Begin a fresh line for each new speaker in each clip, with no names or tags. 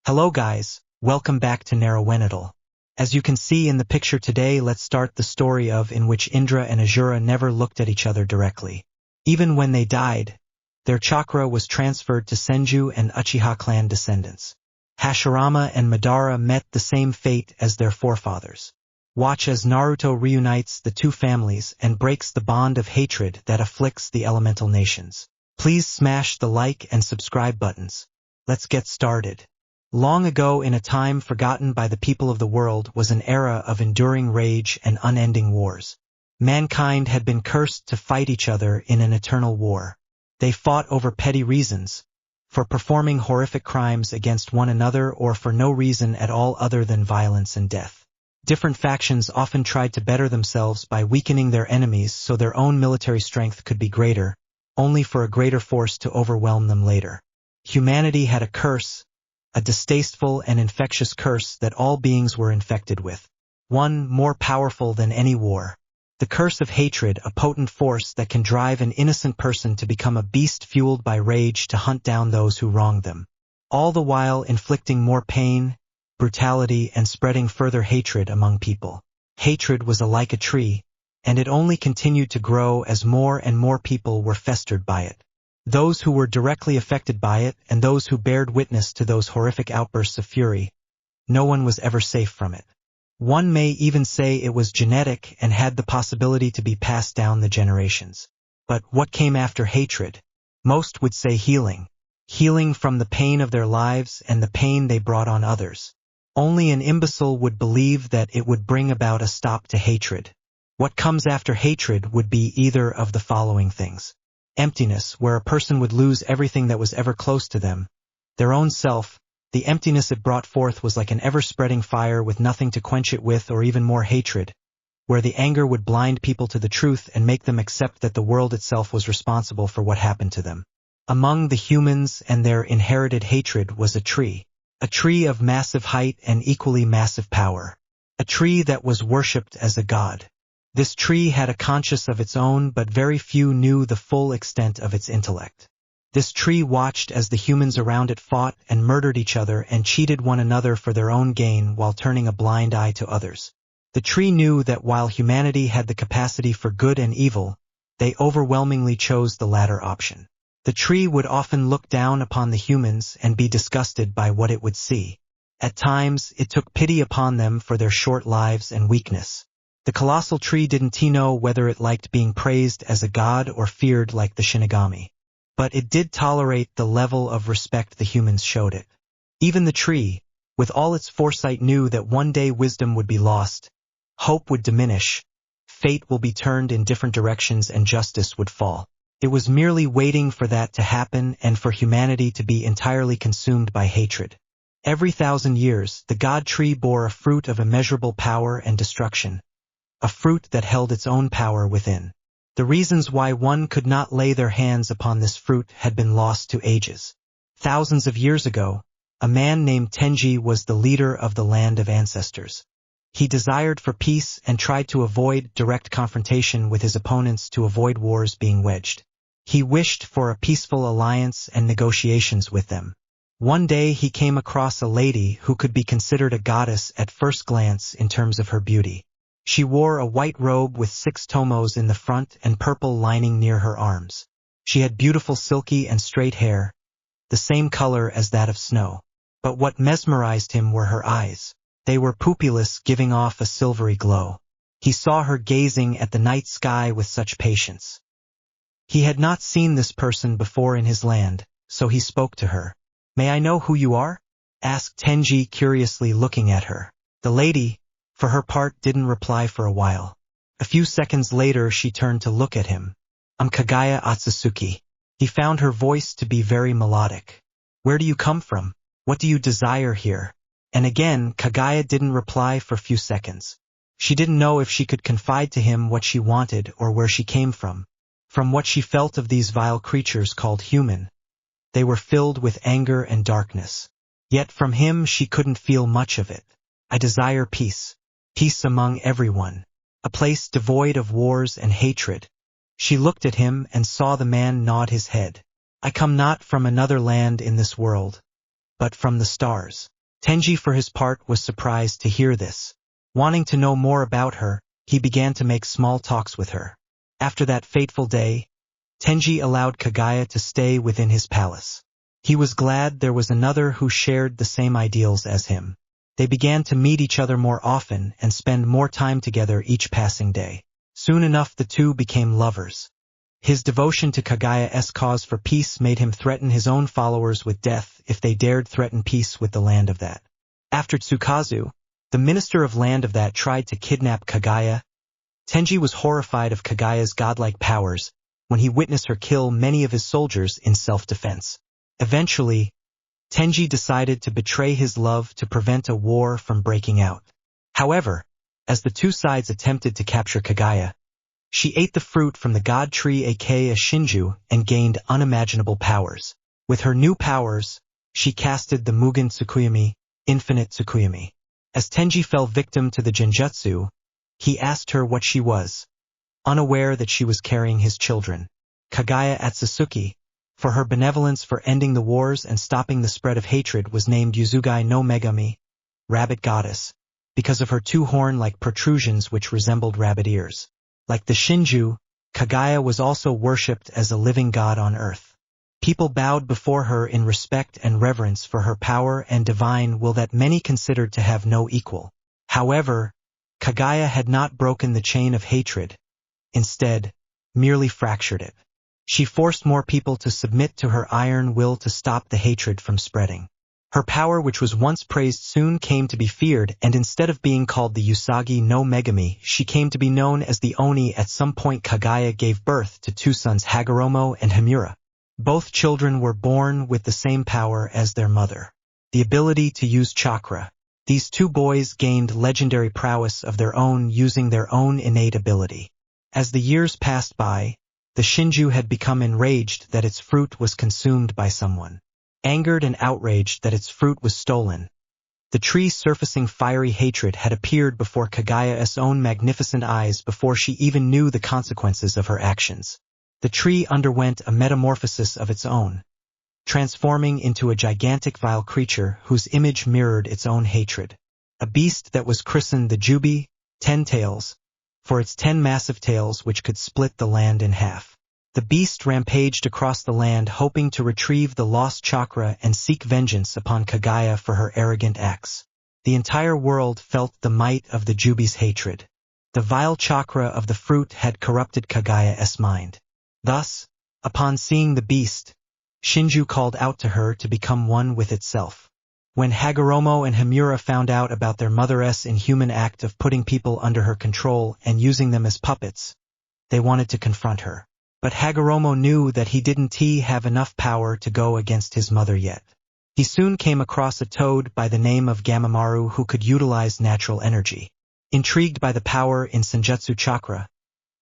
Hello guys, welcome back to Naruto. As you can see in the picture today, let's start the story in which Indra and Azura never looked at each other directly. Even when they died, their chakra was transferred to Senju and Uchiha clan descendants. Hashirama and Madara met the same fate as their forefathers. Watch as Naruto reunites the two families and breaks the bond of hatred that afflicts the elemental nations. Please smash the like and subscribe buttons. Let's get started. Long ago, in a time forgotten by the people of the world, was an era of enduring rage and unending wars. Mankind had been cursed to fight each other in an eternal war. They fought over petty reasons, for performing horrific crimes against one another or for no reason at all other than violence and death. Different factions often tried to better themselves by weakening their enemies so their own military strength could be greater, only for a greater force to overwhelm them later. Humanity had a curse, a distasteful and infectious curse that all beings were infected with. One more powerful than any war. The curse of hatred, a potent force that can drive an innocent person to become a beast fueled by rage to hunt down those who wronged them. All the while inflicting more pain, brutality, and spreading further hatred among people. Hatred was like a tree, and it only continued to grow as more and more people were festered by it. Those who were directly affected by it and those who bared witness to those horrific outbursts of fury. No one was ever safe from it. One may even say it was genetic and had the possibility to be passed down the generations. But what came after hatred? Most would say healing. Healing from the pain of their lives and the pain they brought on others. Only an imbecile would believe that it would bring about a stop to hatred. What comes after hatred would be either of the following things. Emptiness, where a person would lose everything that was ever close to them. Their own self, the emptiness it brought forth was like an ever-spreading fire with nothing to quench it with, or even more hatred, where the anger would blind people to the truth and make them accept that the world itself was responsible for what happened to them. Among the humans and their inherited hatred was a tree of massive height and equally massive power. A tree that was worshipped as a god. This tree had a conscience of its own, but very few knew the full extent of its intellect. This tree watched as the humans around it fought and murdered each other and cheated one another for their own gain while turning a blind eye to others. The tree knew that while humanity had the capacity for good and evil, they overwhelmingly chose the latter option. The tree would often look down upon the humans and be disgusted by what it would see. At times, it took pity upon them for their short lives and weakness. The colossal tree didn't know whether it liked being praised as a god or feared like the Shinigami. But it did tolerate the level of respect the humans showed it. Even the tree, with all its foresight, knew that one day wisdom would be lost, hope would diminish, fate will be turned in different directions and justice would fall. It was merely waiting for that to happen and for humanity to be entirely consumed by hatred. Every 1,000 years, the god tree bore a fruit of immeasurable power and destruction. A fruit that held its own power within. The reasons why one could not lay their hands upon this fruit had been lost to ages. Thousands of years ago, a man named Tenji was the leader of the land of ancestors. He desired for peace and tried to avoid direct confrontation with his opponents to avoid wars being waged. He wished for a peaceful alliance and negotiations with them. One day he came across a lady who could be considered a goddess at first glance in terms of her beauty. She wore a white robe with 6 tomos in the front and purple lining near her arms. She had beautiful silky and straight hair, the same color as that of snow. But what mesmerized him were her eyes. They were pupilless, giving off a silvery glow. He saw her gazing at the night sky with such patience. He had not seen this person before in his land, so he spoke to her. "May I know who you are?" asked Tenji, curiously looking at her. The lady, for her part, didn't reply for a while. A few seconds later she turned to look at him. "I'm Kaguya Otsutsuki." He found her voice to be very melodic. "Where do you come from? What do you desire here?" And again Kaguya didn't reply for a few seconds. She didn't know if she could confide to him what she wanted or where she came from. From what she felt of these vile creatures called human, they were filled with anger and darkness. Yet from him she couldn't feel much of it. "I desire peace. Peace among everyone. A place devoid of wars and hatred." She looked at him and saw the man nod his head. "I come not from another land in this world, but from the stars." Tenji for his part was surprised to hear this. Wanting to know more about her, he began to make small talks with her. After that fateful day, Tenji allowed Kagaya to stay within his palace. He was glad there was another who shared the same ideals as him. They began to meet each other more often and spend more time together each passing day. Soon enough the two became lovers. His devotion to Kagaya's cause for peace made him threaten his own followers with death if they dared threaten peace with the land of that. After Tsukazu, the minister of land of that tried to kidnap Kagaya, Tenji was horrified of Kagaya's godlike powers when he witnessed her kill many of his soldiers in self-defense. Eventually, Tenji decided to betray his love to prevent a war from breaking out. However, as the two sides attempted to capture Kagaya, she ate the fruit from the god tree aka Shinju and gained unimaginable powers. With her new powers, she casted the Mugen Tsukuyomi, Infinite Tsukuyomi. As Tenji fell victim to the genjutsu, he asked her what she was, unaware that she was carrying his children. Kagaya Atsutsuki, for her benevolence for ending the wars and stopping the spread of hatred, was named Yuzugai no Megami, Rabbit Goddess, because of her two horn-like protrusions which resembled rabbit ears. Like the Shinju, Kagaya was also worshipped as a living god on earth. People bowed before her in respect and reverence for her power and divine will that many considered to have no equal. However, Kagaya had not broken the chain of hatred, instead, merely fractured it. She forced more people to submit to her iron will to stop the hatred from spreading. Her power, which was once praised, soon came to be feared, and instead of being called the Usagi no Megami, she came to be known as the Oni. At some point Kagaya gave birth to two sons, Hagoromo and Himura. Both children were born with the same power as their mother, the ability to use chakra. These two boys gained legendary prowess of their own using their own innate ability. As the years passed by, the Shinju had become enraged that its fruit was consumed by someone. Angered and outraged that its fruit was stolen, the tree, surfacing fiery hatred, had appeared before Kagaya's own magnificent eyes before she even knew the consequences of her actions. The tree underwent a metamorphosis of its own, transforming into a gigantic vile creature whose image mirrored its own hatred. A beast that was christened the Jubi, 10 tails, for its 10 massive tails which could split the land in half. The beast rampaged across the land hoping to retrieve the lost chakra and seek vengeance upon Kagaya for her arrogant acts. The entire world felt the might of the Jubi's hatred. The vile chakra of the fruit had corrupted Kagaya's mind. Thus, upon seeing the beast, Shinju called out to her to become one with itself. When Hagoromo and Himura found out about their mother's inhuman act of putting people under her control and using them as puppets, they wanted to confront her. But Hagoromo knew that he didn't have enough power to go against his mother yet. He soon came across a toad by the name of Gamamaru who could utilize natural energy. Intrigued by the power in Senjutsu chakra,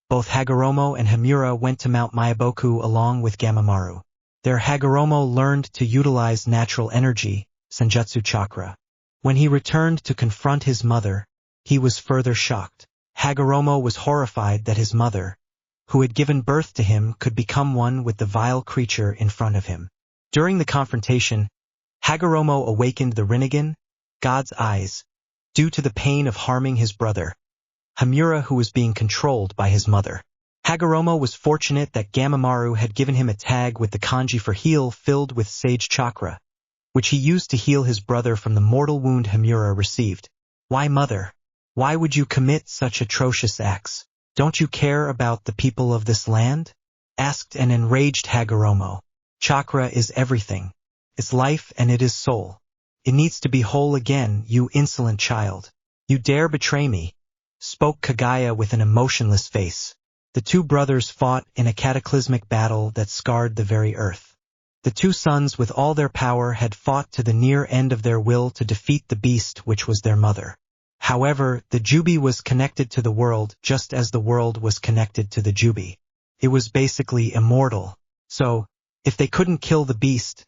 both Hagoromo and Himura went to Mount Myaboku along with Gamamaru. There Hagoromo learned to utilize natural energy, Senjutsu chakra. When he returned to confront his mother, he was further shocked. Hagoromo was horrified that his mother, who had given birth to him, could become one with the vile creature in front of him. During the confrontation, Hagoromo awakened the Rinnegan, God's eyes, due to the pain of harming his brother, Himura, who was being controlled by his mother. Hagoromo was fortunate that Gamamaru had given him a tag with the kanji for heal filled with sage chakra, which he used to heal his brother from the mortal wound Himura received. Why, mother? Why would you commit such atrocious acts? Don't you care about the people of this land? Asked an enraged Hagoromo. Chakra is everything. It's life and it is soul. It needs to be whole again, you insolent child. You dare betray me? Spoke Kagaya with an emotionless face. The two brothers fought in a cataclysmic battle that scarred the very earth. The two sons with all their power had fought to the near end of their will to defeat the beast which was their mother. However, the Jubi was connected to the world just as the world was connected to the Jubi. It was basically immortal. So, if they couldn't kill the beast,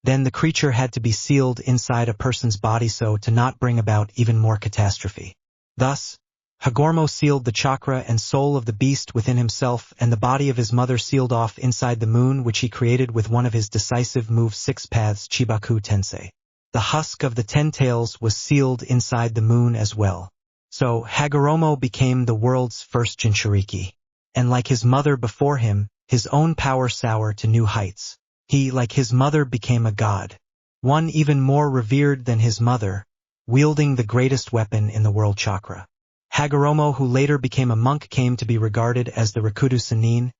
then the creature had to be sealed inside a person's body so to not bring about even more catastrophe. Thus, Hagoromo sealed the chakra and soul of the beast within himself, and the body of his mother sealed off inside the moon which he created with one of his decisive move 6 paths Chibaku Tensei. The husk of the 10 tails was sealed inside the moon as well. So Hagoromo became the world's first Jinchuriki. And like his mother before him, his own power soared to new heights. He, like his mother, became a god. One even more revered than his mother, wielding the greatest weapon in the world chakra. Hagoromo, who later became a monk, came to be regarded as the Rikudo Sennin,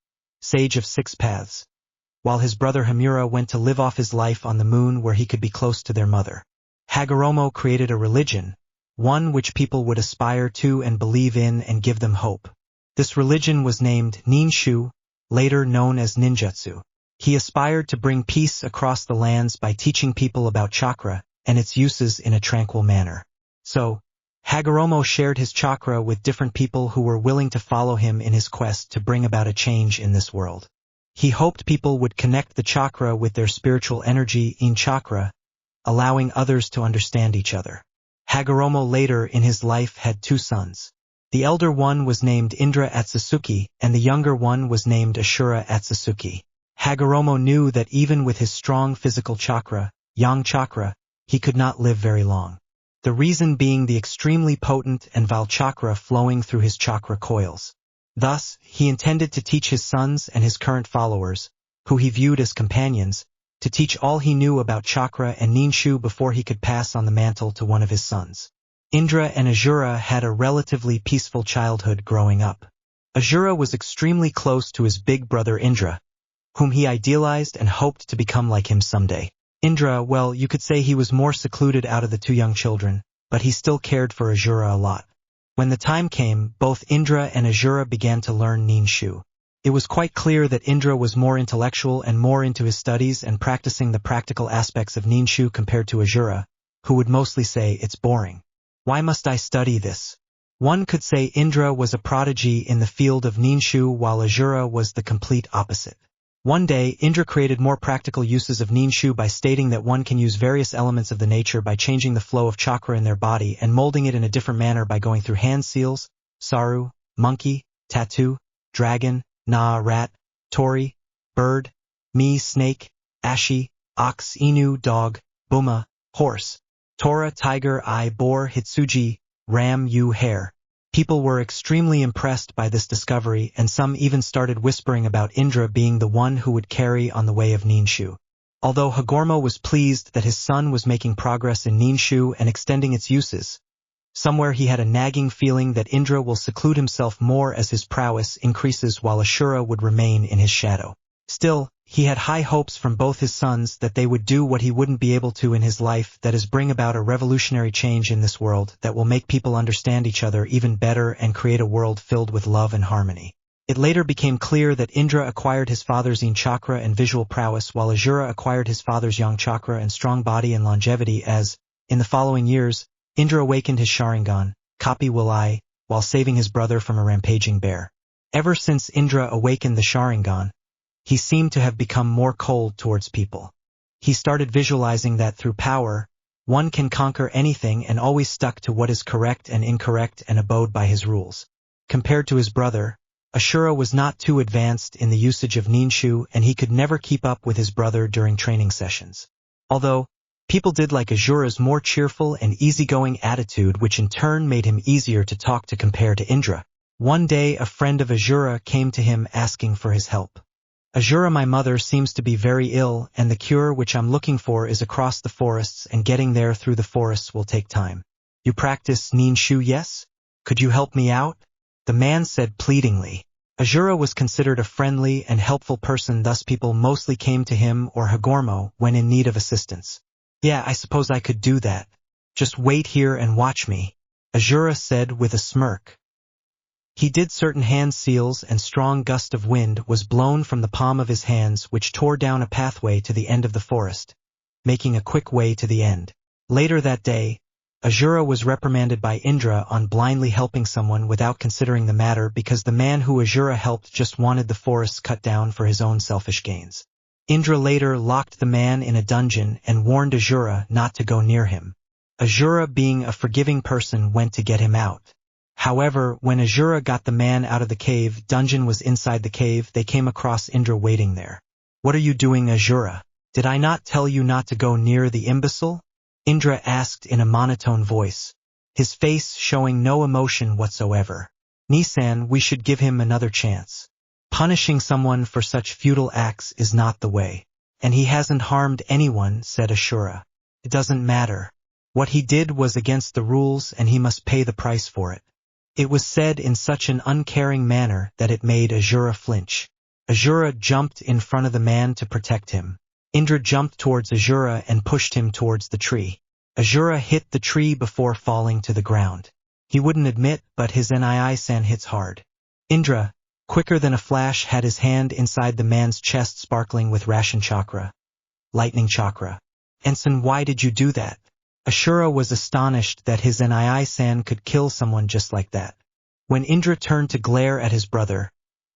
sage of 6 paths, while his brother Hamura went to live off his life on the moon where he could be close to their mother. Hagoromo created a religion, one which people would aspire to and believe in and give them hope. This religion was named Ninshu, later known as ninjutsu. He aspired to bring peace across the lands by teaching people about chakra and its uses in a tranquil manner. So, Hagoromo shared his chakra with different people who were willing to follow him in his quest to bring about a change in this world. He hoped people would connect the chakra with their spiritual energy in chakra, allowing others to understand each other. Hagoromo later in his life had 2 sons. The elder one was named Indra Atsutsuki, and the younger one was named Ashura Atsutsuki. Hagoromo knew that even with his strong physical chakra, yang chakra, he could not live very long. The reason being the extremely potent and vile chakra flowing through his chakra coils. Thus, he intended to teach his sons and his current followers, who he viewed as companions, to teach all he knew about chakra and ninshu before he could pass on the mantle to one of his sons. Indra and Ashura had a relatively peaceful childhood growing up. Ashura was extremely close to his big brother Indra, whom he idealized and hoped to become like him someday. Indra, well, you could say he was more secluded out of the 2 young children, but he still cared for Ashura a lot. When the time came, both Indra and Ashura began to learn ninshu. It was quite clear that Indra was more intellectual and more into his studies and practicing the practical aspects of ninshu compared to Ashura, who would mostly say, "It's boring. Why must I study this?" One could say Indra was a prodigy in the field of ninshu while Ashura was the complete opposite. One day, Indra created more practical uses of ninshu by stating that one can use various elements of the nature by changing the flow of chakra in their body and molding it in a different manner by going through hand seals, saru, monkey, tattoo, dragon, na, rat, tori, bird, mi, snake, ashi, ox, inu, dog, buma, horse, tora, tiger, I, boar, hitsuji, ram, yu, hare. People were extremely impressed by this discovery, and some even started whispering about Indra being the one who would carry on the way of ninshu. Although Hagoromo was pleased that his son was making progress in ninshu and extending its uses, somewhere he had a nagging feeling that Indra will seclude himself more as his prowess increases while Ashura would remain in his shadow. Still, he had high hopes from both his sons that they would do what he wouldn't be able to in his life, that is, bring about a revolutionary change in this world that will make people understand each other even better and create a world filled with love and harmony. It later became clear that Indra acquired his father's yin chakra and visual prowess, while Ashura acquired his father's yang chakra and strong body and longevity as, in the following years, Indra awakened his Sharingan, Kapi Will I, while saving his brother from a rampaging bear. Ever since Indra awakened the Sharingan, he seemed to have become more cold towards people. He started visualizing that through power, one can conquer anything and always stuck to what is correct and incorrect and abode by his rules. Compared to his brother, Ashura was not too advanced in the usage of ninshu, and he could never keep up with his brother during training sessions. Although, people did like Ashura's more cheerful and easygoing attitude, which in turn made him easier to talk to compare to Indra. One day a friend of Ashura came to him asking for his help. Ashura, my mother seems to be very ill, and the cure which I'm looking for is across the forests, and getting there through the forests will take time. You practice ninshu, yes? Could you help me out? The man said pleadingly. Ashura was considered a friendly and helpful person, thus people mostly came to him or Hagoromo when in need of assistance. Yeah, I suppose I could do that. Just wait here and watch me, Ashura said with a smirk. He did certain hand seals, and strong gust of wind was blown from the palm of his hands, which tore down a pathway to the end of the forest, making a quick way to the end. Later that day, Ashura was reprimanded by Indra on blindly helping someone without considering the matter, because the man who Ashura helped just wanted the forests cut down for his own selfish gains. Indra later locked the man in a dungeon and warned Ashura not to go near him. Ashura, being a forgiving person, went to get him out. However, when Ashura got the man out of the cave, dungeon was inside the cave, they came across Indra waiting there. What are you doing, Ashura? Did I not tell you not to go near the imbecile? Indra asked in a monotone voice, his face showing no emotion whatsoever. Nisan, we should give him another chance. Punishing someone for such futile acts is not the way. And he hasn't harmed anyone, said Ashura. It doesn't matter. What he did was against the rules and he must pay the price for it. It was said in such an uncaring manner that it made Ashura flinch. Ashura jumped in front of the man to protect him. Indra jumped towards Ashura and pushed him towards the tree. Ashura hit the tree before falling to the ground. He wouldn't admit, but his Nisan hits hard. Indra, quicker than a flash, had his hand inside the man's chest sparkling with Ration chakra. Lightning chakra. Ensign, why did you do that? Ashura was astonished that his Nisan could kill someone just like that. When Indra turned to glare at his brother,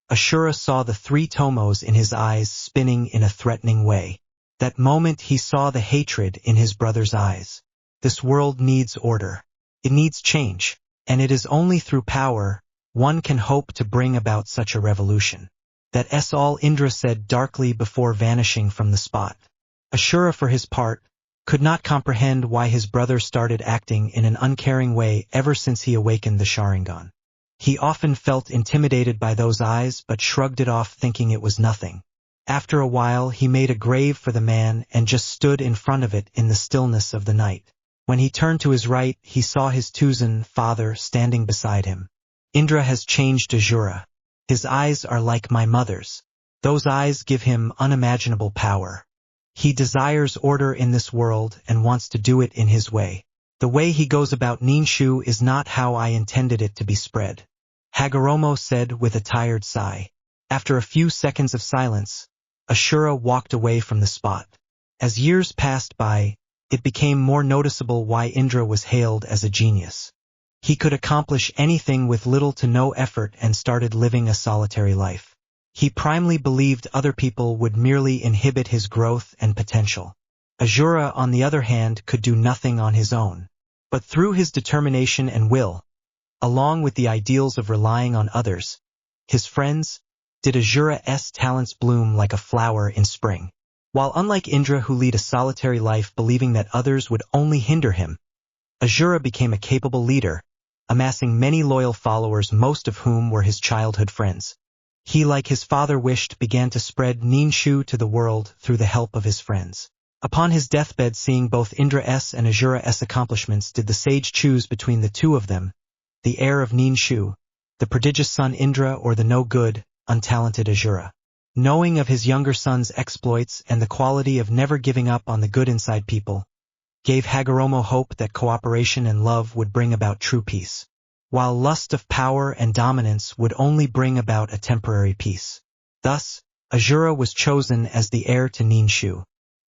Ashura saw the 3 tomos in his eyes spinning in a threatening way. That moment he saw the hatred in his brother's eyes. This world needs order. It needs change, and it is only through power one can hope to bring about such a revolution. That's all, Indra said darkly before vanishing from the spot. Ashura, for his part, could not comprehend why his brother started acting in an uncaring way ever since he awakened the Sharingan. He often felt intimidated by those eyes but shrugged it off, thinking it was nothing. After a while he made a grave for the man and just stood in front of it in the stillness of the night. When he turned to his right, he saw his Tsunade father standing beside him. Indra has changed Ashura. His eyes are like my mother's. Those eyes give him unimaginable power. He desires order in this world and wants to do it in his way. The way he goes about Ninshu is not how I intended it to be spread. Hagoromo said with a tired sigh. After a few seconds of silence, Ashura walked away from the spot. As years passed by, it became more noticeable why Indra was hailed as a genius. He could accomplish anything with little to no effort and started living a solitary life. He primarily believed other people would merely inhibit his growth and potential. Ashura, on the other hand, could do nothing on his own. But through his determination and will, along with the ideals of relying on others, his friends, did Ashura's talents bloom like a flower in spring. While unlike Indra, who led a solitary life believing that others would only hinder him, Ashura became a capable leader, amassing many loyal followers, most of whom were his childhood friends. He, like his father wished, began to spread Ninshu to the world through the help of his friends. Upon his deathbed, seeing both Indra's and Ashura's accomplishments, did the sage choose between the two of them, the heir of Ninshu, the prodigious son Indra, or the no-good, untalented Ashura. Knowing of his younger son's exploits and the quality of never giving up on the good inside people, gave Hagoromo hope that cooperation and love would bring about true peace, while lust of power and dominance would only bring about a temporary peace. Thus, Ashura was chosen as the heir to Ninshu.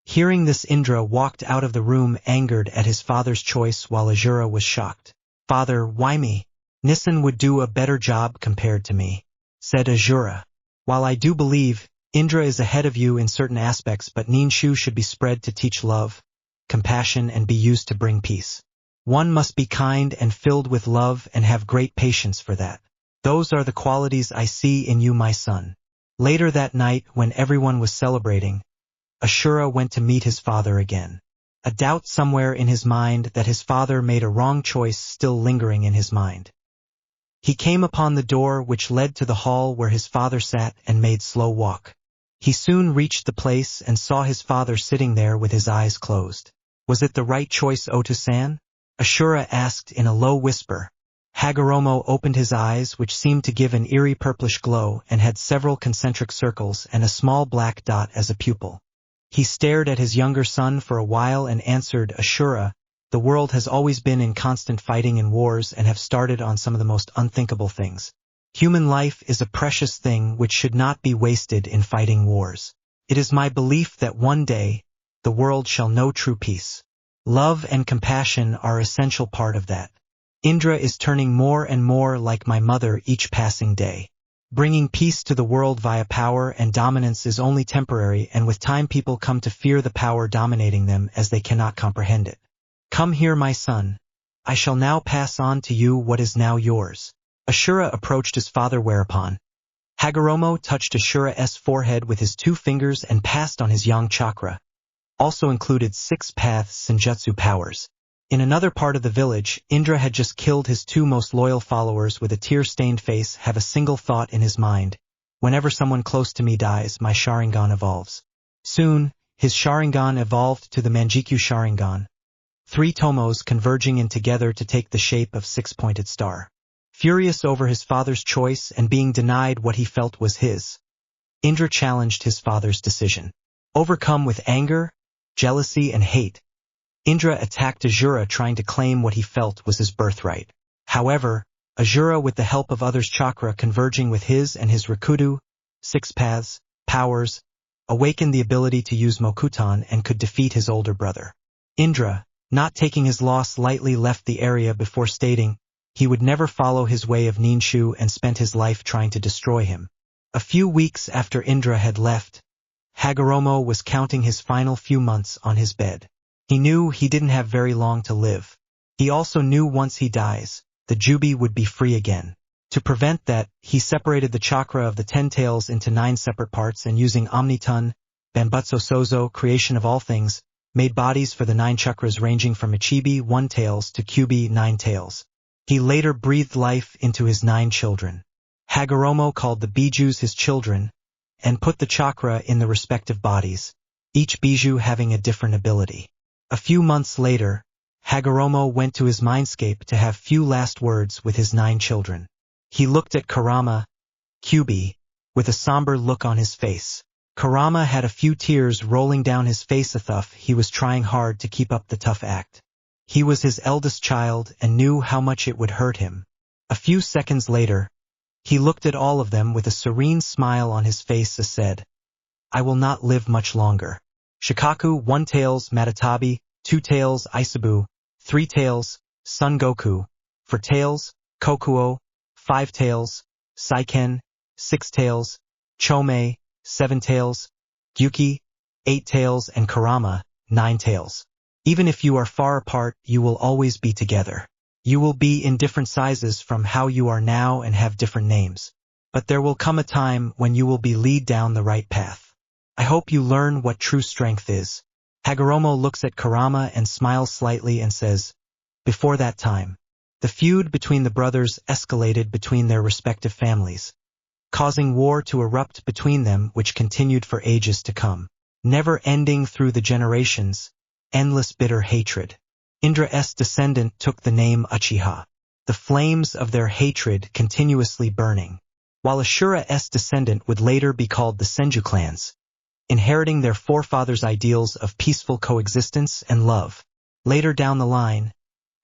Hearing this, Indra walked out of the room angered at his father's choice, while Ashura was shocked. Father, why me? Nisan would do a better job compared to me, said Ashura. While I do believe Indra is ahead of you in certain aspects, but Ninshu should be spread to teach love, compassion, and be used to bring peace. One must be kind and filled with love and have great patience for that. Those are the qualities I see in you, my son. Later that night, when everyone was celebrating, Ashura went to meet his father again. A doubt somewhere in his mind that his father made a wrong choice still lingering in his mind. He came upon the door which led to the hall where his father sat and made slow walk. He soon reached the place and saw his father sitting there with his eyes closed. Was it the right choice, Oto-san? Ashura asked in a low whisper. Hagoromo opened his eyes, which seemed to give an eerie purplish glow and had several concentric circles and a small black dot as a pupil. He stared at his younger son for a while and answered, Ashura, the world has always been in constant fighting and wars and have started on some of the most unthinkable things. Human life is a precious thing which should not be wasted in fighting wars. It is my belief that one day, the world shall know true peace. Love and compassion are essential part of that. Indra is turning more and more like my mother each passing day. Bringing peace to the world via power and dominance is only temporary, and with time people come to fear the power dominating them as they cannot comprehend it. Come here, my son. I shall now pass on to you what is now yours. Ashura approached his father, whereupon Hagoromo touched Ashura's forehead with his 2 fingers and passed on his yang chakra. also included 6 senjutsu powers. In another part of the village, Indra had just killed his 2 most loyal followers with a tear-stained face, have a single thought in his mind. Whenever someone close to me dies, my Sharingan evolves. Soon, his Sharingan evolved to the Manjikyu Sharingan. 3 tomos converging in together to take the shape of 6-pointed star. Furious over his father's choice and being denied what he felt was his, Indra challenged his father's decision. Overcome with anger, jealousy, and hate, Indra attacked Asura, trying to claim what he felt was his birthright. However, Asura, with the help of others' chakra converging with his and his Rakudu, 6 paths, powers, awakened the ability to use Mokutan and could defeat his older brother. Indra, not taking his loss lightly, left the area before stating he would never follow his way of Ninshu and spent his life trying to destroy him. A few weeks after Indra had left, Hagoromo was counting his final few months on his bed. He knew he didn't have very long to live. He also knew once he dies, the Jubi would be free again. To prevent that, he separated the chakra of the 10 tails into 9 separate parts and using Omnitun, Bambutsu Sozo, creation of all things, made bodies for the 9 chakras ranging from Ichibi 1 tails to Kyubi 9 tails. He later breathed life into his 9 children. Hagoromo called the bijus his children, and put the chakra in the respective bodies, each biju having a different ability. A few months later, Hagoromo went to his mindscape to have few last words with his 9 children. He looked at Kurama, Kyubi, with a somber look on his face. Kurama had a few tears rolling down his face. He was trying hard to keep up the tough act. He was his eldest child and knew how much it would hurt him. A few seconds later, he looked at all of them with a serene smile on his face and said, "I will not live much longer." Shikaku 1 tails Matatabi, 2 tails Isabu, 3 tails Son Goku, 4 tails Kokuo, 5 tails Saiken, 6 tails Chomei, 7 tails Gyuki, 8 tails, and Kurama, 9 tails. Even if you are far apart, you will always be together. You will be in different sizes from how you are now and have different names. But there will come a time when you will be lead down the right path. I hope you learn what true strength is. Hagoromo looks at Kurama and smiles slightly and says, before that time, the feud between the brothers escalated between their respective families, causing war to erupt between them, which continued for ages to come, never ending through the generations, endless bitter hatred. Indra's descendant took the name Uchiha, the flames of their hatred continuously burning, while Ashura's descendant would later be called the Senju clans, inheriting their forefathers' ideals of peaceful coexistence and love. Later down the line,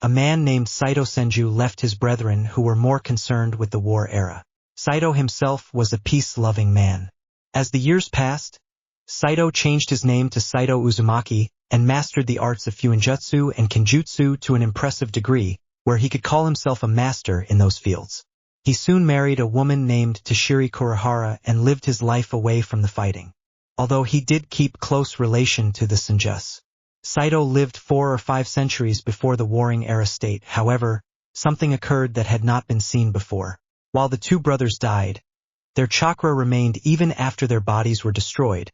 a man named Saito Senju left his brethren who were more concerned with the war era. Saito himself was a peace-loving man. As the years passed, Saito changed his name to Saito Uzumaki and mastered the arts of Fuinjutsu and Kenjutsu to an impressive degree, where he could call himself a master in those fields. He soon married a woman named Tashiri Kurihara and lived his life away from the fighting. Although he did keep close relation to the Senjus. Saito lived 4 or 5 centuries before the warring era state. However, something occurred that had not been seen before. While the 2 brothers died, their chakra remained even after their bodies were destroyed,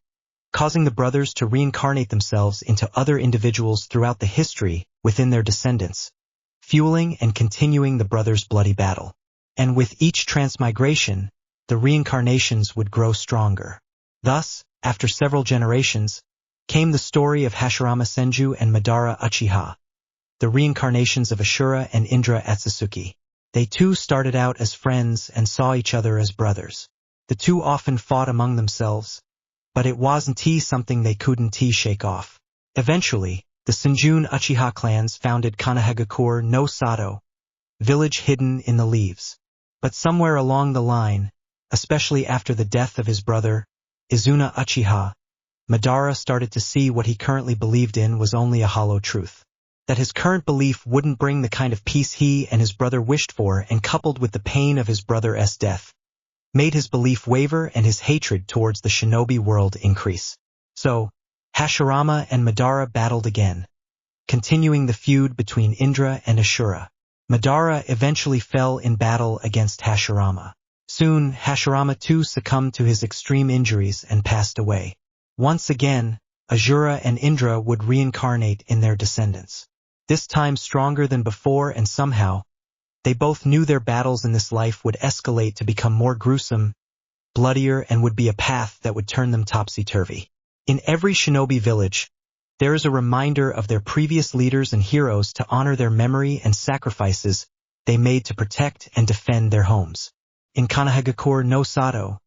causing the brothers to reincarnate themselves into other individuals throughout the history within their descendants, fueling and continuing the brothers' bloody battle. And with each transmigration, the reincarnations would grow stronger. Thus, after several generations, came the story of Hashirama Senju and Madara Uchiha, the reincarnations of Ashura and Indra Atsusuki. They too started out as friends and saw each other as brothers. The 2 often fought among themselves, but it wasn't something they couldn't shake off. Eventually, the Senjun Uchiha clans founded Kanahagakure no Sato, village hidden in the leaves. But somewhere along the line, especially after the death of his brother, Izuna Uchiha, Madara started to see what he currently believed in was only a hollow truth. That his current belief wouldn't bring the kind of peace he and his brother wished for, and coupled with the pain of his brother's death, made his belief waver and his hatred towards the shinobi world increase. So, Hashirama and Madara battled again, continuing the feud between Indra and Ashura. Madara eventually fell in battle against Hashirama. Soon, Hashirama too succumbed to his extreme injuries and passed away. Once again, Asura and Indra would reincarnate in their descendants. This time stronger than before, and somehow, they both knew their battles in this life would escalate to become more gruesome, bloodier, and would be a path that would turn them topsy-turvy. In every shinobi village, there is a reminder of their previous leaders and heroes to honor their memory and sacrifices they made to protect and defend their homes. In Kanahagakure no Sato,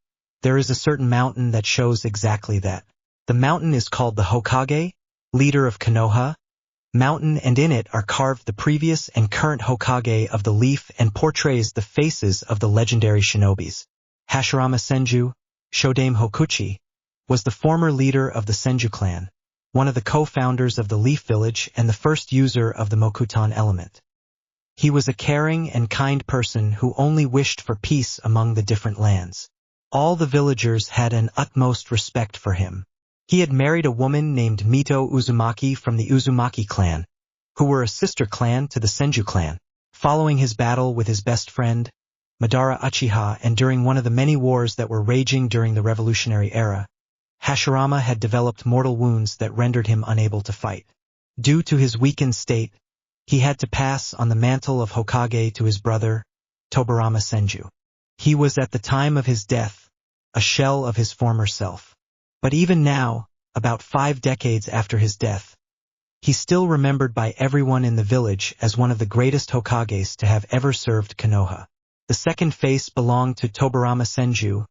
there is a certain mountain that shows exactly that. The mountain is called the Hokage, leader of Konoha Mountain, and in it are carved the previous and current Hokage of the leaf and portrays the faces of the legendary shinobis. Hashirama Senju, Shodame Hokuchi, was the former leader of the Senju clan, one of the co-founders of the Leaf Village and the first user of the Mokuton element. He was a caring and kind person who only wished for peace among the different lands. All the villagers had an utmost respect for him. He had married a woman named Mito Uzumaki from the Uzumaki clan, who were a sister clan to the Senju clan. Following his battle with his best friend, Madara Uchiha, and during one of the many wars that were raging during the revolutionary era, Hashirama had developed mortal wounds that rendered him unable to fight. Due to his weakened state, he had to pass on the mantle of Hokage to his brother, Tobarama Senju. He was at the time of his death, a shell of his former self. But even now, about 5 decades after his death, he's still remembered by everyone in the village as one of the greatest Hokages to have ever served Konoha. The second face belonged to Tobarama Senju,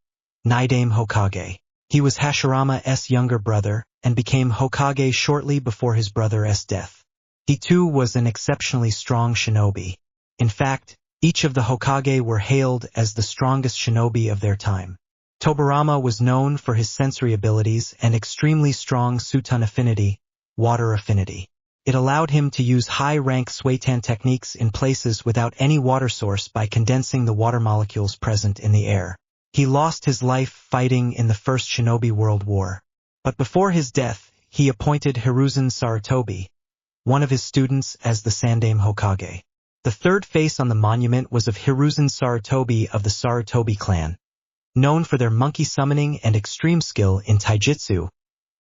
Naidame Hokage. He was Hashirama's younger brother and became Hokage shortly before his brother's death. He too was an exceptionally strong shinobi. In fact, each of the Hokage were hailed as the strongest shinobi of their time. Tobarama was known for his sensory abilities and extremely strong Sutan affinity, water affinity. It allowed him to use high-rank Suitan techniques in places without any water source by condensing the water molecules present in the air. He lost his life fighting in the First Shinobi World War. But before his death, he appointed Hiruzen Sarutobi, one of his students, as the Sandame Hokage. The third face on the monument was of Hiruzen Sarutobi of the Sarutobi clan, known for their monkey summoning and extreme skill in taijutsu,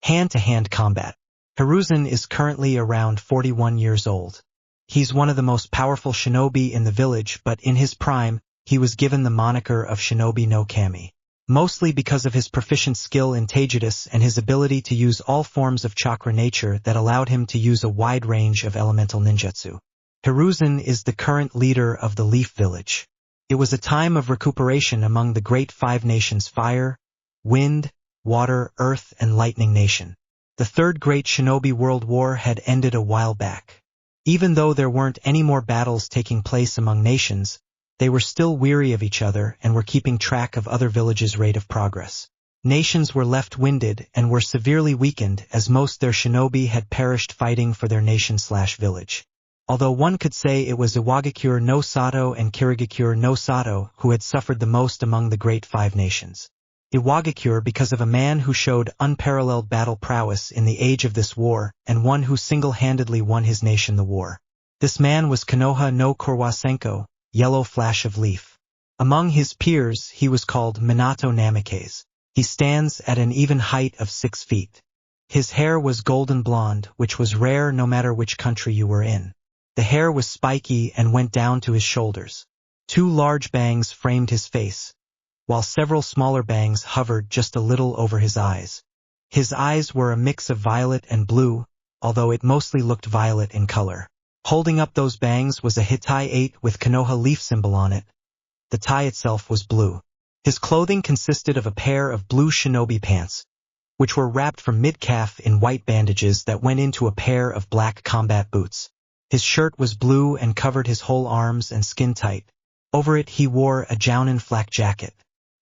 hand-to-hand combat. Hiruzen is currently around 41 years old. He's one of the most powerful shinobi in the village, but in his prime, he was given the moniker of Shinobi no Kami, mostly because of his proficient skill in taijutsu and his ability to use all forms of chakra nature that allowed him to use a wide range of elemental ninjutsu. Hiruzen is the current leader of the Leaf Village. It was a time of recuperation among the great 5 nations: Fire, Wind, Water, Earth, and Lightning Nation. The Third Great Shinobi World War had ended a while back. Even though there weren't any more battles taking place among nations, they were still weary of each other and were keeping track of other villages' rate of progress. Nations were left winded and were severely weakened as most their shinobi had perished fighting for their nation/village. Although one could say it was Iwagakure no Sato and Kirigakure no Sato who had suffered the most among the great 5 nations. Iwagakure because of a man who showed unparalleled battle prowess in the age of this war, and one who single-handedly won his nation the war. This man was Konoha no Kurwasenko, Yellow Flash of Leaf. Among his peers he was called Minato Namikaze. He stands at an even height of 6 feet. His hair was golden blonde, which was rare no matter which country you were in. The hair was spiky and went down to his shoulders. 2 large bangs framed his face, while several smaller bangs hovered just a little over his eyes. His eyes were a mix of violet and blue, although it mostly looked violet in color. Holding up those bangs was a Hitai 8 with Konoha leaf symbol on it. The tie itself was blue. His clothing consisted of a pair of blue shinobi pants, which were wrapped from mid-calf in white bandages that went into a pair of black combat boots. His shirt was blue and covered his whole arms and skin tight. Over it he wore a jounin flak jacket.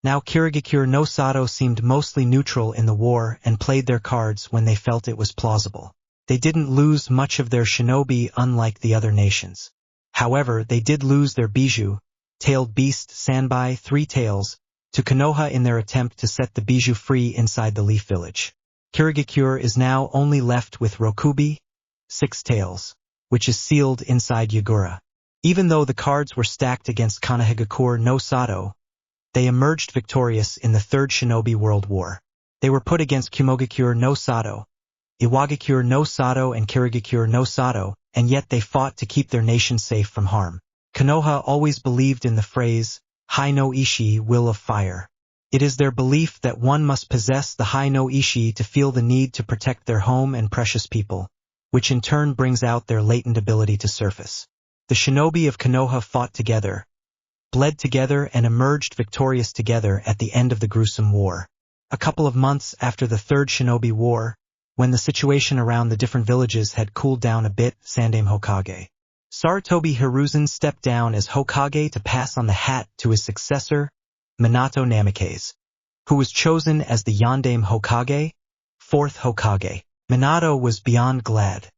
Now Kirigakure no Sato seemed mostly neutral in the war and played their cards when they felt it was plausible. They didn't lose much of their shinobi unlike the other nations. However, they did lose their bijou, tailed beast Sanbai 3 Tails, to Konoha in their attempt to set the bijou free inside the Leaf Village. Kirigakure is now only left with Rokubi 6 Tails, which is sealed inside Yagura. Even though the cards were stacked against Kanahagakure no Sato, they emerged victorious in the Third Shinobi World War. They were put against Kumogakure no Sato, Iwagakure no Sato and Kirigakure no Sato, and yet they fought to keep their nation safe from harm. Konoha always believed in the phrase, Hai no Ishi, will of fire. It is their belief that one must possess the Hai no Ishi to feel the need to protect their home and precious people, which in turn brings out their latent ability to surface. The shinobi of Konoha fought together, bled together, and emerged victorious together at the end of the gruesome war. A couple of months after the Third Shinobi War, when the situation around the different villages had cooled down a bit, Sandaime Hokage Sarutobi Hiruzen stepped down as Hokage to pass on the hat to his successor, Minato Namikaze, who was chosen as the Yondaime Hokage, fourth Hokage. Minato was beyond glad.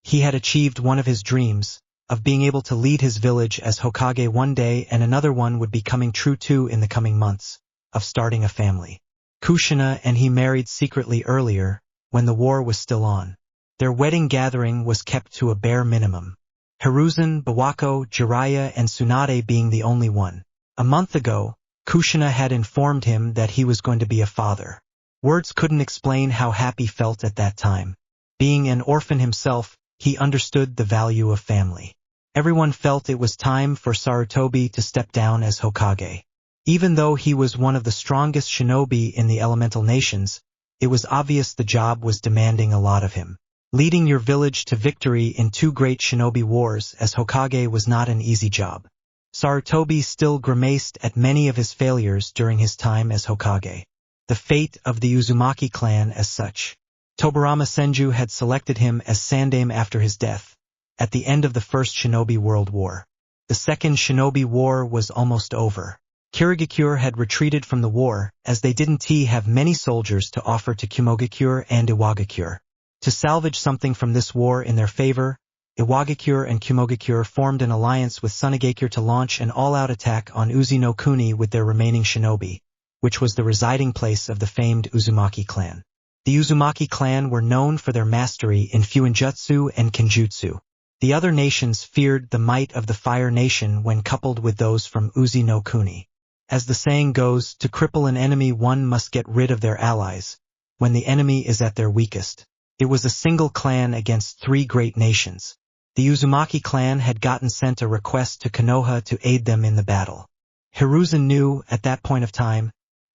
He had achieved one of his dreams, of being able to lead his village as Hokage one day, and another one would be coming true too in the coming months, of starting a family. Kushina and he married secretly earlier, when the war was still on. Their wedding gathering was kept to a bare minimum. Hiruzen, Bawako, Jiraiya, and Tsunade being the only one. A month ago, Kushina had informed him that he was going to be a father. Words couldn't explain how happy he felt at that time. Being an orphan himself, he understood the value of family. Everyone felt it was time for Sarutobi to step down as Hokage. Even though he was one of the strongest shinobi in the elemental nations, it was obvious the job was demanding a lot of him. Leading your village to victory in two great shinobi wars as Hokage was not an easy job. Sarutobi still grimaced at many of his failures during his time as Hokage. The fate of the Uzumaki clan as such. Tobirama Senju had selected him as Sandaime after his death, at the end of the First Shinobi World War. The Second Shinobi War was almost over. Kirigakure had retreated from the war, as they didn't have many soldiers to offer to Kumogakure and Iwagakure. To salvage something from this war in their favor, Iwagakure and Kumogakure formed an alliance with Tsunade to launch an all-out attack on Uzi no Kuni with their remaining shinobi, which was the residing place of the famed Uzumaki clan. The Uzumaki clan were known for their mastery in Fuinjutsu and Kenjutsu. The other nations feared the might of the Fire Nation when coupled with those from Uzi no Kuni. As the saying goes, to cripple an enemy one must get rid of their allies, when the enemy is at their weakest. It was a single clan against three great nations. The Uzumaki clan had gotten sent a request to Konoha to aid them in the battle. Hiruzen knew, at that point of time,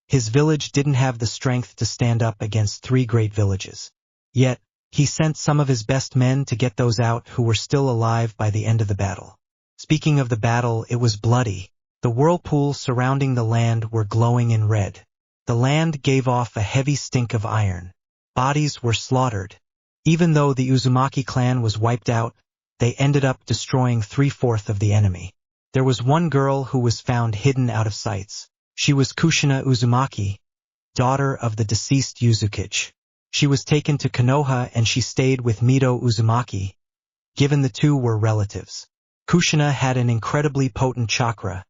his village didn't have the strength to stand up against three great villages. Yet, he sent some of his best men to get those out who were still alive by the end of the battle. Speaking of the battle, it was bloody. The whirlpools surrounding the land were glowing in red. The land gave off a heavy stink of iron. Bodies were slaughtered. Even though the Uzumaki clan was wiped out, they ended up destroying 3/4 of the enemy. There was one girl who was found hidden out of sights. She was Kushina Uzumaki, daughter of the deceased Uzukichi. She was taken to Konoha and she stayed with Mito Uzumaki, given the two were relatives. Kushina had an incredibly potent chakra,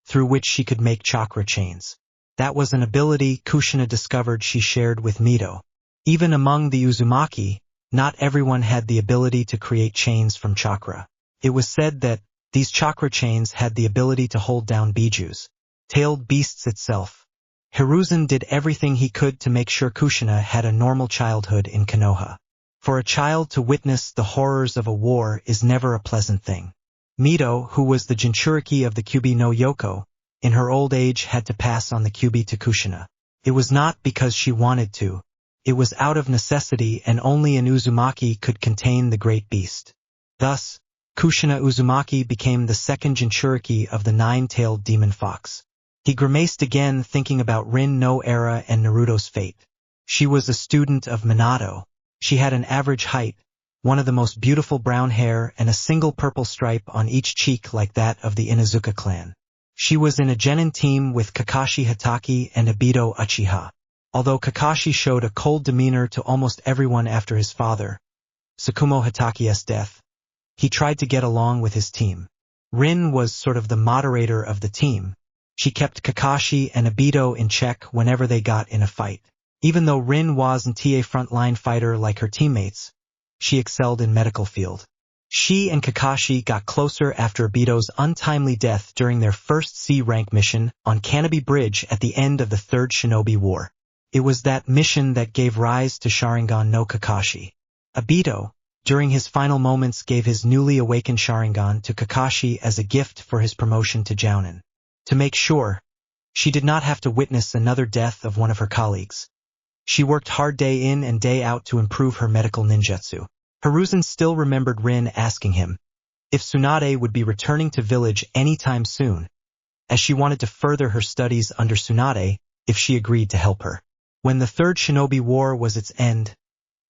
through which she could make chakra chains. That was an ability Kushina discovered she shared with Mito. Even among the Uzumaki, not everyone had the ability to create chains from chakra. It was said that these chakra chains had the ability to hold down bijus, tailed beasts itself. Hiruzen did everything he could to make sure Kushina had a normal childhood in Konoha. For a child to witness the horrors of a war is never a pleasant thing. Mito, who was the Jinchuriki of the Kyubi no Yoko, in her old age had to pass on the Kyubi to Kushina. It was not because she wanted to. It was out of necessity, and only an Uzumaki could contain the great beast. Thus, Kushina Uzumaki became the second Jinchuriki of the nine-tailed demon fox. He grimaced again thinking about Rin no Era and Naruto's fate. She was a student of Minato. She had an average height, one of the most beautiful brown hair, and a single purple stripe on each cheek like that of the Inuzuka clan. She was in a genin team with Kakashi Hatake and Obito Uchiha. Although Kakashi showed a cold demeanor to almost everyone after his father, Tsukumo Hatake's death, he tried to get along with his team. Rin was sort of the moderator of the team. She kept Kakashi and Obito in check whenever they got in a fight. Even though Rin wasn't a frontline fighter like her teammates, she excelled in medical field. She and Kakashi got closer after Obito's untimely death during their first C-rank mission on Canopy Bridge at the end of the Third Shinobi War. It was that mission that gave rise to Sharingan no Kakashi. Obito, during his final moments, gave his newly awakened Sharingan to Kakashi as a gift for his promotion to Jounin. To make sure she did not have to witness another death of one of her colleagues, she worked hard day in and day out to improve her medical ninjutsu. Hiruzen still remembered Rin asking him if Tsunade would be returning to village anytime soon, as she wanted to further her studies under Tsunade if she agreed to help her. When the Third Shinobi War was its end,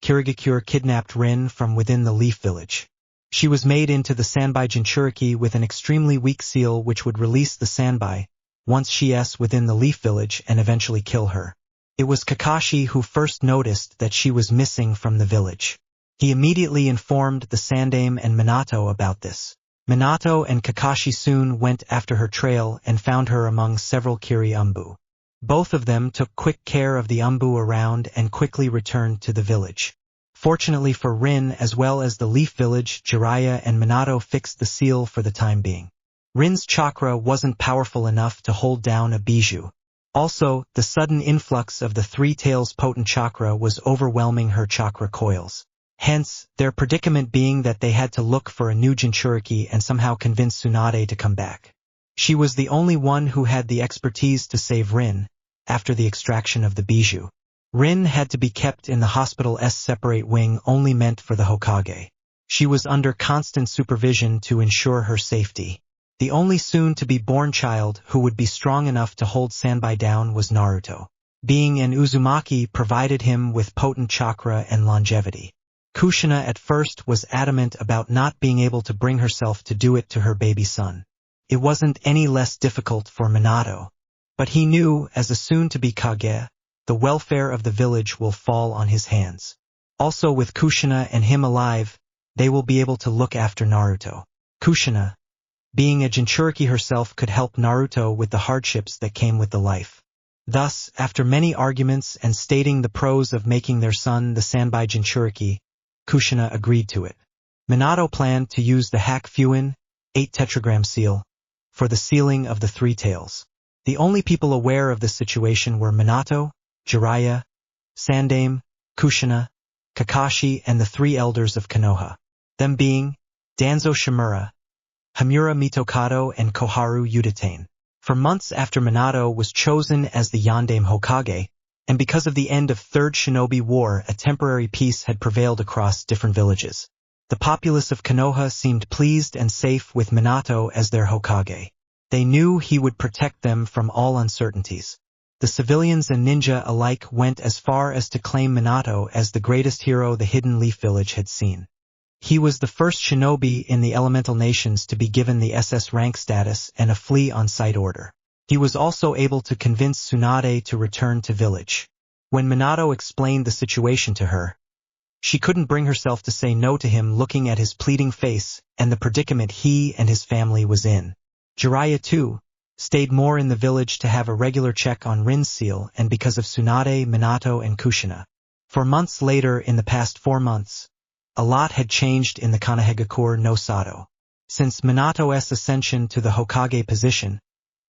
Kirigakure kidnapped Rin from within the Leaf Village. She was made into the Sanbai Jinchuriki with an extremely weak seal which would release the Sanbai once she's within the Leaf Village and eventually kill her. It was Kakashi who first noticed that she was missing from the village. He immediately informed the Sandaime and Minato about this. Minato and Kakashi soon went after her trail and found her among several Kiri Umbu. Both of them took quick care of the Umbu around and quickly returned to the village. Fortunately for Rin as well as the Leaf Village, Jiraiya and Minato fixed the seal for the time being. Rin's chakra wasn't powerful enough to hold down a bijou. Also, the sudden influx of the Three Tails potent chakra was overwhelming her chakra coils. Hence, their predicament being that they had to look for a new Jinchuriki and somehow convince Tsunade to come back. She was the only one who had the expertise to save Rin after the extraction of the bijou. Rin had to be kept in the hospital's separate wing only meant for the Hokage. She was under constant supervision to ensure her safety. The only soon-to-be-born child who would be strong enough to hold Sanbai down was Naruto. Being an Uzumaki provided him with potent chakra and longevity. Kushina at first was adamant about not being able to bring herself to do it to her baby son. It wasn't any less difficult for Minato. But he knew, as a soon-to-be Kage, the welfare of the village will fall on his hands. Also with Kushina and him alive, they will be able to look after Naruto. Kushina, being a Jinchuriki herself, could help Naruto with the hardships that came with the life. Thus, after many arguments and stating the pros of making their son the Sanbai Jinchuriki, Kushina agreed to it. Minato planned to use the Hack Fuin 8 tetragram seal for the sealing of the Three Tails. The only people aware of this situation were Minato, Jiraiya, Sandaime, Kushina, Kakashi, and the three elders of Konoha, them being Danzo Shimura, Hamura Mitokado, and Koharu Udatane. For months after Minato was chosen as the Yondaime Hokage, and because of the end of Third Shinobi War, a temporary peace had prevailed across different villages. The populace of Konoha seemed pleased and safe with Minato as their Hokage. They knew he would protect them from all uncertainties. The civilians and ninja alike went as far as to claim Minato as the greatest hero the Hidden Leaf Village had seen. He was the first shinobi in the elemental nations to be given the SS rank status and a flea on sight order. He was also able to convince Tsunade to return to village. When Minato explained the situation to her, she couldn't bring herself to say no to him, looking at his pleading face and the predicament he and his family was in. Jiraiya, too, stayed more in the village to have a regular check on Rin's seal and because of Tsunade, Minato, and Kushina. For months later, in the past 4 months, a lot had changed in the Konohagakure no Sato. Since Minato's ascension to the Hokage position,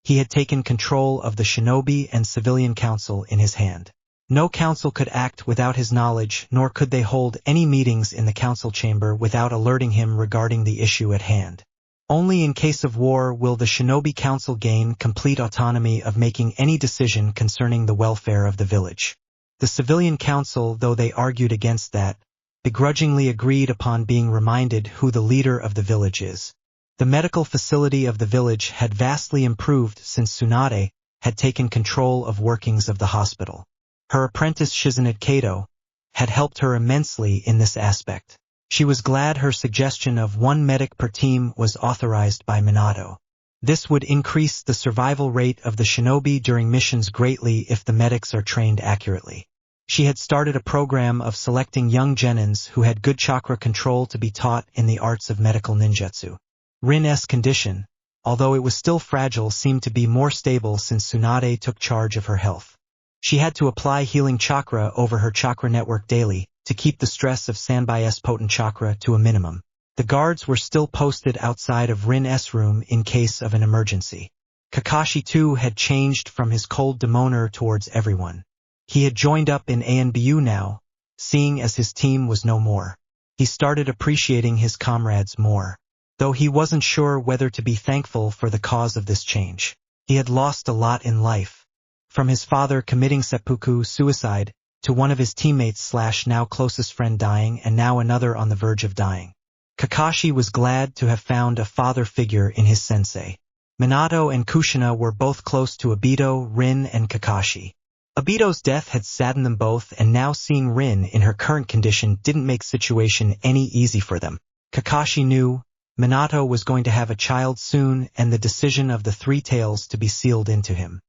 he had taken control of the Shinobi and Civilian Council in his hand. No council could act without his knowledge, nor could they hold any meetings in the council chamber without alerting him regarding the issue at hand. Only in case of war will the Shinobi Council gain complete autonomy of making any decision concerning the welfare of the village. The Civilian Council, though they argued against that, begrudgingly agreed upon being reminded who the leader of the village is. The medical facility of the village had vastly improved since Tsunade had taken control of workings of the hospital. Her apprentice Shizunate Kato had helped her immensely in this aspect. She was glad her suggestion of 1 medic per team was authorized by Minato. This would increase the survival rate of the shinobi during missions greatly if the medics are trained accurately. She had started a program of selecting young genins who had good chakra control to be taught in the arts of medical ninjutsu. Rin's condition, although it was still fragile, seemed to be more stable since Tsunade took charge of her health. She had to apply healing chakra over her chakra network daily to keep the stress of Sanbai's potent chakra to a minimum. The guards were still posted outside of Rin's room in case of an emergency. Kakashi too had changed from his cold demeanor towards everyone. He had joined up in ANBU now, seeing as his team was no more. he started appreciating his comrades more. Though he wasn't sure whether to be thankful for the cause of this change. He had lost a lot in life. From his father committing seppuku suicide, to one of his teammates / now closest friend dying and now another on the verge of dying. Kakashi was glad to have found a father figure in his sensei. Minato and Kushina were both close to Obito, Rin, and Kakashi. Obito's death had saddened them both, and now seeing Rin in her current condition didn't make situation any easy for them. Kakashi knew Minato was going to have a child soon, and the decision of the three tails to be sealed into him.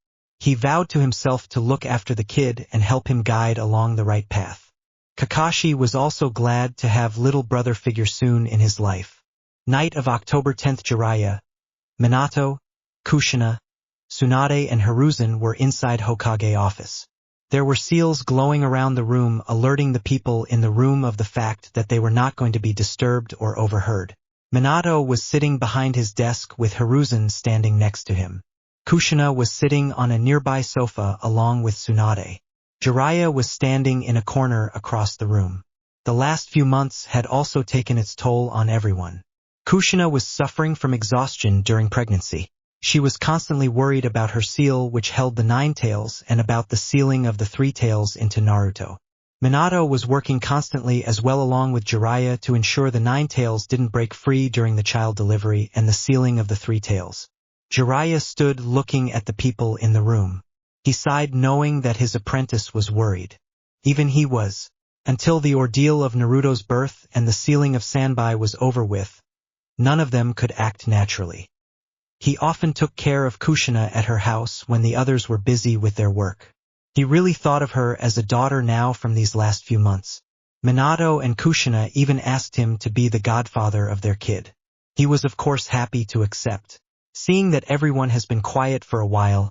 He vowed to himself to look after the kid and help him guide along the right path. Kakashi was also glad to have little brother figure soon in his life. Night of October 10th, Jiraiya, Minato, Kushina, Tsunade and Hiruzen were inside Hokage office. There were seals glowing around the room, alerting the people in the room of the fact that they were not going to be disturbed or overheard. Minato was sitting behind his desk with Hiruzen standing next to him. Kushina was sitting on a nearby sofa along with Tsunade. Jiraiya was standing in a corner across the room. The last few months had also taken its toll on everyone. Kushina was suffering from exhaustion during pregnancy. She was constantly worried about her seal which held the 9 tails and about the sealing of the 3 tails into Naruto. Minato was working constantly as well along with Jiraiya to ensure the 9 tails didn't break free during the child delivery and the sealing of the 3 tails. Jiraiya stood looking at the people in the room. He sighed knowing that his apprentice was worried. Even he was. Until the ordeal of Naruto's birth and the sealing of Sanbai was over with, none of them could act naturally. He often took care of Kushina at her house when the others were busy with their work. He really thought of her as a daughter now from these last few months. Minato and Kushina even asked him to be the godfather of their kid. He was of course happy to accept. Seeing that everyone has been quiet for a while,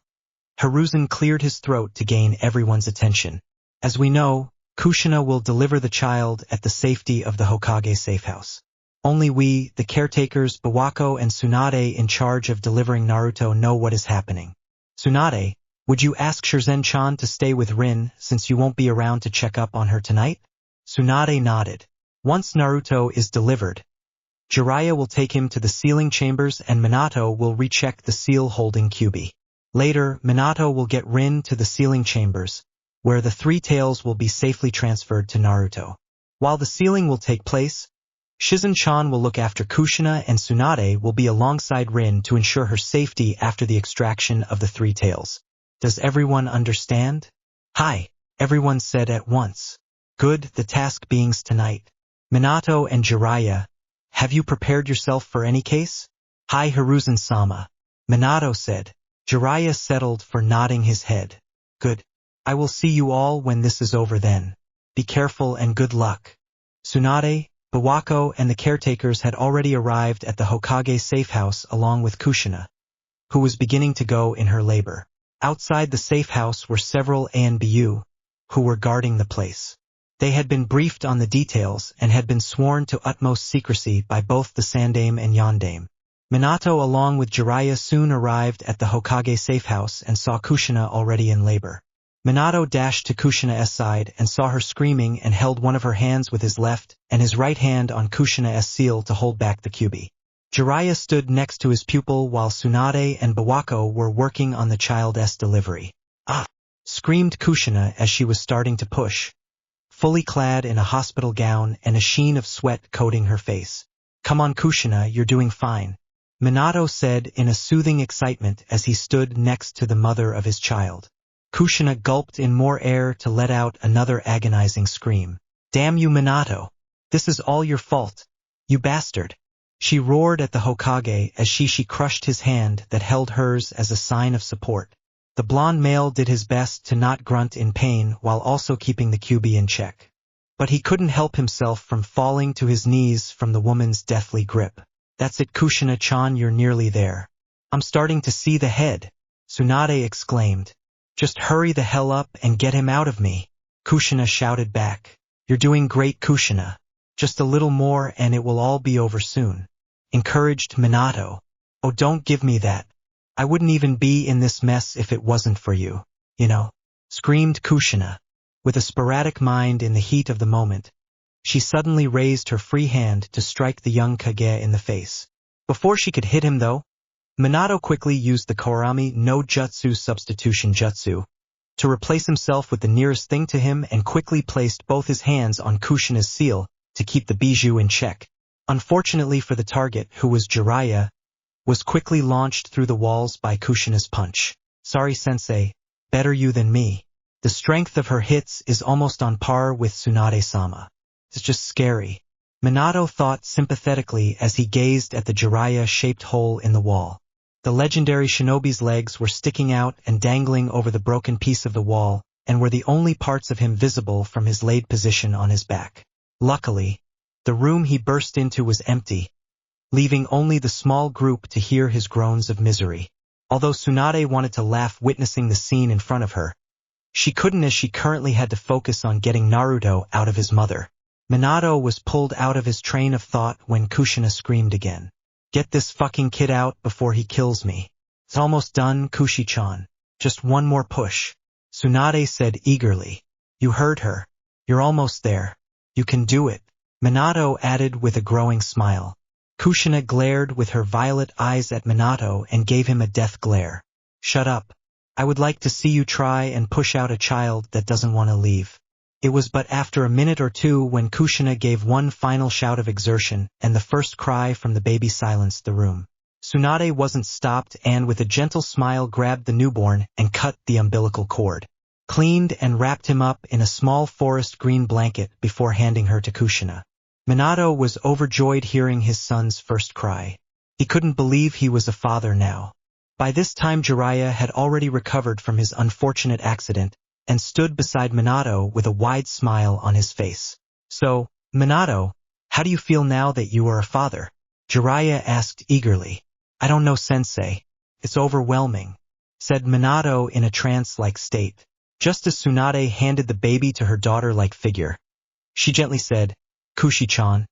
Hiruzen cleared his throat to gain everyone's attention. As we know, Kushina will deliver the child at the safety of the Hokage safe house. Only we, the caretakers Bawako and Tsunade in charge of delivering Naruto, know what is happening. Tsunade, would you ask Shizen-chan to stay with Rin since you won't be around to check up on her tonight? Tsunade nodded. Once Naruto is delivered, Jiraiya will take him to the sealing chambers and Minato will recheck the seal-holding Kyuubi. Later, Minato will get Rin to the sealing chambers, where the 3 tails will be safely transferred to Naruto. While the sealing will take place, Shizen-chan will look after Kushina and Tsunade will be alongside Rin to ensure her safety after the extraction of the 3 tails. Does everyone understand? Hi, everyone said at once. Good, the task beings tonight. Minato and Jiraiya, have you prepared yourself for any case? Hi Hiruzen-sama, Minato said. Jiraiya settled for nodding his head. Good. I will see you all when this is over then. Be careful and good luck. Tsunade, Bawako and the caretakers had already arrived at the Hokage safe house along with Kushina, who was beginning to go in her labor. Outside the safe house were several ANBU, who were guarding the place. They had been briefed on the details and had been sworn to utmost secrecy by both the Sandame and Yondame. Minato along with Jiraiya soon arrived at the Hokage safe house and saw Kushina already in labor. Minato dashed to Kushina's side and saw her screaming and held one of her hands with his left and his right hand on Kushina's seal to hold back the Kyuubi. Jiraiya stood next to his pupil while Tsunade and Bawako were working on the child's delivery. Ah! Screamed Kushina as she was starting to push, fully clad in a hospital gown and a sheen of sweat coating her face. Come on Kushina, you're doing fine, Minato said in a soothing excitement as he stood next to the mother of his child. Kushina gulped in more air to let out another agonizing scream. Damn you Minato! This is all your fault, you bastard! She roared at the Hokage as she crushed his hand that held hers as a sign of support. The blonde male did his best to not grunt in pain while also keeping the Kyuubi in check. But he couldn't help himself from falling to his knees from the woman's deathly grip. That's it Kushina-chan, you're nearly there. I'm starting to see the head, Tsunade exclaimed. Just hurry the hell up and get him out of me, Kushina shouted back. You're doing great Kushina. Just a little more and it will all be over soon, encouraged Minato. Oh, don't give me that. I wouldn't even be in this mess if it wasn't for you, you know, screamed Kushina. With a sporadic mind in the heat of the moment, She suddenly raised her free hand to strike the young Kage in the face. Before she could hit him though, Minato quickly used the Kourami no Jutsu substitution jutsu to replace himself with the nearest thing to him and quickly placed both his hands on Kushina's seal to keep the bijou in check. Unfortunately for the target, who was Jiraiya, was quickly launched through the walls by Kushina's punch. Sorry sensei, better you than me. The strength of her hits is almost on par with Tsunade-sama. It's just scary. Minato thought sympathetically as he gazed at the Jiraiya-shaped hole in the wall. The legendary shinobi's legs were sticking out and dangling over the broken piece of the wall, and were the only parts of him visible from his laid position on his back. Luckily, the room he burst into was empty, leaving only the small group to hear his groans of misery. Although Tsunade wanted to laugh witnessing the scene in front of her, she couldn't as she currently had to focus on getting Naruto out of his mother. Minato was pulled out of his train of thought when Kushina screamed again. Get this fucking kid out before he kills me. It's almost done, Kushi-chan. Just one more push. Tsunade said eagerly. You heard her. You're almost there. You can do it. Minato added with a growing smile. Kushina glared with her violet eyes at Minato and gave him a death glare. Shut up. I would like to see you try and push out a child that doesn't want to leave. It was but after a minute or two when Kushina gave one final shout of exertion, and the first cry from the baby silenced the room. Tsunade wasn't stopped and with a gentle smile grabbed the newborn and cut the umbilical cord, cleaned and wrapped him up in a small forest green blanket before handing her to Kushina. Minato was overjoyed hearing his son's first cry. He couldn't believe he was a father now. By this time Jiraiya had already recovered from his unfortunate accident, and stood beside Minato with a wide smile on his face. So, Minato, how do you feel now that you are a father? Jiraiya asked eagerly. I don't know, sensei. It's overwhelming, said Minato in a trance-like state. Just as Tsunade handed the baby to her daughter-like figure, she gently said, Kushi-chan,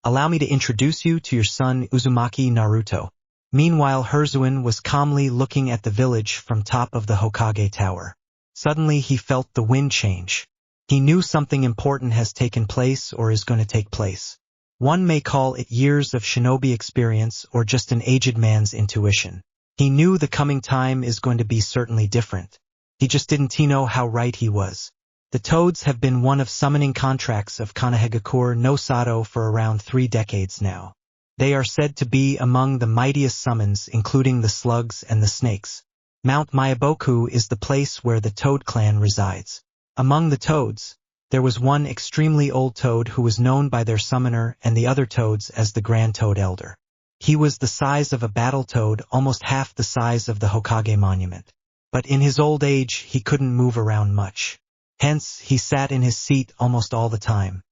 allow me to introduce you to your son Uzumaki Naruto. Meanwhile Herzuin was calmly looking at the village from top of the Hokage Tower. Suddenly he felt the wind change. He knew something important has taken place or is going to take place. One may call it years of shinobi experience or just an aged man's intuition. He knew the coming time is going to be certainly different. He just didn't know how right he was. The Toads have been one of summoning contracts of Konohagakure no Sato for around 3 decades now. They are said to be among the mightiest summons, including the slugs and the snakes. Mount Myaboku is the place where the Toad clan resides. Among the Toads, there was one extremely old Toad who was known by their summoner and the other Toads as the Grand Toad Elder. He was the size of a battle toad, almost half the size of the Hokage monument. But in his old age, he couldn't move around much. Hence, he sat in his seat almost all the time.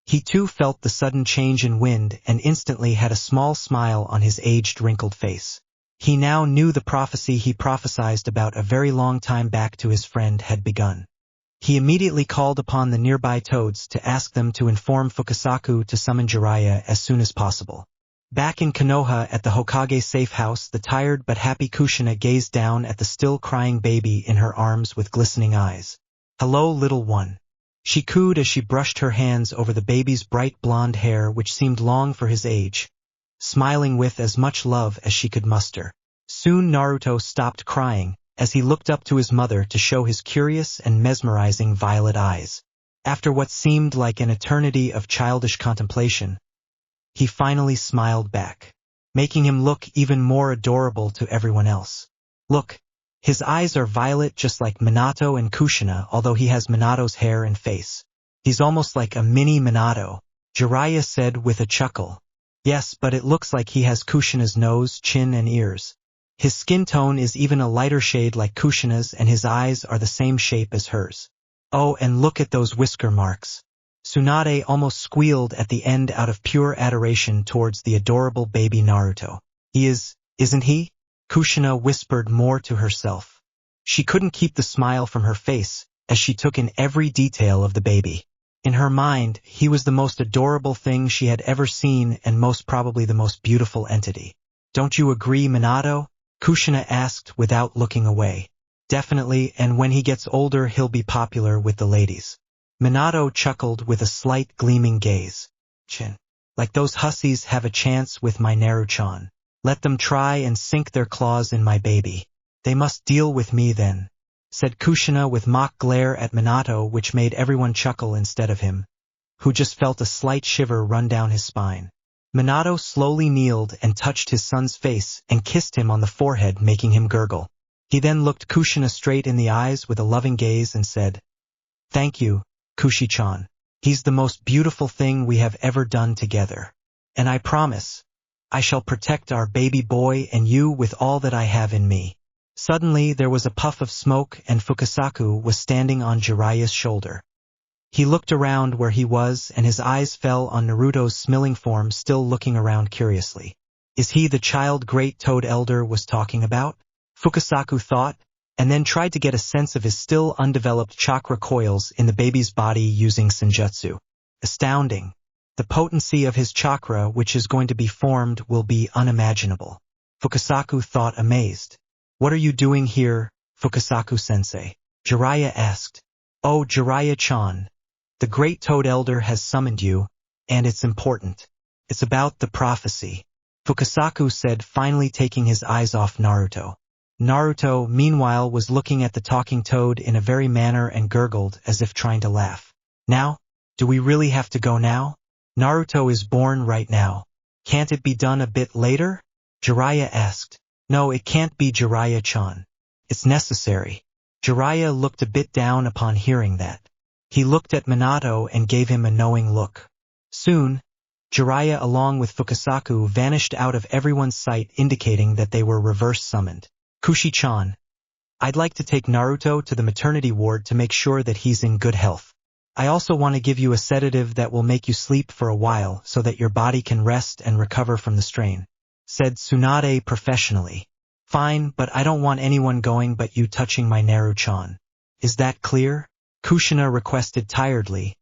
He too felt the sudden change in wind and instantly had a small smile on his aged, wrinkled face. He now knew the prophecy he prophesied about a very long time back to his friend had begun. He immediately called upon the nearby Toads to ask them to inform Fukasaku to summon Jiraiya as soon as possible. Back in Konoha at the Hokage safe house, the tired but happy Kushina gazed down at the still crying baby in her arms with glistening eyes. Hello, little one. She cooed as she brushed her hands over the baby's bright blonde hair which seemed long for his age, smiling with as much love as she could muster. Soon Naruto stopped crying, as he looked up to his mother to show his curious and mesmerizing violet eyes. After what seemed like an eternity of childish contemplation, he finally smiled back, making him look even more adorable to everyone else. Look, his eyes are violet just like Minato and Kushina, although he has Minato's hair and face. He's almost like a mini Minato, Jiraiya said with a chuckle. Yes, but it looks like he has Kushina's nose, chin and ears. His skin tone is even a lighter shade like Kushina's and his eyes are the same shape as hers. Oh, and look at those whisker marks. Tsunade almost squealed at the end out of pure adoration towards the adorable baby Naruto. He is, isn't he? Kushina whispered more to herself. She couldn't keep the smile from her face as she took in every detail of the baby. In her mind, he was the most adorable thing she had ever seen and most probably the most beautiful entity. Don't you agree, Minato? Kushina asked without looking away. Definitely, and when he gets older he'll be popular with the ladies. Minato chuckled with a slight gleaming gaze. Chin. Like those hussies have a chance with my Naruto-chan. Let them try and sink their claws in my baby. They must deal with me then, said Kushina with mock glare at Minato, which made everyone chuckle instead of him, who just felt a slight shiver run down his spine. Minato slowly kneeled and touched his son's face and kissed him on the forehead, making him gurgle. He then looked Kushina straight in the eyes with a loving gaze and said, "Thank you, Kushi-chan. He's the most beautiful thing we have ever done together. And I promise, I shall protect our baby boy and you with all that I have in me." Suddenly there was a puff of smoke and Fukasaku was standing on Jiraiya's shoulder. He looked around where he was and his eyes fell on Naruto's smiling form still looking around curiously. Is he the child Great Toad Elder was talking about? Fukasaku thought, and then tried to get a sense of his still undeveloped chakra coils in the baby's body using senjutsu. Astounding. The potency of his chakra which is going to be formed will be unimaginable. Fukasaku thought, amazed. What are you doing here, Fukasaku-sensei? Jiraiya asked. Oh, Jiraiya-chan. The Great Toad Elder has summoned you, and it's important. It's about the prophecy, Fukasaku said, finally taking his eyes off Naruto. Naruto, meanwhile, was looking at the talking toad in a very manner and gurgled as if trying to laugh. Now? Do we really have to go now? Naruto is born right now. Can't it be done a bit later? Jiraiya asked. No, it can't be, Jiraiya-chan. It's necessary. Jiraiya looked a bit down upon hearing that. He looked at Minato and gave him a knowing look. Soon, Jiraiya along with Fukasaku vanished out of everyone's sight, indicating that they were reverse summoned. Kushi-chan, I'd like to take Naruto to the maternity ward to make sure that he's in good health. I also want to give you a sedative that will make you sleep for a while so that your body can rest and recover from the strain, said Tsunade professionally. Fine, but I don't want anyone going but you touching my Naruto-chan. Is that clear? Kushina requested tiredly,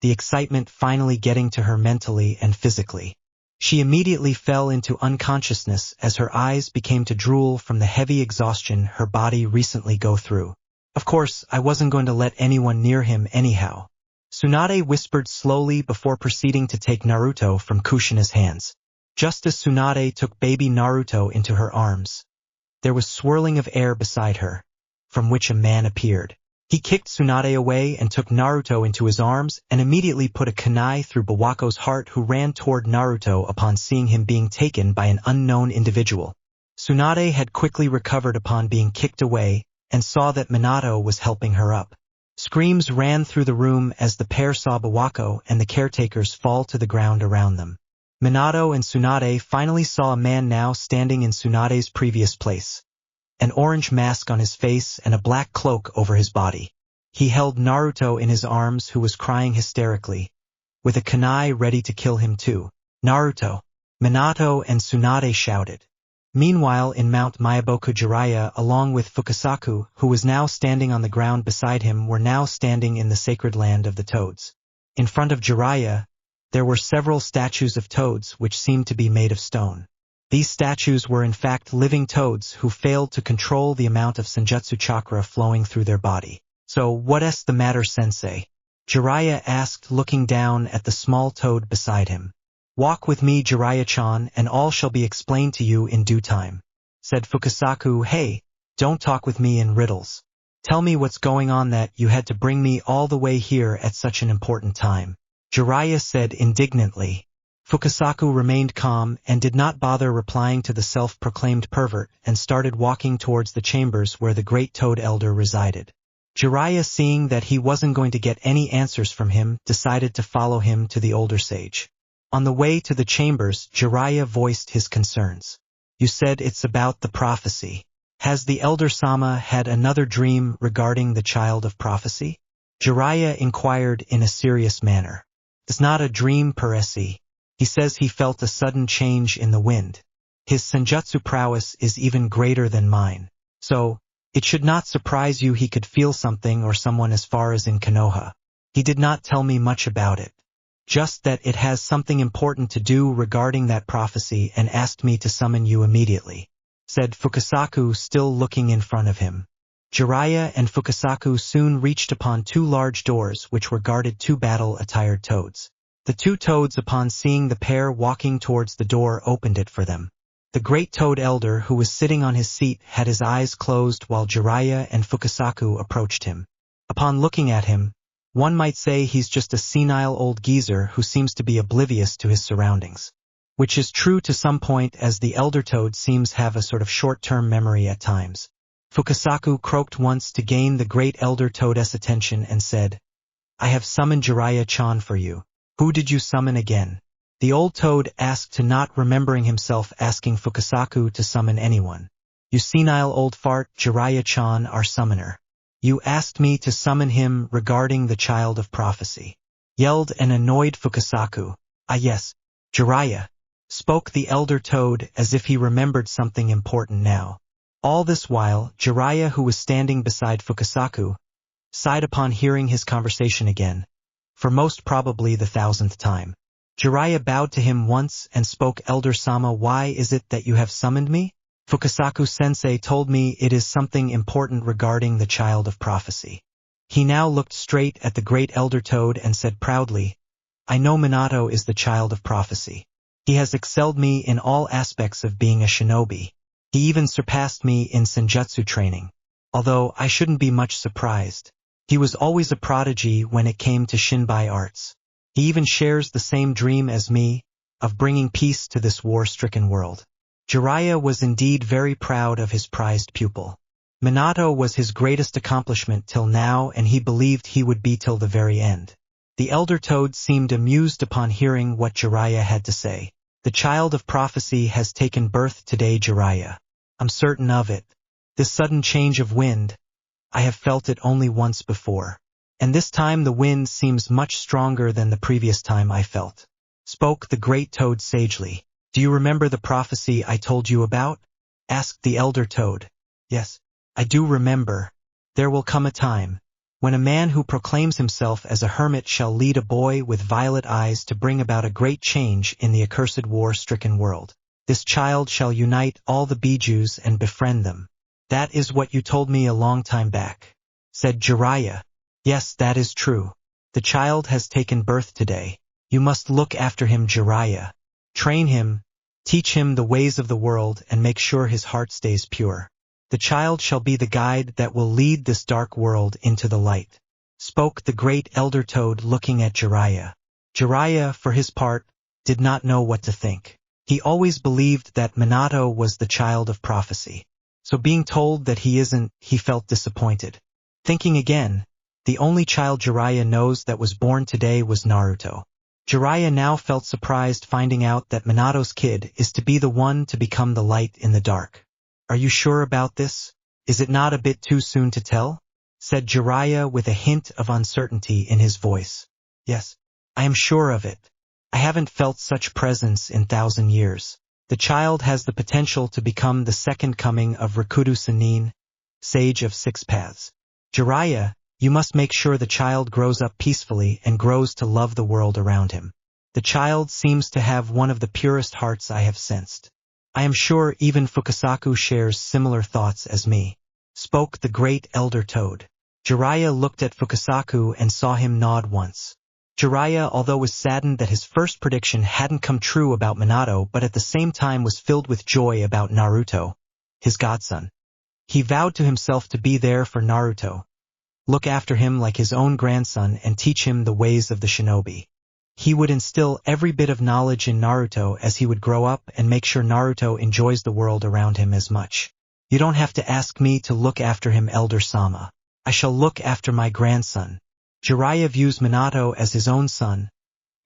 the excitement finally getting to her mentally and physically. She immediately fell into unconsciousness as her eyes became to drool from the heavy exhaustion her body recently go through. Of course, I wasn't going to let anyone near him anyhow. Tsunade whispered slowly before proceeding to take Naruto from Kushina's hands. Just as Tsunade took baby Naruto into her arms, there was swirling of air beside her, from which a man appeared. He kicked Tsunade away and took Naruto into his arms and immediately put a kunai through Bawako's heart, who ran toward Naruto upon seeing him being taken by an unknown individual. Tsunade had quickly recovered upon being kicked away and saw that Minato was helping her up. Screams ran through the room as the pair saw Bawako and the caretakers fall to the ground around them. Minato and Tsunade finally saw a man now standing in Tsunade's previous place. An orange mask on his face and a black cloak over his body. He held Naruto in his arms, who was crying hysterically, with a kunai ready to kill him too. Naruto! Minato and Tsunade shouted. Meanwhile, in Mount Myaboku, Jiraiya, along with Fukasaku, who was now standing on the ground beside him, were now standing in the sacred land of the toads. In front of Jiraiya, there were several statues of toads which seemed to be made of stone. These statues were in fact living toads who failed to control the amount of senjutsu chakra flowing through their body. So, what's the matter, sensei? Jiraiya asked, looking down at the small toad beside him. Walk with me, Jiraiya-chan, and all shall be explained to you in due time, said Fukasaku. Hey, don't talk with me in riddles. Tell me what's going on, that you had to bring me all the way here at such an important time, Jiraiya said indignantly. Fukasaku remained calm and did not bother replying to the self-proclaimed pervert and started walking towards the chambers where the Great Toad Elder resided. Jiraiya, seeing that he wasn't going to get any answers from him, decided to follow him to the older sage. On the way to the chambers, Jiraiya voiced his concerns. You said it's about the prophecy. Has the Elder Sama had another dream regarding the child of prophecy? Jiraiya inquired in a serious manner. It's not a dream, Peresi. He says he felt a sudden change in the wind. His senjutsu prowess is even greater than mine. So, it should not surprise you he could feel something or someone as far as in Konoha. He did not tell me much about it. Just that it has something important to do regarding that prophecy and asked me to summon you immediately, said Fukasaku, still looking in front of him. Jiraiya and Fukasaku soon reached upon two large doors which were guarded two battle-attired toads. The two toads, upon seeing the pair walking towards the door, opened it for them. The great toad elder, who was sitting on his seat, had his eyes closed while Jiraiya and Fukasaku approached him. Upon looking at him, one might say he's just a senile old geezer who seems to be oblivious to his surroundings. Which is true to some point, as the elder toad seems have a sort of short-term memory at times. Fukasaku croaked once to gain the great elder toad's attention and said, "I have summoned Jiraiya-chan for you." "Who did you summon again?" The old toad asked, to not remembering himself asking Fukasaku to summon anyone. "You senile old fart, Jiraiya-chan, our summoner. You asked me to summon him regarding the child of prophecy," yelled an annoyed Fukasaku. "Ah yes, Jiraiya," spoke the elder toad as if he remembered something important now. All this while, Jiraiya, who was standing beside Fukasaku, sighed upon hearing his conversation again, for most probably the 1000th time. Jiraiya bowed to him once and spoke. "Elder-sama, why is it that you have summoned me?" "Fukasaku-sensei told me it is something important regarding the child of prophecy." He now looked straight at the great elder toad and said proudly, "I know Minato is the child of prophecy. He has excelled me in all aspects of being a shinobi. He even surpassed me in senjutsu training. Although I shouldn't be much surprised. He was always a prodigy when it came to shinbai arts. He even shares the same dream as me, of bringing peace to this war-stricken world." Jiraiya was indeed very proud of his prized pupil. Minato was his greatest accomplishment till now, and he believed he would be till the very end. The elder toad seemed amused upon hearing what Jiraiya had to say. "The child of prophecy has taken birth today, Jiraiya. I'm certain of it. This sudden change of wind, I have felt it only once before. And this time the wind seems much stronger than the previous time I felt," spoke the great toad sagely. "Do you remember the prophecy I told you about?" asked the elder toad. "Yes, I do remember. There will come a time when a man who proclaims himself as a hermit shall lead a boy with violet eyes to bring about a great change in the accursed war-stricken world. This child shall unite all the Bijus and befriend them." "That is what you told me a long time back," said Jiraiya. "Yes, that is true. The child has taken birth today. You must look after him, Jiraiya. Train him, teach him the ways of the world, and make sure his heart stays pure. The child shall be the guide that will lead this dark world into the light," spoke the great elder toad, looking at Jiraiya. Jiraiya, for his part, did not know what to think. He always believed that Minato was the child of prophecy. So being told that he isn't, he felt disappointed. Thinking again, the only child Jiraiya knows that was born today was Naruto. Jiraiya now felt surprised finding out that Minato's kid is to be the one to become the light in the dark. "Are you sure about this? Is it not a bit too soon to tell?" said Jiraiya with a hint of uncertainty in his voice. "Yes, I am sure of it. I haven't felt such presence in 1,000 years. The child has the potential to become the second coming of Rikudo Sannin, sage of 6 paths. Jiraiya, you must make sure the child grows up peacefully and grows to love the world around him. The child seems to have one of the purest hearts I have sensed. I am sure even Fukasaku shares similar thoughts as me," spoke the great elder toad. Jiraiya looked at Fukasaku and saw him nod once. Jiraiya, although was saddened that his first prediction hadn't come true about Minato, but at the same time was filled with joy about Naruto, his godson. He vowed to himself to be there for Naruto, look after him like his own grandson, and teach him the ways of the shinobi. He would instill every bit of knowledge in Naruto as he would grow up and make sure Naruto enjoys the world around him as much. "You don't have to ask me to look after him, Elder-sama. I shall look after my grandson." Jiraiya views Minato as his own son,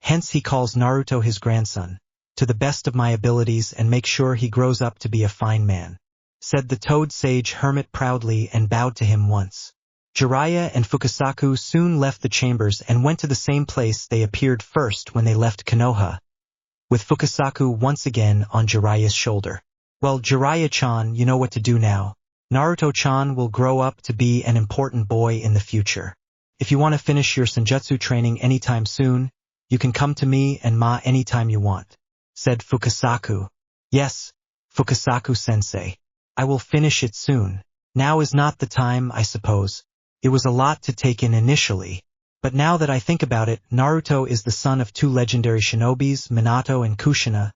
hence he calls Naruto his grandson, "to the best of my abilities, and make sure he grows up to be a fine man," said the toad sage hermit proudly and bowed to him once. Jiraiya and Fukasaku soon left the chambers and went to the same place they appeared first when they left Konoha, with Fukasaku once again on Jiraiya's shoulder. "Well, Jiraiya-chan, you know what to do now. Naruto-chan will grow up to be an important boy in the future. If you want to finish your senjutsu training anytime soon, you can come to me and Ma anytime you want," said Fukasaku. "Yes, Fukasaku-sensei. I will finish it soon." Now is not the time, I suppose. It was a lot to take in initially. But now that I think about it, Naruto is the son of two legendary shinobis, Minato and Kushina,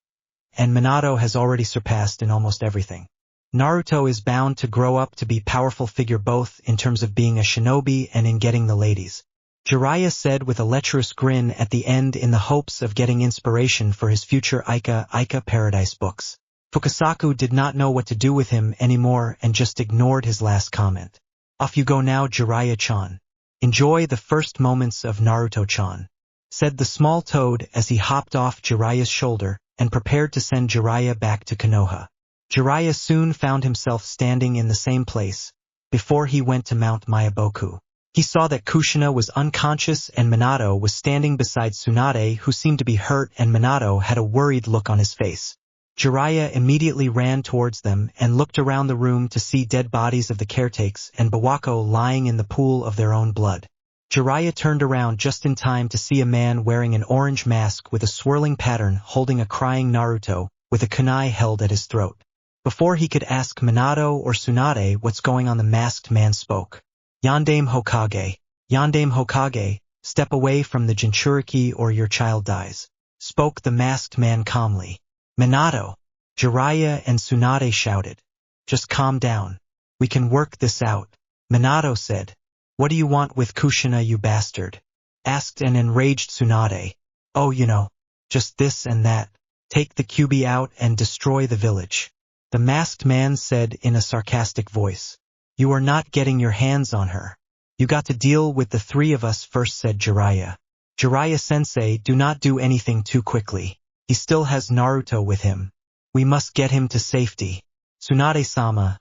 and Minato has already surpassed in almost everything. Naruto is bound to grow up to be powerful figure both in terms of being a shinobi and in getting the ladies. Jiraiya said with a lecherous grin at the end in the hopes of getting inspiration for his future Ika Paradise books. Fukasaku did not know what to do with him anymore and just ignored his last comment. Off you go now, Jiraiya-chan. Enjoy the first moments of Naruto-chan, said the small toad as he hopped off Jiraiya's shoulder and prepared to send Jiraiya back to Konoha. Jiraiya soon found himself standing in the same place before he went to Mount Mayaboku. He saw that Kushina was unconscious and Minato was standing beside Tsunade, who seemed to be hurt, and Minato had a worried look on his face. Jiraiya immediately ran towards them and looked around the room to see dead bodies of the caretakers and Bawako lying in the pool of their own blood. Jiraiya turned around just in time to see a man wearing an orange mask with a swirling pattern holding a crying Naruto with a kunai held at his throat. Before he could ask Minato or Tsunade what's going on, the masked man spoke. Yandame Hokage, step away from the Jinchuriki or your child dies, spoke the masked man calmly. Minato, Jiraiya and Tsunade shouted. Just calm down. We can work this out. Minato said. What do you want with Kushina, you bastard? Asked an enraged Tsunade. Oh, you know, just this and that. Take the Kyuubi out and destroy the village. The masked man said in a sarcastic voice. You are not getting your hands on her. You got to deal with the three of us first, said Jiraiya. Jiraiya-sensei, do not do anything too quickly. He still has Naruto with him. We must get him to safety. Tsunade-sama,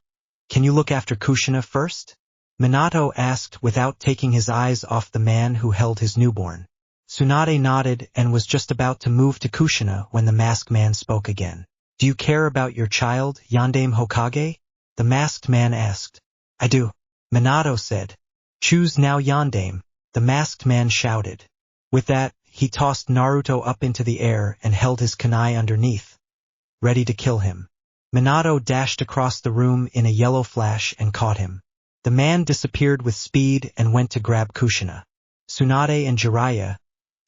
can you look after Kushina first? Minato asked without taking his eyes off the man who held his newborn. Tsunade nodded and was just about to move to Kushina when the masked man spoke again. Do you care about your child, Yandame Hokage? The masked man asked. I do. Minato said. Choose now, Yandame, the masked man shouted. With that, he tossed Naruto up into the air and held his kunai underneath, ready to kill him. Minato dashed across the room in a yellow flash and caught him. The man disappeared with speed and went to grab Kushina. Tsunade and Jiraiya,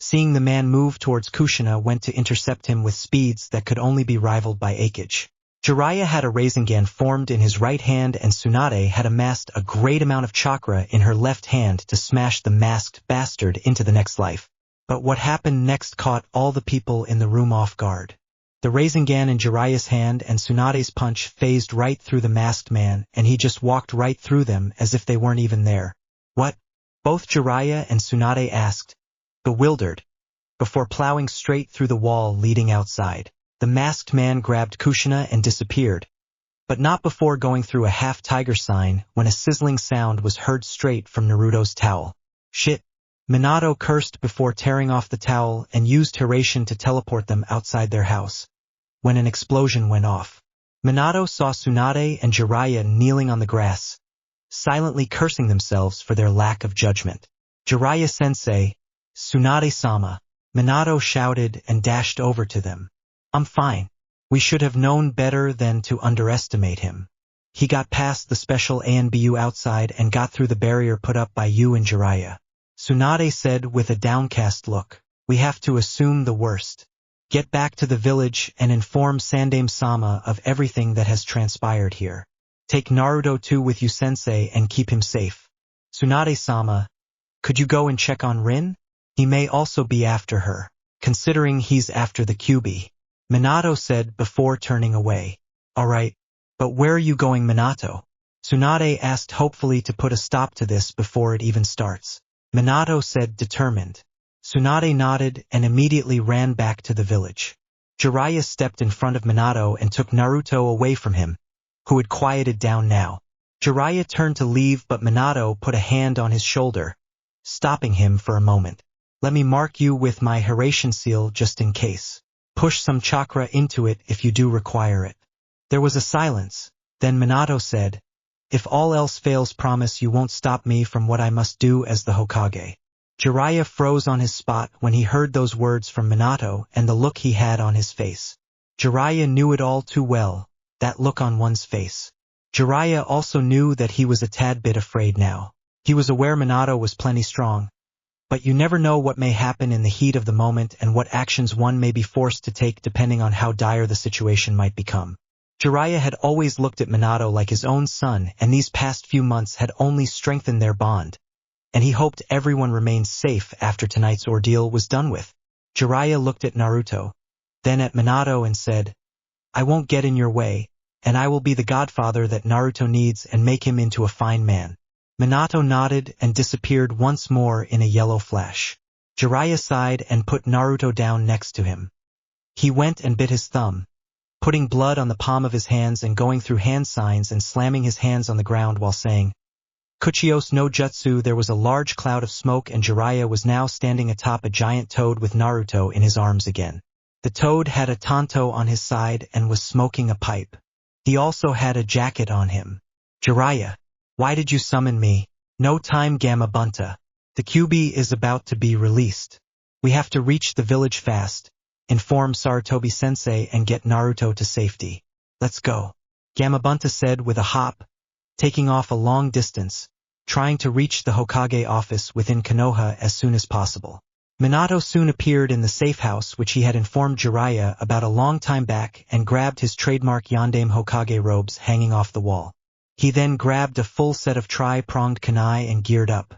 seeing the man move towards Kushina, went to intercept him with speeds that could only be rivaled by Akage. Jiraiya had a Rasengan formed in his right hand and Tsunade had amassed a great amount of chakra in her left hand to smash the masked bastard into the next life. But what happened next caught all the people in the room off guard. The Rasengan in Jiraiya's hand and Tsunade's punch phased right through the masked man, and he just walked right through them as if they weren't even there. What? Both Jiraiya and Tsunade asked, bewildered, before plowing straight through the wall leading outside. The masked man grabbed Kushina and disappeared, but not before going through a half-tiger sign when a sizzling sound was heard straight from Naruto's towel. Shit. Minato cursed before tearing off the towel and used Hiraishin to teleport them outside their house. When an explosion went off, Minato saw Tsunade and Jiraiya kneeling on the grass, silently cursing themselves for their lack of judgment. Jiraiya-sensei, Tsunade-sama, Minato shouted and dashed over to them. I'm fine. We should have known better than to underestimate him. He got past the special ANBU outside and got through the barrier put up by you and Jiraiya. Tsunade said with a downcast look. We have to assume the worst. Get back to the village and inform Sandaime-sama of everything that has transpired here. Take Naruto too with you, sensei, and keep him safe. Tsunade-sama, could you go and check on Rin? He may also be after her, considering he's after the Kyuubi. Minato said before turning away. Alright, but where are you going, Minato? Tsunade asked, hopefully to put a stop to this before it even starts. Minato said, determined. Tsunade nodded and immediately ran back to the village. Jiraiya stepped in front of Minato and took Naruto away from him, who had quieted down now. Jiraiya turned to leave, but Minato put a hand on his shoulder, stopping him for a moment. Let me mark you with my Hiraishin seal just in case. Push some chakra into it if you do require it. There was a silence. Then Minato said, if all else fails, promise you won't stop me from what I must do as the Hokage. Jiraiya froze on his spot when he heard those words from Minato and the look he had on his face. Jiraiya knew it all too well, that look on one's face. Jiraiya also knew that he was a tad bit afraid now. He was aware Minato was plenty strong, but you never know what may happen in the heat of the moment and what actions one may be forced to take depending on how dire the situation might become. Jiraiya had always looked at Minato like his own son, and these past few months had only strengthened their bond, and he hoped everyone remained safe after tonight's ordeal was done with. Jiraiya looked at Naruto, then at Minato and said, "I won't get in your way, and I will be the godfather that Naruto needs and make him into a fine man." Minato nodded and disappeared once more in a yellow flash. Jiraiya sighed and put Naruto down next to him. He went and bit his thumb, putting blood on the palm of his hands and going through hand signs and slamming his hands on the ground while saying, "Kuchios no Jutsu." There was a large cloud of smoke and Jiraiya was now standing atop a giant toad with Naruto in his arms again. The toad had a tanto on his side and was smoking a pipe. He also had a jacket on him. "Jiraiya, why did you summon me?" "No time, Gamabunta. The Kyuubi is about to be released. We have to reach the village fast, inform Sarutobi-sensei and get Naruto to safety. Let's go," Gamabunta said with a hop, taking off a long distance, trying to reach the Hokage office within Konoha as soon as possible. Minato soon appeared in the safe house which he had informed Jiraiya about a long time back and grabbed his trademark Yondaime Hokage robes hanging off the wall. He then grabbed a full set of tri-pronged kunai and geared up.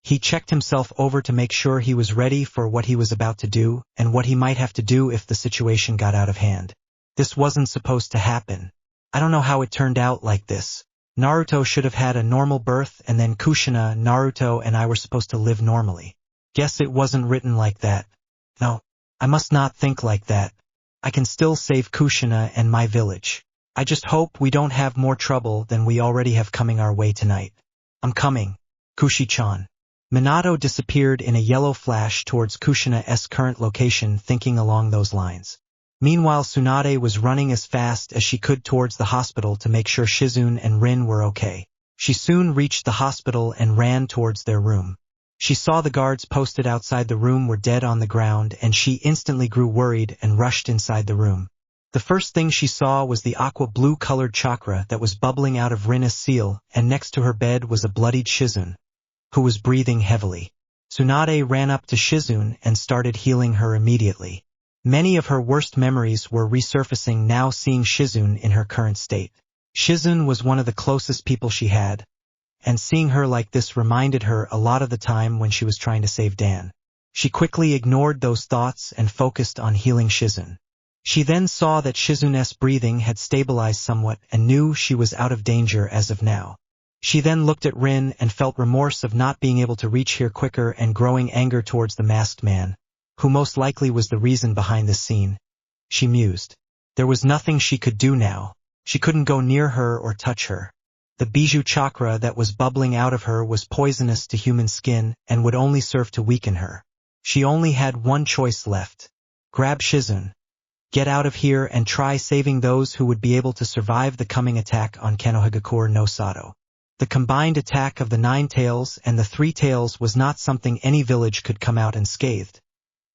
He checked himself over to make sure he was ready for what he was about to do and what he might have to do if the situation got out of hand. This wasn't supposed to happen. I don't know how it turned out like this. Naruto should have had a normal birth and then Kushina, Naruto and I were supposed to live normally. Guess it wasn't written like that. No, I must not think like that. I can still save Kushina and my village. I just hope we don't have more trouble than we already have coming our way tonight. I'm coming, Kushi-chan. Minato disappeared in a yellow flash towards Kushina's current location, thinking along those lines. Meanwhile, Tsunade was running as fast as she could towards the hospital to make sure Shizune and Rin were okay. She soon reached the hospital and ran towards their room. She saw the guards posted outside the room were dead on the ground, and she instantly grew worried and rushed inside the room. The first thing she saw was the aqua blue-colored chakra that was bubbling out of Rin's seal, and next to her bed was a bloodied Shizune, who was breathing heavily. Tsunade ran up to Shizune and started healing her immediately. Many of her worst memories were resurfacing now, seeing Shizune in her current state. Shizune was one of the closest people she had, and seeing her like this reminded her a lot of the time when she was trying to save Dan. She quickly ignored those thoughts and focused on healing Shizune. She then saw that Shizune's breathing had stabilized somewhat and knew she was out of danger as of now. She then looked at Rin and felt remorse of not being able to reach here quicker and growing anger towards the masked man, who most likely was the reason behind this scene. She mused. There was nothing she could do now. She couldn't go near her or touch her. The bijou chakra that was bubbling out of her was poisonous to human skin and would only serve to weaken her. She only had one choice left. Grab Shizune. Get out of here and try saving those who would be able to survive the coming attack on Konohagakure no Sato. The combined attack of the 9 tails and the 3 tails was not something any village could come out unscathed.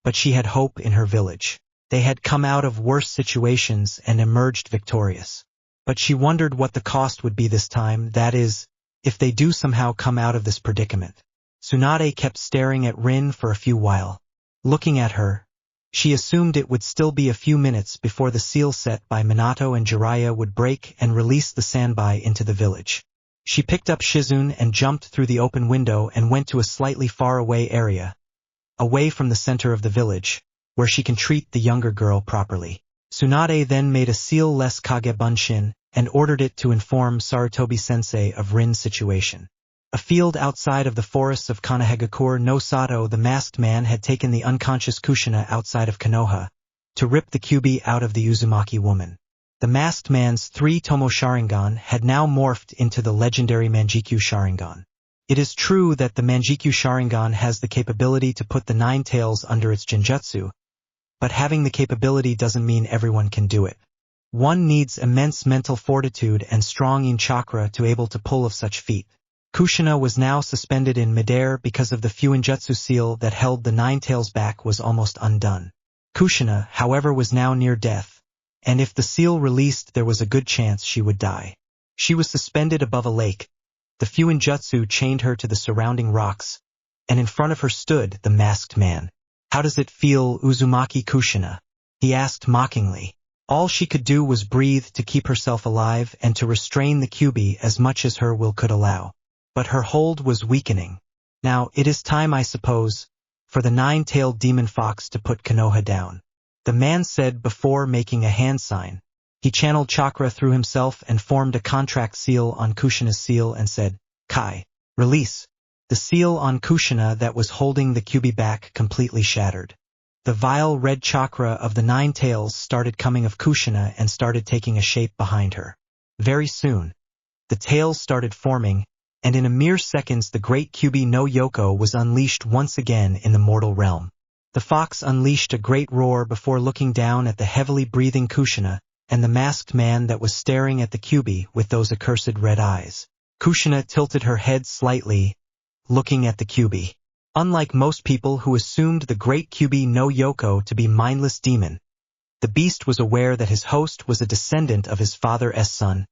But she had hope in her village. They had come out of worse situations and emerged victorious. But she wondered what the cost would be this time, that is, if they do somehow come out of this predicament. Tsunade kept staring at Rin for a few while. Looking at her, she assumed it would still be a few minutes before the seal set by Minato and Jiraiya would break and release the Sanbai into the village. She picked up Shizune and jumped through the open window and went to a slightly far away area, away from the center of the village, where she can treat the younger girl properly. Tsunade then made a seal-less Kage Bunshin and ordered it to inform Sarutobi-sensei of Rin's situation. A field outside of the forests of Konohagakure no Sato, the masked man had taken the unconscious Kushina outside of Konoha to rip the Kyuubi out of the Uzumaki woman. The masked man's 3 Tomo Sharingan had now morphed into the legendary Manjikyu Sharingan. It is true that the Manjikyu Sharingan has the capability to put the 9 tails under its genjutsu, but having the capability doesn't mean everyone can do it. One needs immense mental fortitude and strong in chakra to able to pull off such feat. Kushina was now suspended in midair because of the Fuinjutsu seal that held the 9 tails back was almost undone. Kushina, however, was now near death, and if the seal released there was a good chance she would die. She was suspended above a lake. The Fuinjutsu chained her to the surrounding rocks, and in front of her stood the masked man. "How does it feel, Uzumaki Kushina?" he asked mockingly. All she could do was breathe to keep herself alive and to restrain the Kyubi as much as her will could allow. But her hold was weakening. "Now, it is time, I suppose, for the nine-tailed demon fox to put Konoha down," the man said before making a hand sign. He channeled chakra through himself and formed a contract seal on Kushina's seal and said, "Kai, release." The seal on Kushina that was holding the Kyubi back completely shattered. The vile red chakra of the nine tails started coming of Kushina and started taking a shape behind her. Very soon, the tails started forming, and in a mere seconds the great Kyubi no Yoko was unleashed once again in the mortal realm. The fox unleashed a great roar before looking down at the heavily breathing Kushina and the masked man that was staring at the Kyubi with those accursed red eyes. Kushina tilted her head slightly, looking at the Kyubi. Unlike most people who assumed the great Kyubi no Yoko to be mindless demon, the beast was aware that his host was a descendant of his father's son,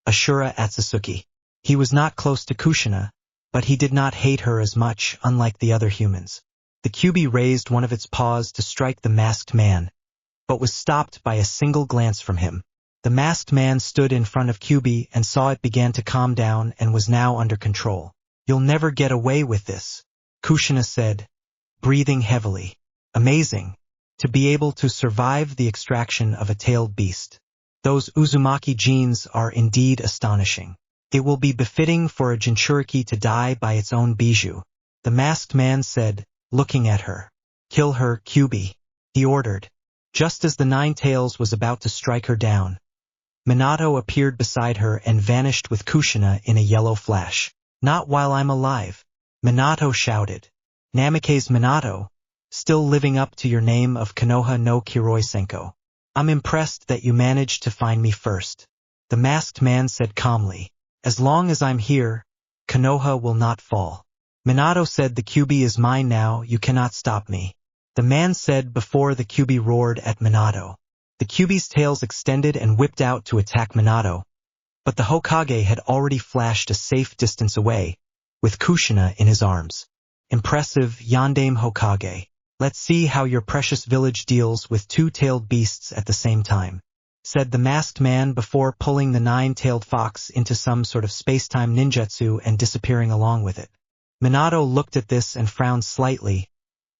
Ashura Atsutsuki. He was not close to Kushina, but he did not hate her as much, unlike the other humans. The Kyubi raised one of its paws to strike the masked man, but was stopped by a single glance from him. The masked man stood in front of Kyubi and saw it began to calm down and was now under control. "You'll never get away with this," Kushina said, breathing heavily. "Amazing, to be able to survive the extraction of a tailed beast. Those Uzumaki genes are indeed astonishing. It will be befitting for a Jinchuriki to die by its own bijou," the masked man said, looking at her. "Kill her, Kyubi," he ordered. Just as the nine tails was about to strike her down, Minato appeared beside her and vanished with Kushina in a yellow flash. "Not while I'm alive," Minato shouted. "Namikaze Minato, still living up to your name of Konoha no Kiroisenko. I'm impressed that you managed to find me first," the masked man said calmly. "As long as I'm here, Konoha will not fall." Minato said, "The Kyubi is mine now, you cannot stop me," the man said before the Kyubi roared at Minato. The Kyubi's tails extended and whipped out to attack Minato, but the Hokage had already flashed a safe distance away, with Kushina in his arms. "Impressive, Yondaime Hokage. Let's see how your precious village deals with two-tailed beasts at the same time," said the masked man before pulling the nine-tailed fox into some sort of space-time ninjutsu and disappearing along with it. Minato looked at this and frowned slightly,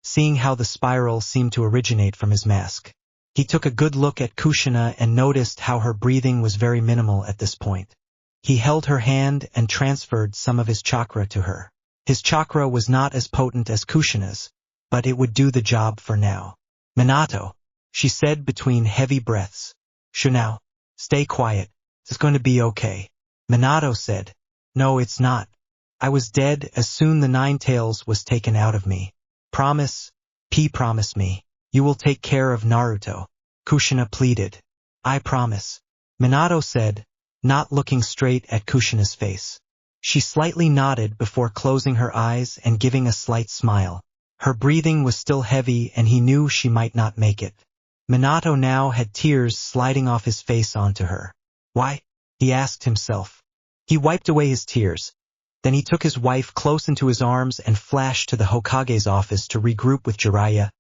seeing how the spiral seemed to originate from his mask. He took a good look at Kushina and noticed how her breathing was very minimal at this point. He held her hand and transferred some of his chakra to her. His chakra was not as potent as Kushina's, but it would do the job for now. "Minato," she said between heavy breaths. "Now, stay quiet. It's going to be okay." Minato said, "No, it's not. I was dead as soon the nine tails was taken out of me. Promise me. You will take care of Naruto," Kushina pleaded. "I promise," Minato said, not looking straight at Kushina's face. She slightly nodded before closing her eyes and giving a slight smile. Her breathing was still heavy and he knew she might not make it. Minato now had tears sliding off his face onto her. "Why?" he asked himself. He wiped away his tears. Then he took his wife close into his arms and flashed to the Hokage's office to regroup with Jiraiya,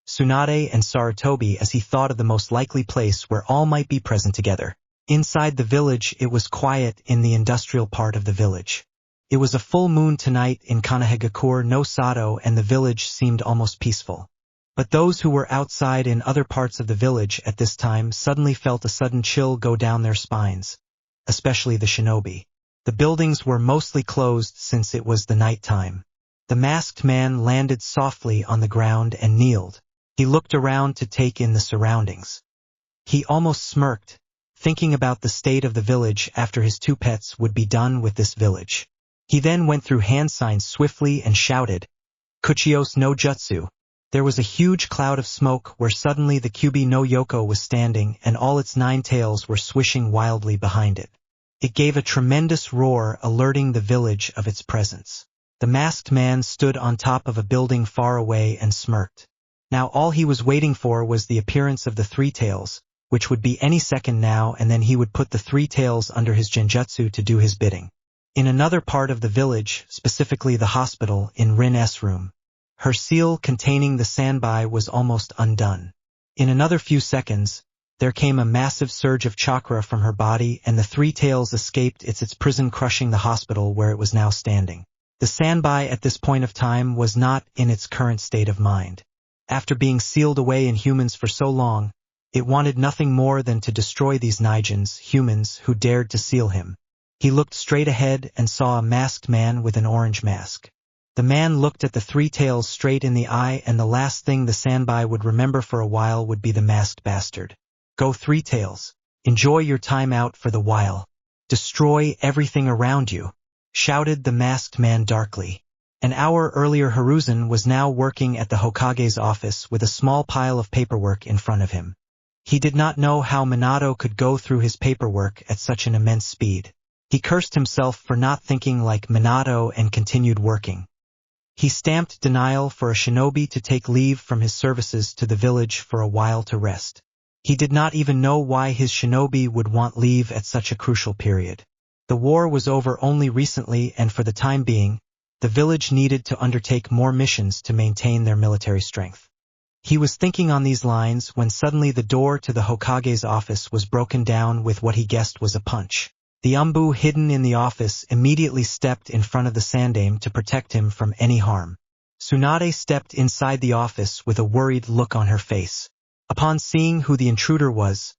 Tsunade and Sarutobi as he thought of the most likely place where all might be present together. Inside the village it was quiet in the industrial part of the village. It was a full moon tonight in Kanehagakure no Sato and the village seemed almost peaceful. But those who were outside in other parts of the village at this time suddenly felt a sudden chill go down their spines, especially the shinobi. The buildings were mostly closed since it was the night time. The masked man landed softly on the ground and kneeled. He looked around to take in the surroundings. He almost smirked, thinking about the state of the village after his two pets would be done with this village. He then went through hand signs swiftly and shouted, "Kuchios no Jutsu." There was a huge cloud of smoke where suddenly the Kyubi no Yoko was standing and all its nine tails were swishing wildly behind it. It gave a tremendous roar alerting the village of its presence. The masked man stood on top of a building far away and smirked. Now all he was waiting for was the appearance of the three tails, which would be any second now, and then he would put the three tails under his genjutsu to do his bidding. In another part of the village, specifically the hospital, in Rin's room, her seal containing the sanbai was almost undone. In another few seconds, there came a massive surge of chakra from her body, and the three tails escaped its prison, crushing the hospital where it was now standing. The sanbai at this point of time was not in its current state of mind. After being sealed away in humans for so long, it wanted nothing more than to destroy these Nijins, humans, who dared to seal him. He looked straight ahead and saw a masked man with an orange mask. The man looked at the three tails straight in the eye, and the last thing the sanbai would remember for a while would be the masked bastard. Go three tails. Enjoy your time out for the while. Destroy everything around you, shouted the masked man darkly. An hour earlier, Hiruzen was now working at the Hokage's office with a small pile of paperwork in front of him. He did not know how Minato could go through his paperwork at such an immense speed. He cursed himself for not thinking like Minato and continued working. He stamped denial for a shinobi to take leave from his services to the village for a while to rest. He did not even know why his shinobi would want leave at such a crucial period. The war was over only recently, and for the time being, the village needed to undertake more missions to maintain their military strength. He was thinking on these lines when suddenly the door to the Hokage's office was broken down with what he guessed was a punch. The Umbu hidden in the office immediately stepped in front of the Sandaime to protect him from any harm. Tsunade stepped inside the office with a worried look on her face. Upon seeing who the intruder was,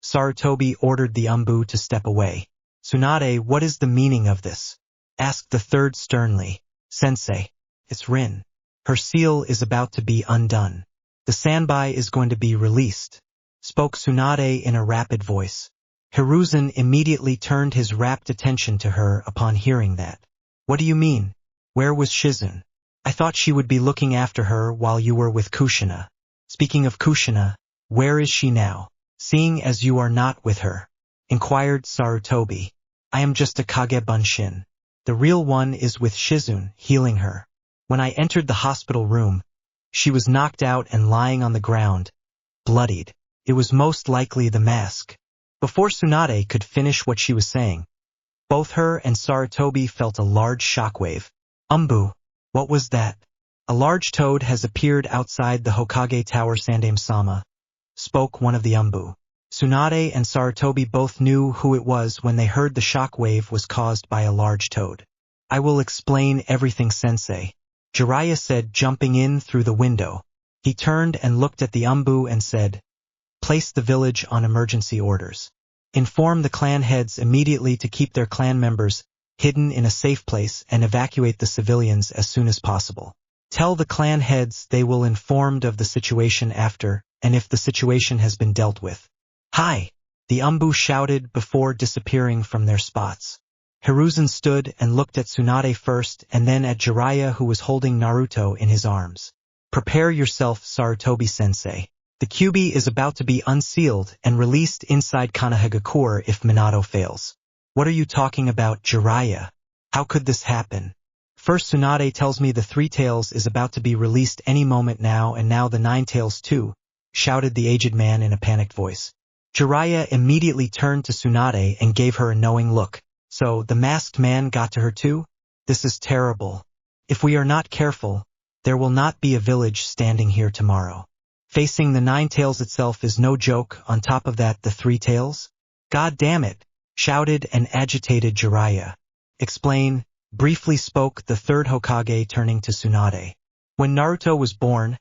Sarutobi ordered the Umbu to step away. "Tsunade, what is the meaning of this?" asked the third sternly. "Sensei, it's Rin. Her seal is about to be undone. The sanbai is going to be released," spoke Tsunade in a rapid voice. Hiruzen immediately turned his rapt attention to her upon hearing that. "What do you mean? Where was Shizune? I thought she would be looking after her while you were with Kushina. Speaking of Kushina, where is she now, seeing as you are not with her?" inquired Sarutobi. "I am just a Kage Bunshin. The real one is with Shizune, healing her. When I entered the hospital room, she was knocked out and lying on the ground, bloodied. It was most likely the mask." Before Tsunade could finish what she was saying, both her and Sarutobi felt a large shockwave. "Umbu, what was that?" "A large toad has appeared outside the Hokage Tower, Sandaime-sama," spoke one of the Umbu. Tsunade and Sarutobi both knew who it was when they heard the shockwave was caused by a large toad. "I will explain everything, Sensei," Jiraiya said, jumping in through the window. He turned and looked at the Umbu and said, "Place the village on emergency orders. Inform the clan heads immediately to keep their clan members hidden in a safe place and evacuate the civilians as soon as possible. Tell the clan heads they will informed of the situation after, and if the situation has been dealt with." "Hi!" the Umbu shouted before disappearing from their spots. Hiruzen stood and looked at Tsunade first and then at Jiraiya, who was holding Naruto in his arms. "Prepare yourself, Sarutobi-sensei. The Kyuubi is about to be unsealed and released inside Konohagakure if Minato fails." "What are you talking about, Jiraiya? How could this happen?" "First Tsunade tells me the Three Tails is about to be released any moment now, and now the Nine Tails too," shouted the aged man in a panicked voice. Jiraiya immediately turned to Tsunade and gave her a knowing look. "So, the masked man got to her too? This is terrible. If we are not careful, there will not be a village standing here tomorrow. Facing the Nine Tails itself is no joke, on top of that the Three Tails? God damn it!" shouted an agitated Jiraiya. "Explain," briefly spoke the third Hokage, turning to Tsunade. "When Naruto was born,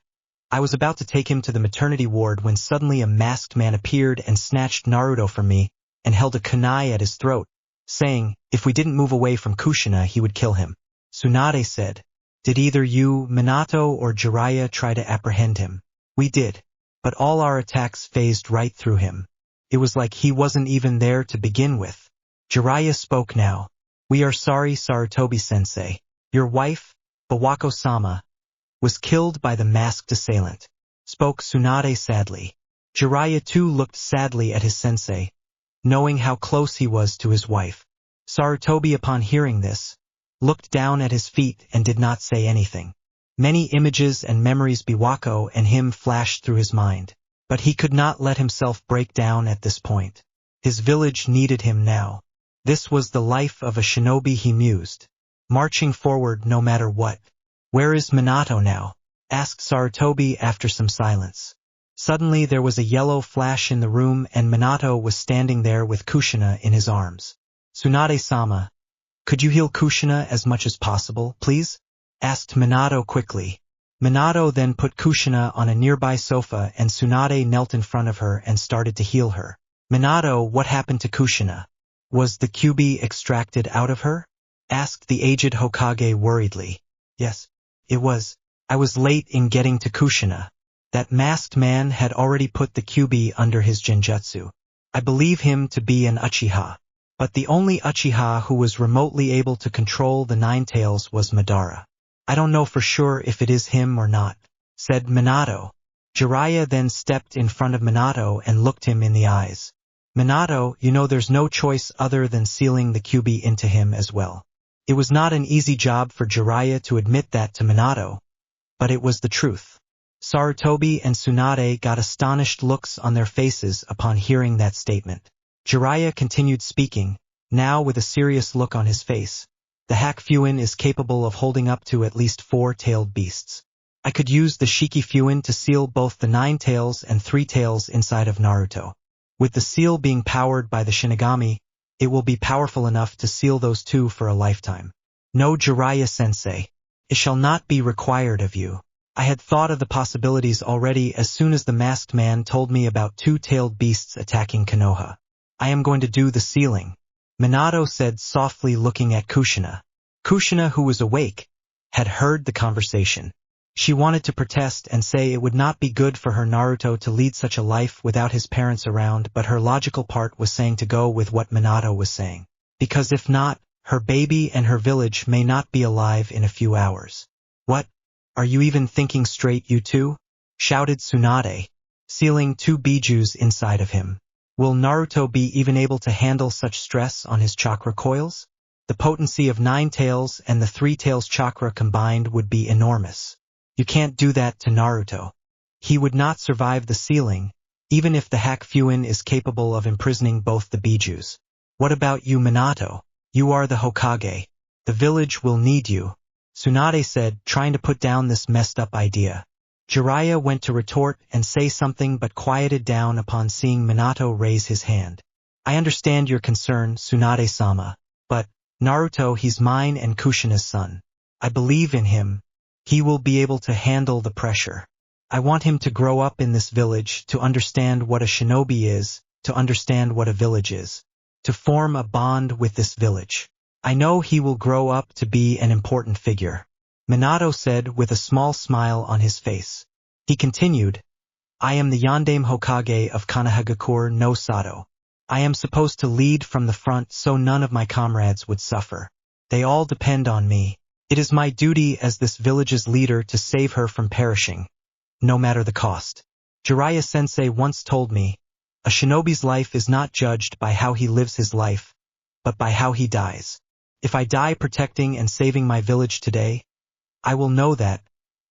I was about to take him to the maternity ward when suddenly a masked man appeared and snatched Naruto from me and held a kunai at his throat, saying, if we didn't move away from Kushina he would kill him." Tsunade said. "Did either you, Minato, or Jiraiya try to apprehend him?" "We did, but all our attacks phased right through him. It was like he wasn't even there to begin with." Jiraiya spoke now. "We are sorry, Sarutobi-sensei. Your wife, Bawako-sama, was killed by the masked assailant," spoke Tsunade sadly. Jiraiya too looked sadly at his sensei, knowing how close he was to his wife. Sarutobi, upon hearing this, looked down at his feet and did not say anything. Many images and memories Bawako and him flashed through his mind. But he could not let himself break down at this point. His village needed him now. This was the life of a shinobi, he mused. Marching forward no matter what. Where is Minato now? Asked Sarutobi after some silence. Suddenly there was a yellow flash in the room and Minato was standing there with Kushina in his arms. Tsunade-sama, could you heal Kushina as much as possible, please? Asked Minato quickly. Minato then put Kushina on a nearby sofa and Tsunade knelt in front of her and started to heal her. Minato, what happened to Kushina? Was the Kyuubi extracted out of her? Asked the aged Hokage worriedly. Yes, it was. I was late in getting to Kushina. That masked man had already put the Kyuubi under his genjutsu. I believe him to be an Uchiha. But the only Uchiha who was remotely able to control the Nine Tails was Madara. I don't know for sure if it is him or not, said Minato. Jiraiya then stepped in front of Minato and looked him in the eyes. Minato, you know there's no choice other than sealing the Kyuubi into him as well. It was not an easy job for Jiraiya to admit that to Minato, but it was the truth. Sarutobi and Tsunade got astonished looks on their faces upon hearing that statement. Jiraiya continued speaking, now with a serious look on his face. The Hack-Fuin is capable of holding up to at least 4-tailed beasts. I could use the Shiki-Fuin to seal both the 9 tails and 3 tails inside of Naruto. With the seal being powered by the Shinigami, it will be powerful enough to seal those two for a lifetime. No, Jiraiya-sensei. It shall not be required of you. I had thought of the possibilities already as soon as the masked man told me about 2-tailed beasts attacking Konoha. I am going to do the sealing, Minato said softly looking at Kushina. Kushina, who was awake, had heard the conversation. She wanted to protest and say it would not be good for her Naruto to lead such a life without his parents around, but her logical part was saying to go with what Minato was saying. Because if not, her baby and her village may not be alive in a few hours. What? Are you even thinking straight, you two? Shouted Tsunade, sealing 2 bijus inside of him. Will Naruto be even able to handle such stress on his chakra coils? The potency of 9 tails and the 3 tails chakra combined would be enormous. You can't do that to Naruto. He would not survive the sealing, even if the Hack-Fuin is capable of imprisoning both the bijus. What about you, Minato? You are the Hokage. The village will need you, Tsunade said, trying to put down this messed up idea. Jiraiya went to retort and say something but quieted down upon seeing Minato raise his hand. I understand your concern, Tsunade-sama, but, Naruto, he's mine and Kushina's son. I believe in him. He will be able to handle the pressure. I want him to grow up in this village, to understand what a shinobi is, to understand what a village is, to form a bond with this village. I know he will grow up to be an important figure, Minato said with a small smile on his face. He continued, I am the Yondaime Hokage of Konohagakure no Sato. I am supposed to lead from the front so none of my comrades would suffer. They all depend on me. It is my duty as this village's leader to save her from perishing, no matter the cost. Jiraiya-sensei once told me, a shinobi's life is not judged by how he lives his life, but by how he dies. If I die protecting and saving my village today, I will know that,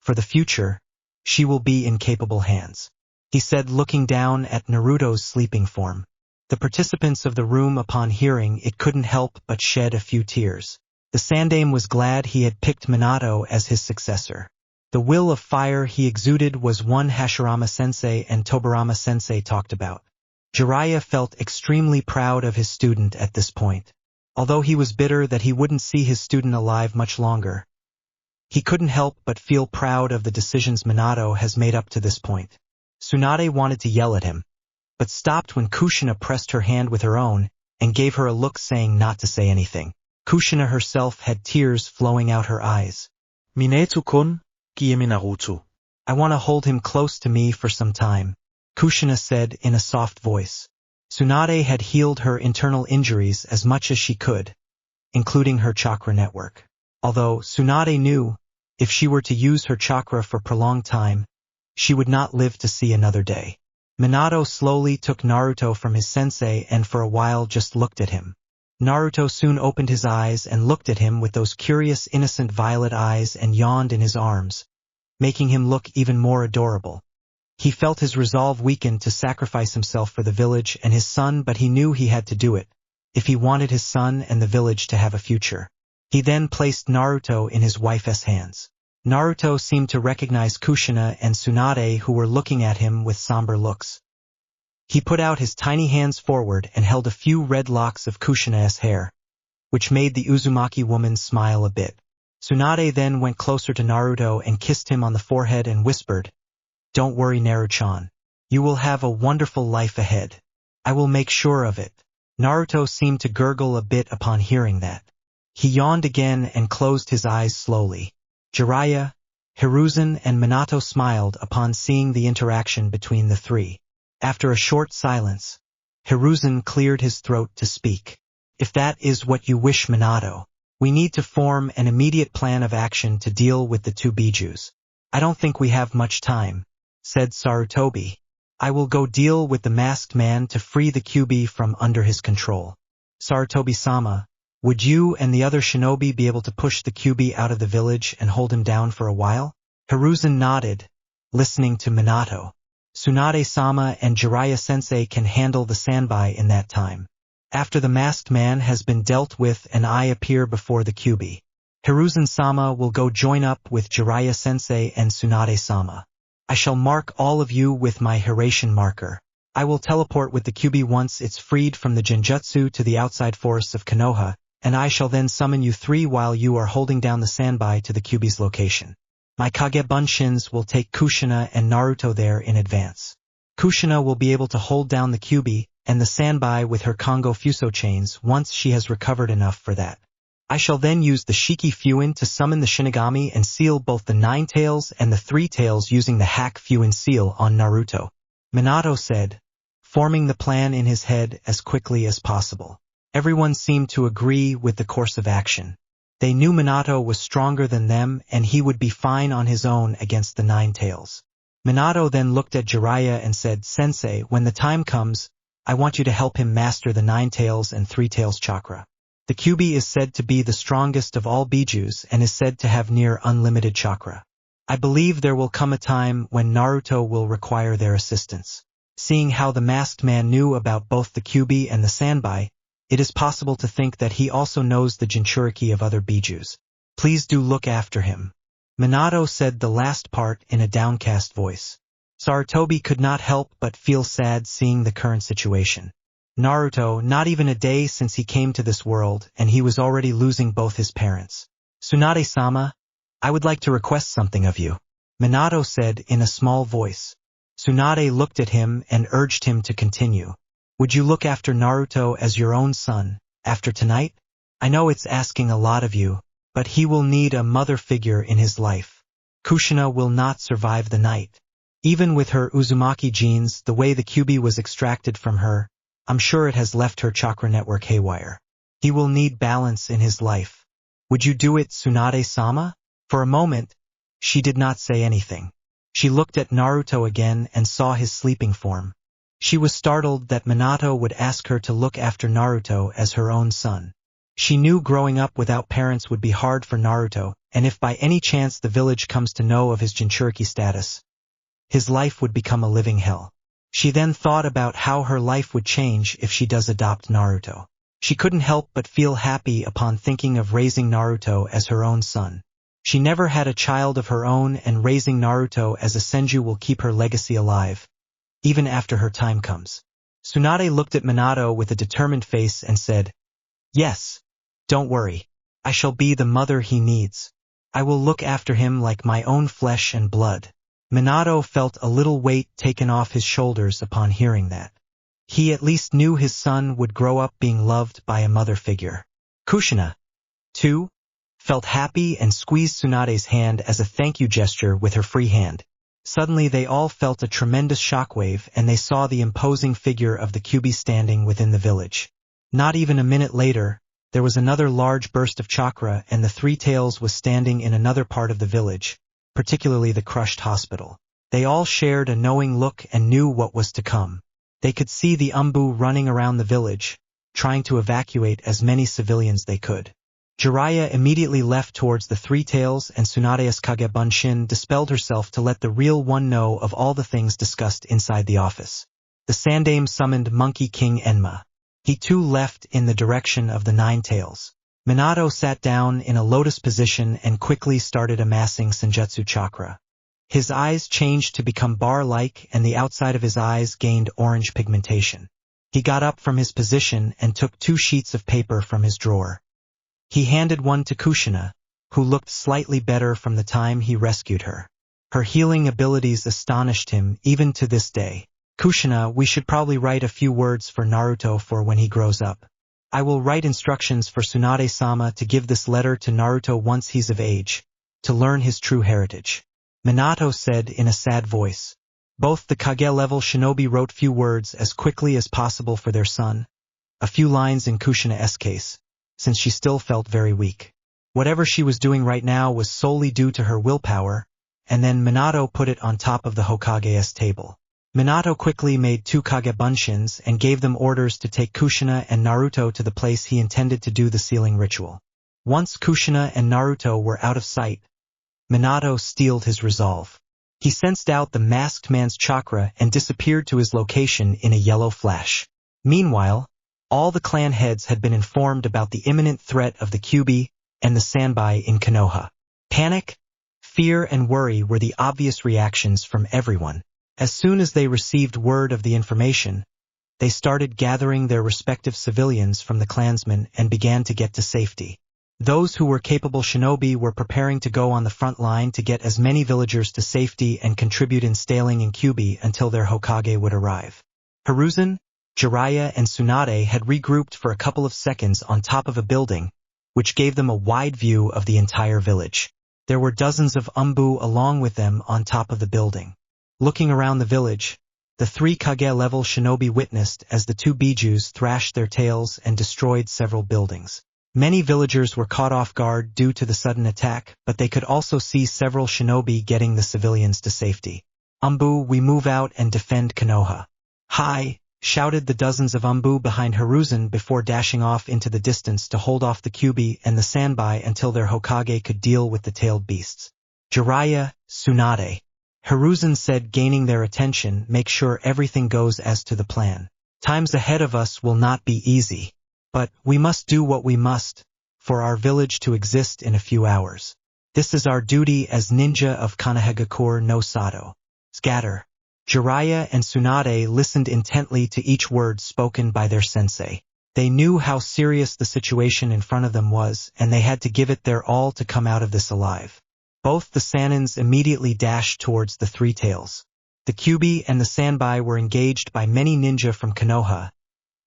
for the future, she will be in capable hands, he said looking down at Naruto's sleeping form. The participants of the room upon hearing it couldn't help but shed a few tears. The Sandaime was glad he had picked Minato as his successor. The will of fire he exuded was one Hashirama-sensei and Tobirama-sensei talked about. Jiraiya felt extremely proud of his student at this point. Although he was bitter that he wouldn't see his student alive much longer, he couldn't help but feel proud of the decisions Minato has made up to this point. Tsunade wanted to yell at him, but stopped when Kushina pressed her hand with her own and gave her a look saying not to say anything. Kushina herself had tears flowing out her eyes. Minato-kun, Kiemi Naruto. I want to hold him close to me for some time, Kushina said in a soft voice. Tsunade had healed her internal injuries as much as she could, including her chakra network. Although Tsunade knew, if she were to use her chakra for prolonged time, she would not live to see another day. Minato slowly took Naruto from his sensei and for a while just looked at him. Naruto soon opened his eyes and looked at him with those curious innocent violet eyes and yawned in his arms, making him look even more adorable. He felt his resolve weaken to sacrifice himself for the village and his son, but he knew he had to do it, if he wanted his son and the village to have a future. He then placed Naruto in his wife's hands. Naruto seemed to recognize Kushina and Tsunade, who were looking at him with somber looks. He put out his tiny hands forward and held a few red locks of Kushina's hair, which made the Uzumaki woman smile a bit. Tsunade then went closer to Naruto and kissed him on the forehead and whispered, "Don't worry, Naru-chan. You will have a wonderful life ahead. I will make sure of it." Naruto seemed to gurgle a bit upon hearing that. He yawned again and closed his eyes slowly. Jiraiya, Hiruzen and Minato smiled upon seeing the interaction between the three. After a short silence, Hiruzen cleared his throat to speak. "If that is what you wish, Minato, we need to form an immediate plan of action to deal with the two bijus. I don't think we have much time," said Sarutobi. "I will go deal with the masked man to free the Kyuubi from under his control. Sarutobi-sama, would you and the other shinobi be able to push the Kyuubi out of the village and hold him down for a while?" Hiruzen nodded, listening to Minato. "Tsunade-sama and Jiraiya-sensei can handle the Sanbai in that time. After the masked man has been dealt with and I appear before the Kyuubi, Hiruzen-sama will go join up with Jiraiya-sensei and Tsunade-sama. I shall mark all of you with my Hiration marker. I will teleport with the Kyuubi once it's freed from the Genjutsu to the outside forests of Konoha, and I shall then summon you three while you are holding down the Sanbai to the Kyuubi's location. My Kagebunshin will take Kushina and Naruto there in advance. Kushina will be able to hold down the Kyuubi and the Sanbai with her Kongo Fuso chains once she has recovered enough for that. I shall then use the Shiki Fuin to summon the Shinigami and seal both the Nine Tails and the Three Tails using the Hack Fuin seal on Naruto," Minato said, forming the plan in his head as quickly as possible. Everyone seemed to agree with the course of action. They knew Minato was stronger than them and he would be fine on his own against the Nine Tails. Minato then looked at Jiraiya and said, "Sensei, when the time comes, I want you to help him master the Nine Tails and Three Tails chakra. The Kyuubi is said to be the strongest of all bijus and is said to have near unlimited chakra. I believe there will come a time when Naruto will require their assistance." Seeing how the masked man knew about both the Kyuubi and the Sanbai, it is possible to think that he also knows the Jinchuriki of other bijus. "Please do look after him." Minato said the last part in a downcast voice. Sarutobi could not help but feel sad seeing the current situation. Naruto, not even a day since he came to this world, and he was already losing both his parents. "Tsunade-sama, I would like to request something of you," Minato said in a small voice. Tsunade looked at him and urged him to continue. "Would you look after Naruto as your own son, after tonight? I know it's asking a lot of you, but he will need a mother figure in his life. Kushina will not survive the night. Even with her Uzumaki genes, the way the Kyuubi was extracted from her, I'm sure it has left her chakra network haywire. He will need balance in his life. Would you do it, Tsunade-sama?" For a moment, she did not say anything. She looked at Naruto again and saw his sleeping form. She was startled that Minato would ask her to look after Naruto as her own son. She knew growing up without parents would be hard for Naruto, and if by any chance the village comes to know of his Jinchuriki status, his life would become a living hell. She then thought about how her life would change if she does adopt Naruto. She couldn't help but feel happy upon thinking of raising Naruto as her own son. She never had a child of her own, and raising Naruto as a Senju will keep her legacy alive, even after her time comes. Tsunade looked at Minato with a determined face and said, "Yes, don't worry. I shall be the mother he needs. I will look after him like my own flesh and blood." Minato felt a little weight taken off his shoulders upon hearing that. He at least knew his son would grow up being loved by a mother figure. Kushina, too, felt happy and squeezed Tsunade's hand as a thank you gesture with her free hand. Suddenly they all felt a tremendous shockwave and they saw the imposing figure of the Kyuubi standing within the village. Not even a minute later, there was another large burst of chakra and the Three Tails was standing in another part of the village, particularly the crushed hospital. They all shared a knowing look and knew what was to come. They could see the Umbu running around the village, trying to evacuate as many civilians they could. Jiraiya immediately left towards the Three Tails, and Tsunade's Kage Bunshin dispelled herself to let the real one know of all the things discussed inside the office. The Sandame summoned Monkey King Enma. He too left in the direction of the Nine Tails. Minato sat down in a lotus position and quickly started amassing Senjutsu chakra. His eyes changed to become bar-like, and the outside of his eyes gained orange pigmentation. He got up from his position and took 2 sheets of paper from his drawer. He handed one to Kushina, who looked slightly better from the time he rescued her. Her healing abilities astonished him even to this day. Kushina, we should probably write a few words for Naruto for when he grows up. I will write instructions for Tsunade-sama to give this letter to Naruto once he's of age, to learn his true heritage. Minato said in a sad voice. Both the Kage-level shinobi wrote few words as quickly as possible for their son. A few lines in Kushina's case, since she still felt very weak. Whatever she was doing right now was solely due to her willpower, and then Minato put it on top of the Hokage's table. Minato quickly made 2 Kage Bunshins and gave them orders to take Kushina and Naruto to the place he intended to do the sealing ritual. Once Kushina and Naruto were out of sight, Minato steeled his resolve. He sensed out the masked man's chakra and disappeared to his location in a yellow flash. Meanwhile, all the clan heads had been informed about the imminent threat of the Kyuubi and the Sanbai in Konoha. Panic, fear, and worry were the obvious reactions from everyone. As soon as they received word of the information, they started gathering their respective civilians from the clansmen and began to get to safety. Those who were capable shinobi were preparing to go on the front line to get as many villagers to safety and contribute in staying in Kyuubi until their Hokage would arrive. Hiruzen, Jiraiya, and Tsunade had regrouped for a couple of seconds on top of a building, which gave them a wide view of the entire village. There were dozens of Umbu along with them on top of the building. Looking around the village, the 3 Kage-level shinobi witnessed as the 2 Bijus thrashed their tails and destroyed several buildings. Many villagers were caught off guard due to the sudden attack, but they could also see several shinobi getting the civilians to safety. Umbu, we move out and defend Konoha. Hi! Shouted the dozens of Umbu behind Hiruzen before dashing off into the distance to hold off the Kyuubi and the Sanbai until their Hokage could deal with the tailed beasts. Jiraiya, Tsunade. Hiruzen said, gaining their attention, make sure everything goes as to the plan. Times ahead of us will not be easy. But we must do what we must, for our village to exist in a few hours. This is our duty as ninja of Konohagakure no Sato. Scatter. Jiraiya and Tsunade listened intently to each word spoken by their sensei. They knew how serious the situation in front of them was, and they had to give it their all to come out of this alive. Both the Sanins immediately dashed towards the Three Tails. The Kyuubi and the Sanbai were engaged by many ninja from Konoha,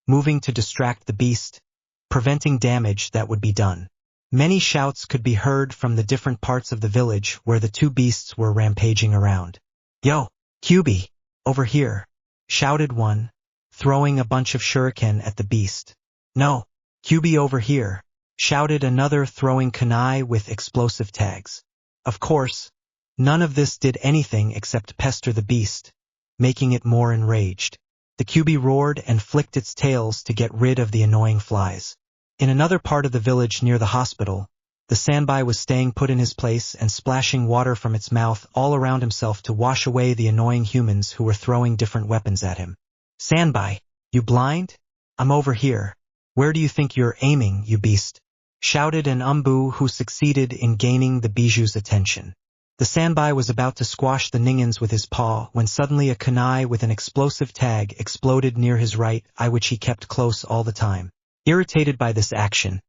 moving to distract the beast, preventing damage that would be done. Many shouts could be heard from the different parts of the village where the 2 beasts were rampaging around. Yo! Kyuubi! Over here! Shouted one, throwing a bunch of shuriken at the beast. No! Kyuubi over here! Shouted another, throwing kunai with explosive tags. Of course, none of this did anything except pester the beast, making it more enraged. The Kyuubi roared and flicked its tails to get rid of the annoying flies. In another part of the village near the hospital, the Sanbai was staying put in his place and splashing water from its mouth all around himself to wash away the annoying humans who were throwing different weapons at him. Sanbai, you blind? I'm over here. Where do you think you're aiming, you beast? Shouted an Umbu who succeeded in gaining the Biju's attention. The Sanbai was about to squash the Ningans with his paw when suddenly a kunai with an explosive tag exploded near his right eye, which he kept close all the time. Irritated by this action,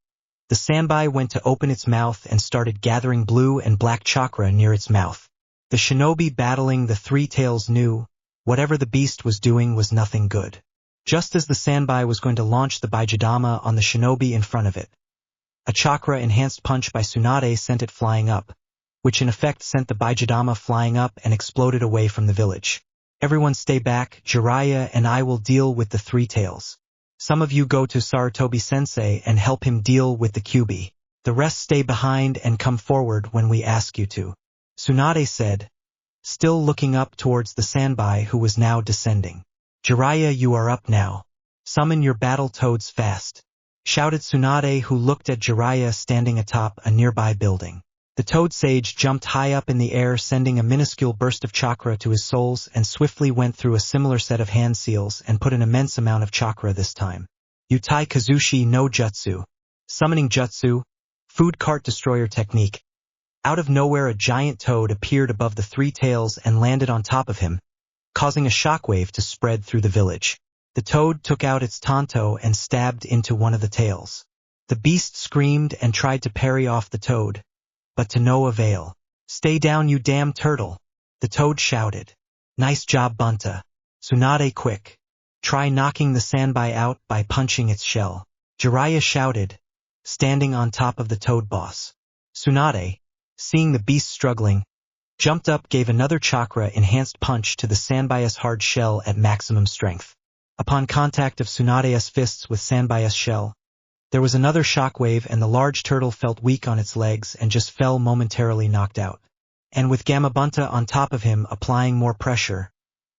the Sanbai went to open its mouth and started gathering blue and black chakra near its mouth. The shinobi battling the Three Tails knew whatever the beast was doing was nothing good. Just as the Sanbai was going to launch the Bijudama on the shinobi in front of it, a chakra-enhanced punch by Tsunade sent it flying up, which in effect sent the Bijudama flying up and exploded away from the village. Everyone stay back, Jiraiya and I will deal with the Three Tails. Some of you go to Sarutobi-sensei and help him deal with the Kyuubi. The rest stay behind and come forward when we ask you to. Tsunade said, still looking up towards the Sanbai who was now descending. Jiraiya, you are up now. Summon your battle toads fast. shouted Tsunade, who looked at Jiraiya standing atop a nearby building. The toad sage jumped high up in the air, sending a minuscule burst of chakra to his soles, and swiftly went through a similar set of hand seals and put an immense amount of chakra this time. Utai Kazushi no Jutsu. Summoning Jutsu. Food cart destroyer technique. Out of nowhere, a giant toad appeared above the three tails and landed on top of him, causing a shockwave to spread through the village. The toad took out its tanto and stabbed into one of the tails. The beast screamed and tried to parry off the toad, but to no avail. "Stay down, you damn turtle," the toad shouted. "Nice job, Bunta. Tsunade, quick. Try knocking the Sanbai out by punching its shell," Jiraiya shouted, standing on top of the toad boss. Tsunade, seeing the beast struggling, jumped up, gave another chakra-enhanced punch to the Sanbai's hard shell at maximum strength. Upon contact of Tsunade's fists with Sanbai's shell, there was another shockwave, and the large turtle felt weak on its legs and just fell, momentarily knocked out. And with Gamabunta on top of him applying more pressure,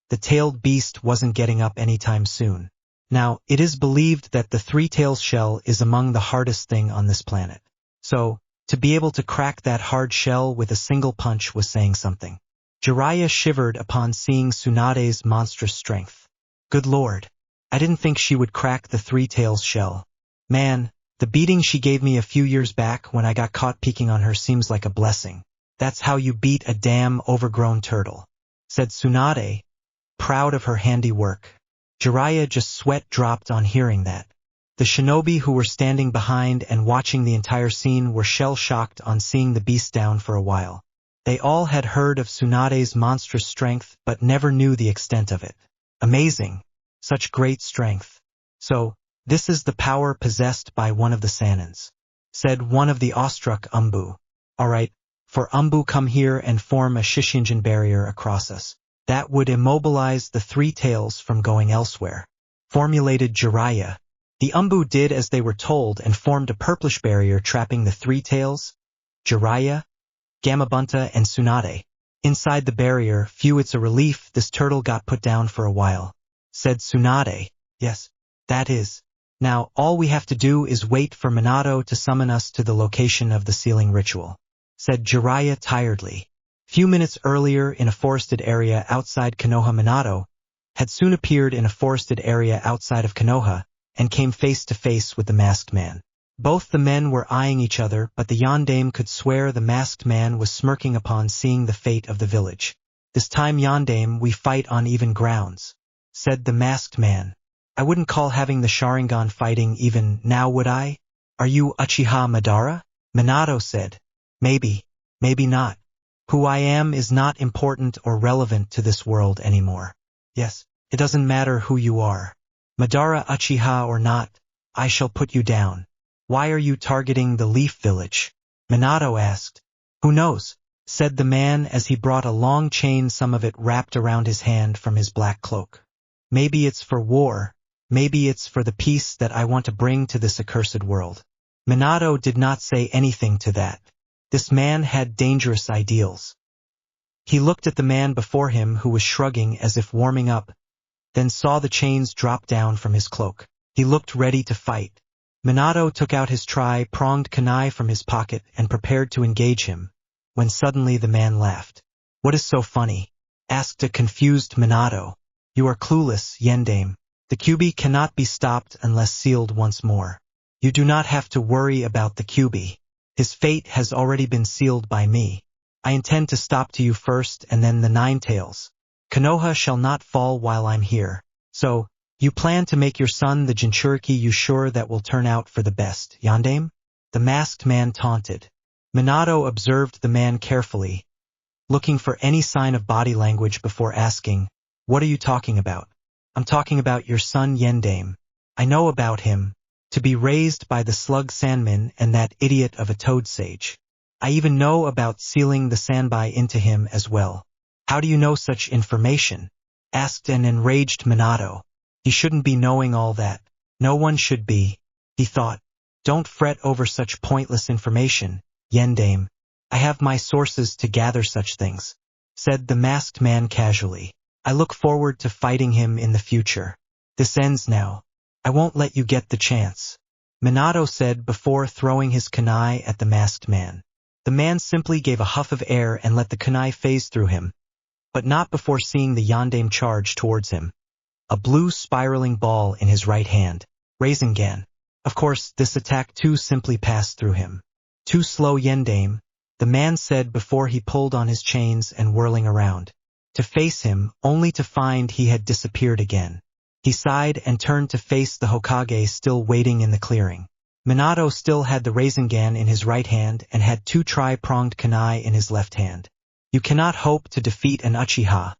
the tailed beast wasn't getting up anytime soon. Now, it is believed that the three-tails shell is among the hardest thing on this planet. So, to be able to crack that hard shell with a single punch was saying something. Jiraiya shivered upon seeing Tsunade's monstrous strength. Good lord. I didn't think she would crack the three-tails shell. Man, the beating she gave me a few years back when I got caught peeking on her seems like a blessing. That's how you beat a damn overgrown turtle, said Tsunade, proud of her handiwork. Jiraiya just sweat dropped on hearing that. The shinobi who were standing behind and watching the entire scene were shell-shocked on seeing the beast down for a while. They all had heard of Tsunade's monstrous strength but never knew the extent of it. Amazing. Such great strength. So, this is the power possessed by one of the Sanins, said one of the awestruck Umbu. Alright, for Umbu, come here and form a Shishinjin barrier across us. That would immobilize the three tails from going elsewhere, formulated Jiraiya. The Umbu did as they were told and formed a purplish barrier trapping the three tails, Jiraiya, Gamabunta, and Tsunade. Inside the barrier, phew, it's a relief this turtle got put down for a while, said Tsunade. Yes, that is. Now, all we have to do is wait for Minato to summon us to the location of the sealing ritual, said Jiraiya tiredly. Few minutes earlier, in a forested area outside Konoha, Minato had soon appeared in a forested area outside of Konoha and came face to face with the masked man. Both the men were eyeing each other, but the Yondaime could swear the masked man was smirking upon seeing the fate of the village. This time, Yondaime, we fight on even grounds, said the masked man. I wouldn't call having the Sharingan fighting even, now would I? Are you Uchiha Madara? Minato said. Maybe, maybe not. Who I am is not important or relevant to this world anymore. Yes, it doesn't matter who you are. Madara Uchiha or not, I shall put you down. Why are you targeting the Leaf Village? Minato asked. Who knows, said the man as he brought a long chain, some of it wrapped around his hand, from his black cloak. Maybe it's for war, maybe it's for the peace that I want to bring to this accursed world. Minato did not say anything to that. This man had dangerous ideals. He looked at the man before him, who was shrugging as if warming up, then saw the chains drop down from his cloak. He looked ready to fight. Minato took out his tri-pronged kunai from his pocket and prepared to engage him, when suddenly the man laughed. What is so funny? Asked a confused Minato. You are clueless, Yondaime. The Kyuubi cannot be stopped unless sealed once more. You do not have to worry about the Kyuubi. His fate has already been sealed by me. I intend to stop to you first and then the Nine Tails. Konoha shall not fall while I'm here. So, you plan to make your son the Jinchuriki? You sure that will turn out for the best, Yondaime? The masked man taunted. Minato observed the man carefully, looking for any sign of body language before asking, What are you talking about? I'm talking about your son Yondaime. I know about him. To be raised by the slug Sanmin and that idiot of a toad sage. I even know about sealing the Sanbai into him as well. How do you know such information? Asked an enraged Minato. He shouldn't be knowing all that. No one should be, he thought. Don't fret over such pointless information, Yondaime. I have my sources to gather such things, said the masked man casually. I look forward to fighting him in the future. This ends now. I won't let you get the chance. Minato said before throwing his kunai at the masked man. The man simply gave a huff of air and let the kunai phase through him, but not before seeing the Yondaime charge towards him. A blue spiraling ball in his right hand. Rasengan. Of course, this attack too simply passed through him. Too slow, Yondaime, the man said before he pulled on his chains and whirling around to face him, only to find he had disappeared again. He sighed and turned to face the Hokage still waiting in the clearing. Minato still had the Rasengan in his right hand and had two tri-pronged kunai in his left hand. You cannot hope to defeat an Uchiha,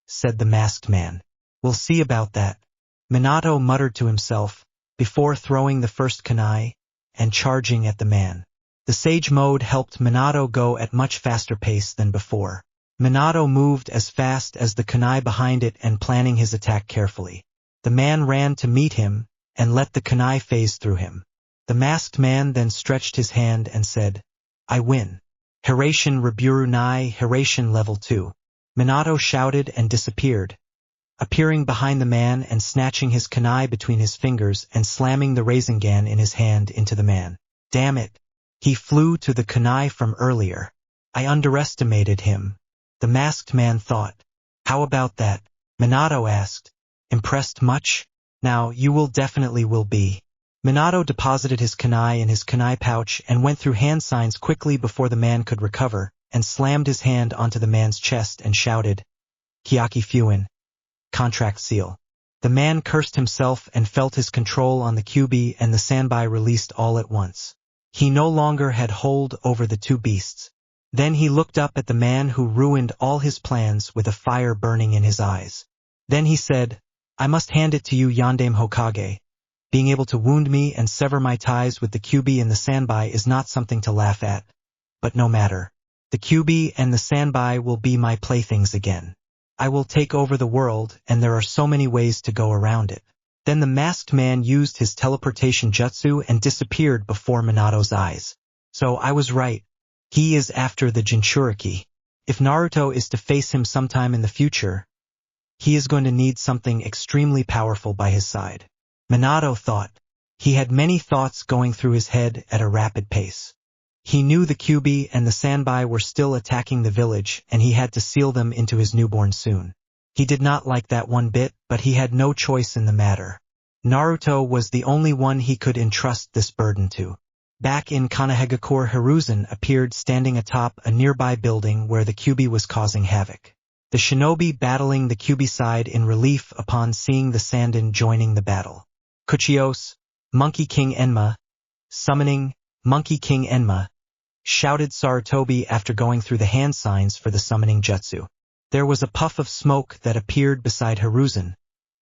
said the masked man. We'll see about that, Minato muttered to himself, before throwing the first kunai and charging at the man. The Sage mode helped Minato go at much faster pace than before. Minato moved as fast as the kunai behind it and planning his attack carefully. The man ran to meet him and let the kunai phase through him. The masked man then stretched his hand and said, I win. Hiraishin Reburu Nai Hiraishin level 2. Minato shouted and disappeared, appearing behind the man and snatching his kunai between his fingers and slamming the Rasengan in his hand into the man. Damn it. He flew to the kunai from earlier. I underestimated him, the masked man thought. How about that? Minato asked. Impressed much? Now you will definitely will be. Minato deposited his kunai in his kunai pouch and went through hand signs quickly before the man could recover, and slammed his hand onto the man's chest and shouted, Kyaki Fuin. Contract seal. The man cursed himself and felt his control on the Kyuubi and the Sanbai released all at once. He no longer had hold over the two beasts. Then he looked up at the man who ruined all his plans with a fire burning in his eyes. Then he said, I must hand it to you, Yondaime Hokage. Being able to wound me and sever my ties with the Kyuubi and the Sanbai is not something to laugh at. But no matter. The Kyuubi and the Sanbai will be my playthings again. I will take over the world, and there are so many ways to go around it. Then the masked man used his teleportation jutsu and disappeared before Minato's eyes. So I was right. He is after the Jinchuriki. If Naruto is to face him sometime in the future, he is going to need something extremely powerful by his side. Minato thought. He had many thoughts going through his head at a rapid pace. He knew the Kyuubi and the Sanbai were still attacking the village and he had to seal them into his newborn soon. He did not like that one bit, but he had no choice in the matter. Naruto was the only one he could entrust this burden to. Back in Konohagakure, Hiruzen appeared standing atop a nearby building where the Kyuubi was causing havoc. The shinobi battling the Kyuubi side in relief upon seeing the Sandan joining the battle. Kuchios, Monkey King Enma, summoning, Monkey King Enma, shouted Sarutobi after going through the hand signs for the summoning jutsu. There was a puff of smoke that appeared beside Hiruzen,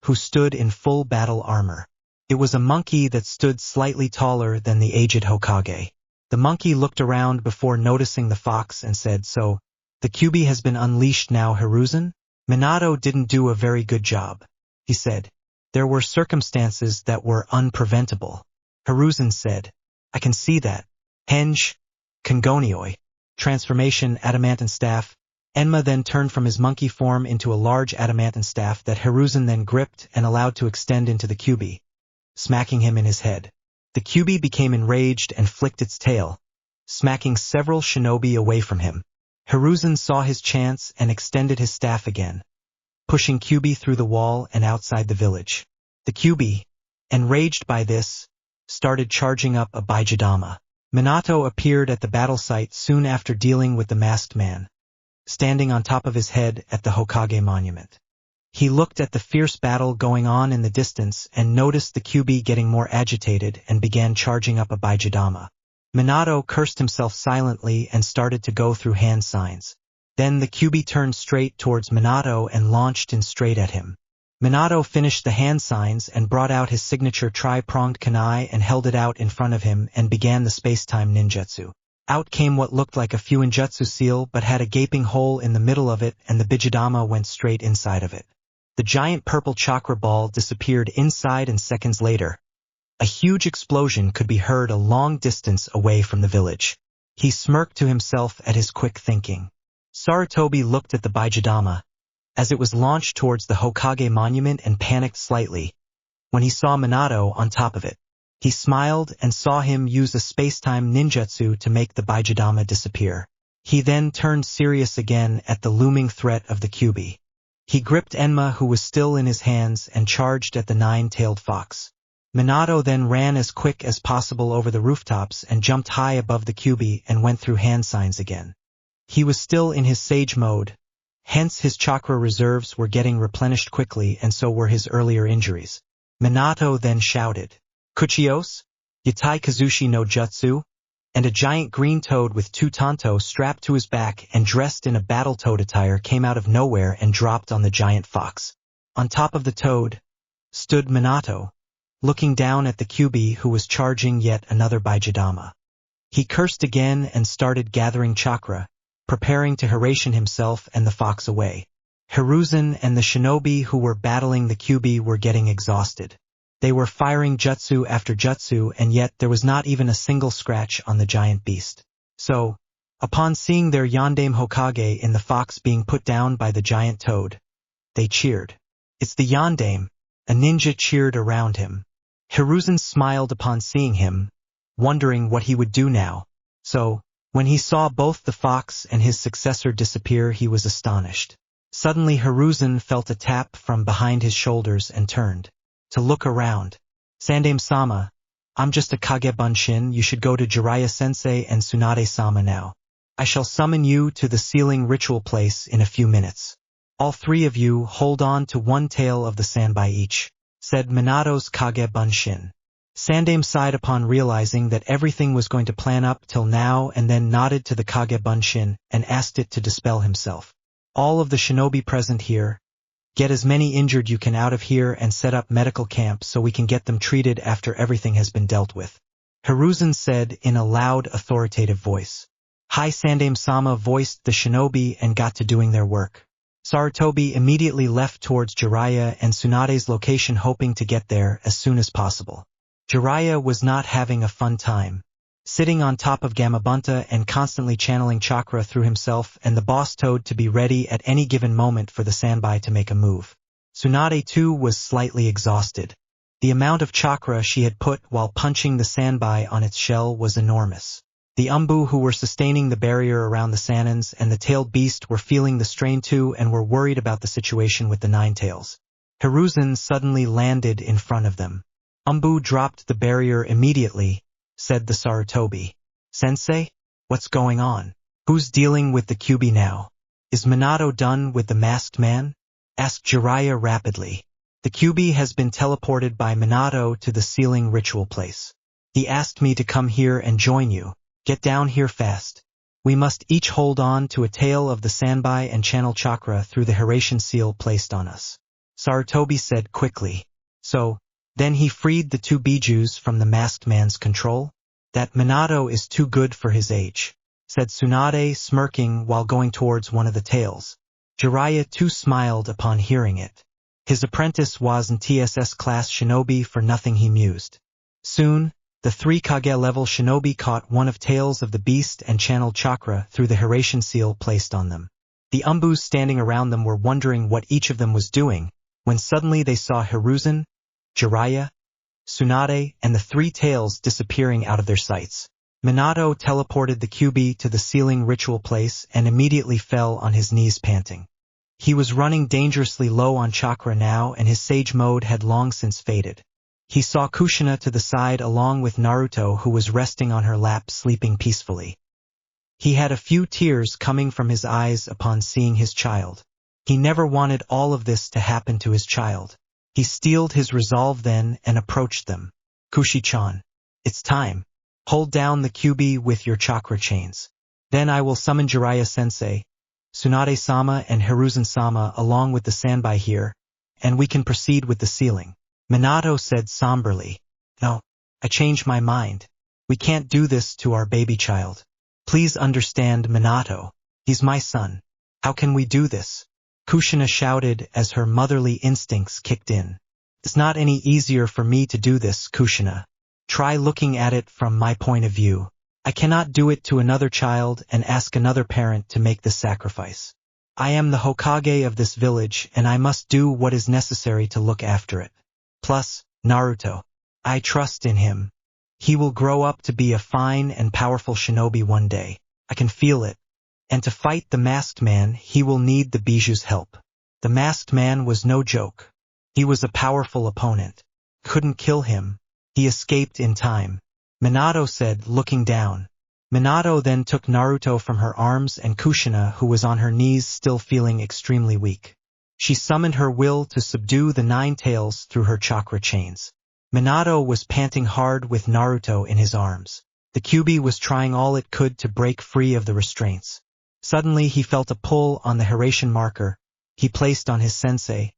who stood in full battle armor. It was a monkey that stood slightly taller than the aged Hokage. The monkey looked around before noticing the fox and said, So, the Kyuubi has been unleashed now, Hiruzen? Minato didn't do a very good job, he said. There were circumstances that were unpreventable. Hiruzen said, I can see that. Henge, Kongonioi, transformation adamantine staff. Enma then turned from his monkey form into a large adamantine staff that Hiruzen then gripped and allowed to extend into the Kyuubi, smacking him in his head. The Kyuubi became enraged and flicked its tail, smacking several shinobi away from him. Hiruzen saw his chance and extended his staff again, pushing Kyuubi through the wall and outside the village. The Kyuubi, enraged by this, started charging up a Baijidama. Minato appeared at the battle site soon after dealing with the masked man, standing on top of his head at the Hokage monument. He looked at the fierce battle going on in the distance and noticed the Kyuubi getting more agitated and began charging up a Baijidama. Minato cursed himself silently and started to go through hand signs. Then the Kyuubi turned straight towards Minato and launched in straight at him. Minato finished the hand signs and brought out his signature tri-pronged kunai and held it out in front of him and began the space-time ninjutsu. Out came what looked like a Fuinjutsu seal but had a gaping hole in the middle of it and the Bijidama went straight inside of it. The giant purple chakra ball disappeared inside and seconds later, a huge explosion could be heard a long distance away from the village. He smirked to himself at his quick thinking. Sarutobi looked at the Baijidama, as it was launched towards the Hokage monument and panicked slightly when he saw Minato on top of it. He smiled and saw him use a space-time ninjutsu to make the Bijidama disappear. He then turned serious again at the looming threat of the Kyuubi. He gripped Enma, who was still in his hands, and charged at the nine-tailed fox. Minato then ran as quick as possible over the rooftops and jumped high above the Kyuubi and went through hand signs again. He was still in his sage mode, hence his chakra reserves were getting replenished quickly, and so were his earlier injuries. Minato then shouted, "Kuchios? Yatai Kazushi no Jutsu?" And a giant green toad with two tanto strapped to his back and dressed in a battle toad attire came out of nowhere and dropped on the giant fox. On top of the toad stood Minato, looking down at the Kyuubi, who was charging yet another Bijidama. He cursed again and started gathering chakra, preparing to Hiration himself and the fox away. Hiruzen and the shinobi who were battling the Kyuubi were getting exhausted. They were firing jutsu after jutsu, and yet there was not even a single scratch on the giant beast. So, upon seeing their Yondaime Hokage in the fox being put down by the giant toad, they cheered. "It's the Yondaime!" A ninja cheered around him. Hiruzen smiled upon seeing him, wondering what he would do now. So, when he saw both the fox and his successor disappear, he was astonished. Suddenly Hiruzen felt a tap from behind his shoulders and turned to look around. "Sandaime-sama, I'm just a Kage Bunshin. You should go to Jiraiya-sensei and Tsunade-sama now. I shall summon you to the sealing ritual place in a few minutes. All three of you hold on to one tail of the sanbai each," said Minato's Kage Bunshin. Sandaime sighed upon realizing that everything was going to plan up till now, and then nodded to the Kage Bunshin and asked it to dispel himself. "All of the shinobi present here, get as many injured you can out of here and set up medical camp so we can get them treated after everything has been dealt with," Hiruzen said in a loud, authoritative voice. Hi Sandaime-sama voiced the shinobi and got to doing their work. Sarutobi immediately left towards Jiraiya and Tsunade's location, hoping to get there as soon as possible. Jiraiya was not having a fun time, sitting on top of Gamabunta and constantly channeling chakra through himself and the boss toad to be ready at any given moment for the sanbai to make a move. Tsunade too was slightly exhausted. The amount of chakra she had put while punching the sanbai on its shell was enormous. The Umbu, who were sustaining the barrier around the Sanins, and the tailed beast were feeling the strain too and were worried about the situation with the nine tails. Hiruzen suddenly landed in front of them. "Umbu dropped the barrier immediately," said the Sarutobi. "Sensei? What's going on? Who's dealing with the Kyuubi now? Is Minato done with the masked man?" asked Jiraiya rapidly. "The Kyuubi has been teleported by Minato to the sealing ritual place. He asked me to come here and join you. Get down here fast. We must each hold on to a tail of the sanbai and channel chakra through the Hiration seal placed on us," Sarutobi said quickly. "So, then he freed the two bijus from the masked man's control? That Minato is too good for his age," said Tsunade, smirking while going towards one of the tails. Jiraiya too smiled upon hearing it. His apprentice was an TSS class shinobi, for nothing he mused. Soon, the three Kage-level shinobi caught one of tails of the beast and channeled chakra through the Hiration seal placed on them. The Umbus standing around them were wondering what each of them was doing, when suddenly they saw Hiruzen, Jiraiya, Tsunade, and the three tails disappearing out of their sights. Minato teleported the Kyuubi to the sealing ritual place and immediately fell on his knees panting. He was running dangerously low on chakra now, and his sage mode had long since faded. He saw Kushina to the side along with Naruto, who was resting on her lap sleeping peacefully. He had a few tears coming from his eyes upon seeing his child. He never wanted all of this to happen to his child. He steeled his resolve then and approached them. "Kushi-chan, it's time. Hold down the Kyuubi with your chakra chains. Then I will summon Jiraiya-sensei, Tsunade-sama and Hiruzen-sama along with the sanbai here, and we can proceed with the sealing." Minato said somberly. "No, I changed my mind. We can't do this to our baby child. Please understand, Minato. He's my son. How can we do this?" Kushina shouted as her motherly instincts kicked in. "It's not any easier for me to do this, Kushina. Try looking at it from my point of view. I cannot do it to another child and ask another parent to make this sacrifice. I am the Hokage of this village, and I must do what is necessary to look after it. Plus, Naruto, I trust in him. He will grow up to be a fine and powerful shinobi one day. I can feel it. And to fight the masked man, he will need the Bijuu's help. The masked man was no joke. He was a powerful opponent. Couldn't kill him. He escaped in time. Minato said, looking down. Minato then took Naruto from her arms and Kushina, who was on her knees still feeling extremely weak. She summoned her will to subdue the 9 tails through her chakra chains. Minato was panting hard with Naruto in his arms. The Kyuubi was trying all it could to break free of the restraints. Suddenly he felt a pull on the Hiraishin marker he placed on his sensei,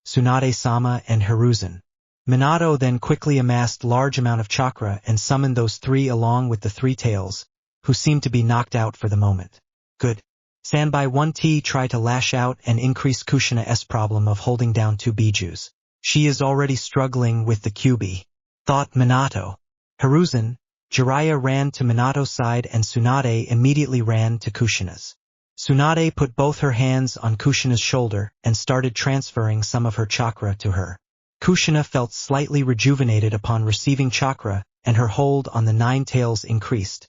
Tsunade-sama and Hiruzen. Minato then quickly amassed large amount of chakra and summoned those 3 along with the 3 tails, who seemed to be knocked out for the moment. Good. Sanbai 1T tried to lash out and increase Kushina's problem of holding down 2 Bijuus. She is already struggling with the Kyuubi, thought Minato. Hiruzen, Jiraiya ran to Minato's side and Tsunade immediately ran to Kushina's. Tsunade put both her hands on Kushina's shoulder and started transferring some of her chakra to her. Kushina felt slightly rejuvenated upon receiving chakra, and her hold on the 9 tails increased,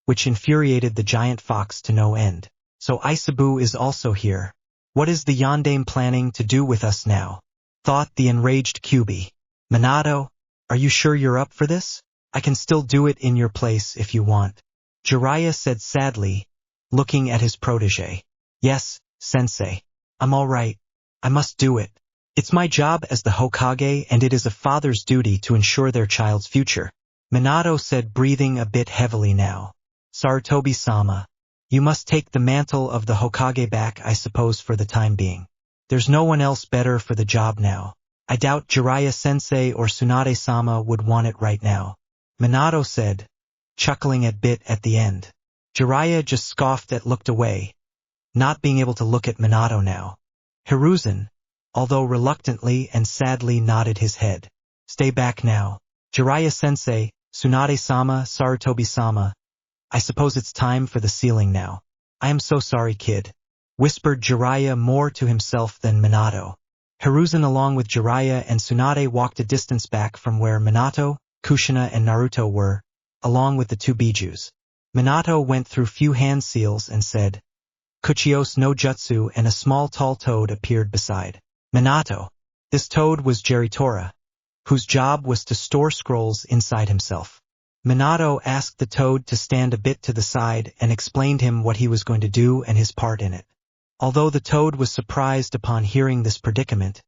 which infuriated the giant fox to no end. So Aisabu is also here. What is the Yondaime planning to do with us now? Thought the enraged Kyuubi. Minato, are you sure you're up for this? I can still do it in your place if you want. Jiraiya said sadly, looking at his protege. Yes, sensei. I'm all right. I must do it. It's my job as the Hokage and it is a father's duty to ensure their child's future. Minato said, breathing a bit heavily now. Sarutobi-sama, you must take the mantle of the Hokage back, I suppose, for the time being. There's no one else better for the job now. I doubt Jiraiya-sensei or Tsunade-sama would want it right now. Minato said, chuckling a bit at the end. Jiraiya just scoffed and looked away, not being able to look at Minato now. Hiruzen, although reluctantly and sadly, nodded his head. Stay back now. Jiraiya-sensei, Tsunade-sama, Sarutobi-sama, I suppose it's time for the sealing now. I am so sorry, kid, whispered Jiraiya more to himself than Minato. Hiruzen along with Jiraiya and Tsunade walked a distance back from where Minato, Kushina and Naruto were, along with the 2 Bijuus. Minato went through few hand seals and said, Kuchios no Jutsu, and a small tall toad appeared beside Minato. This toad was Jeritora, whose job was to store scrolls inside himself. Minato asked the toad to stand a bit to the side and explained him what he was going to do and his part in it. Although the toad was surprised upon hearing this predicament,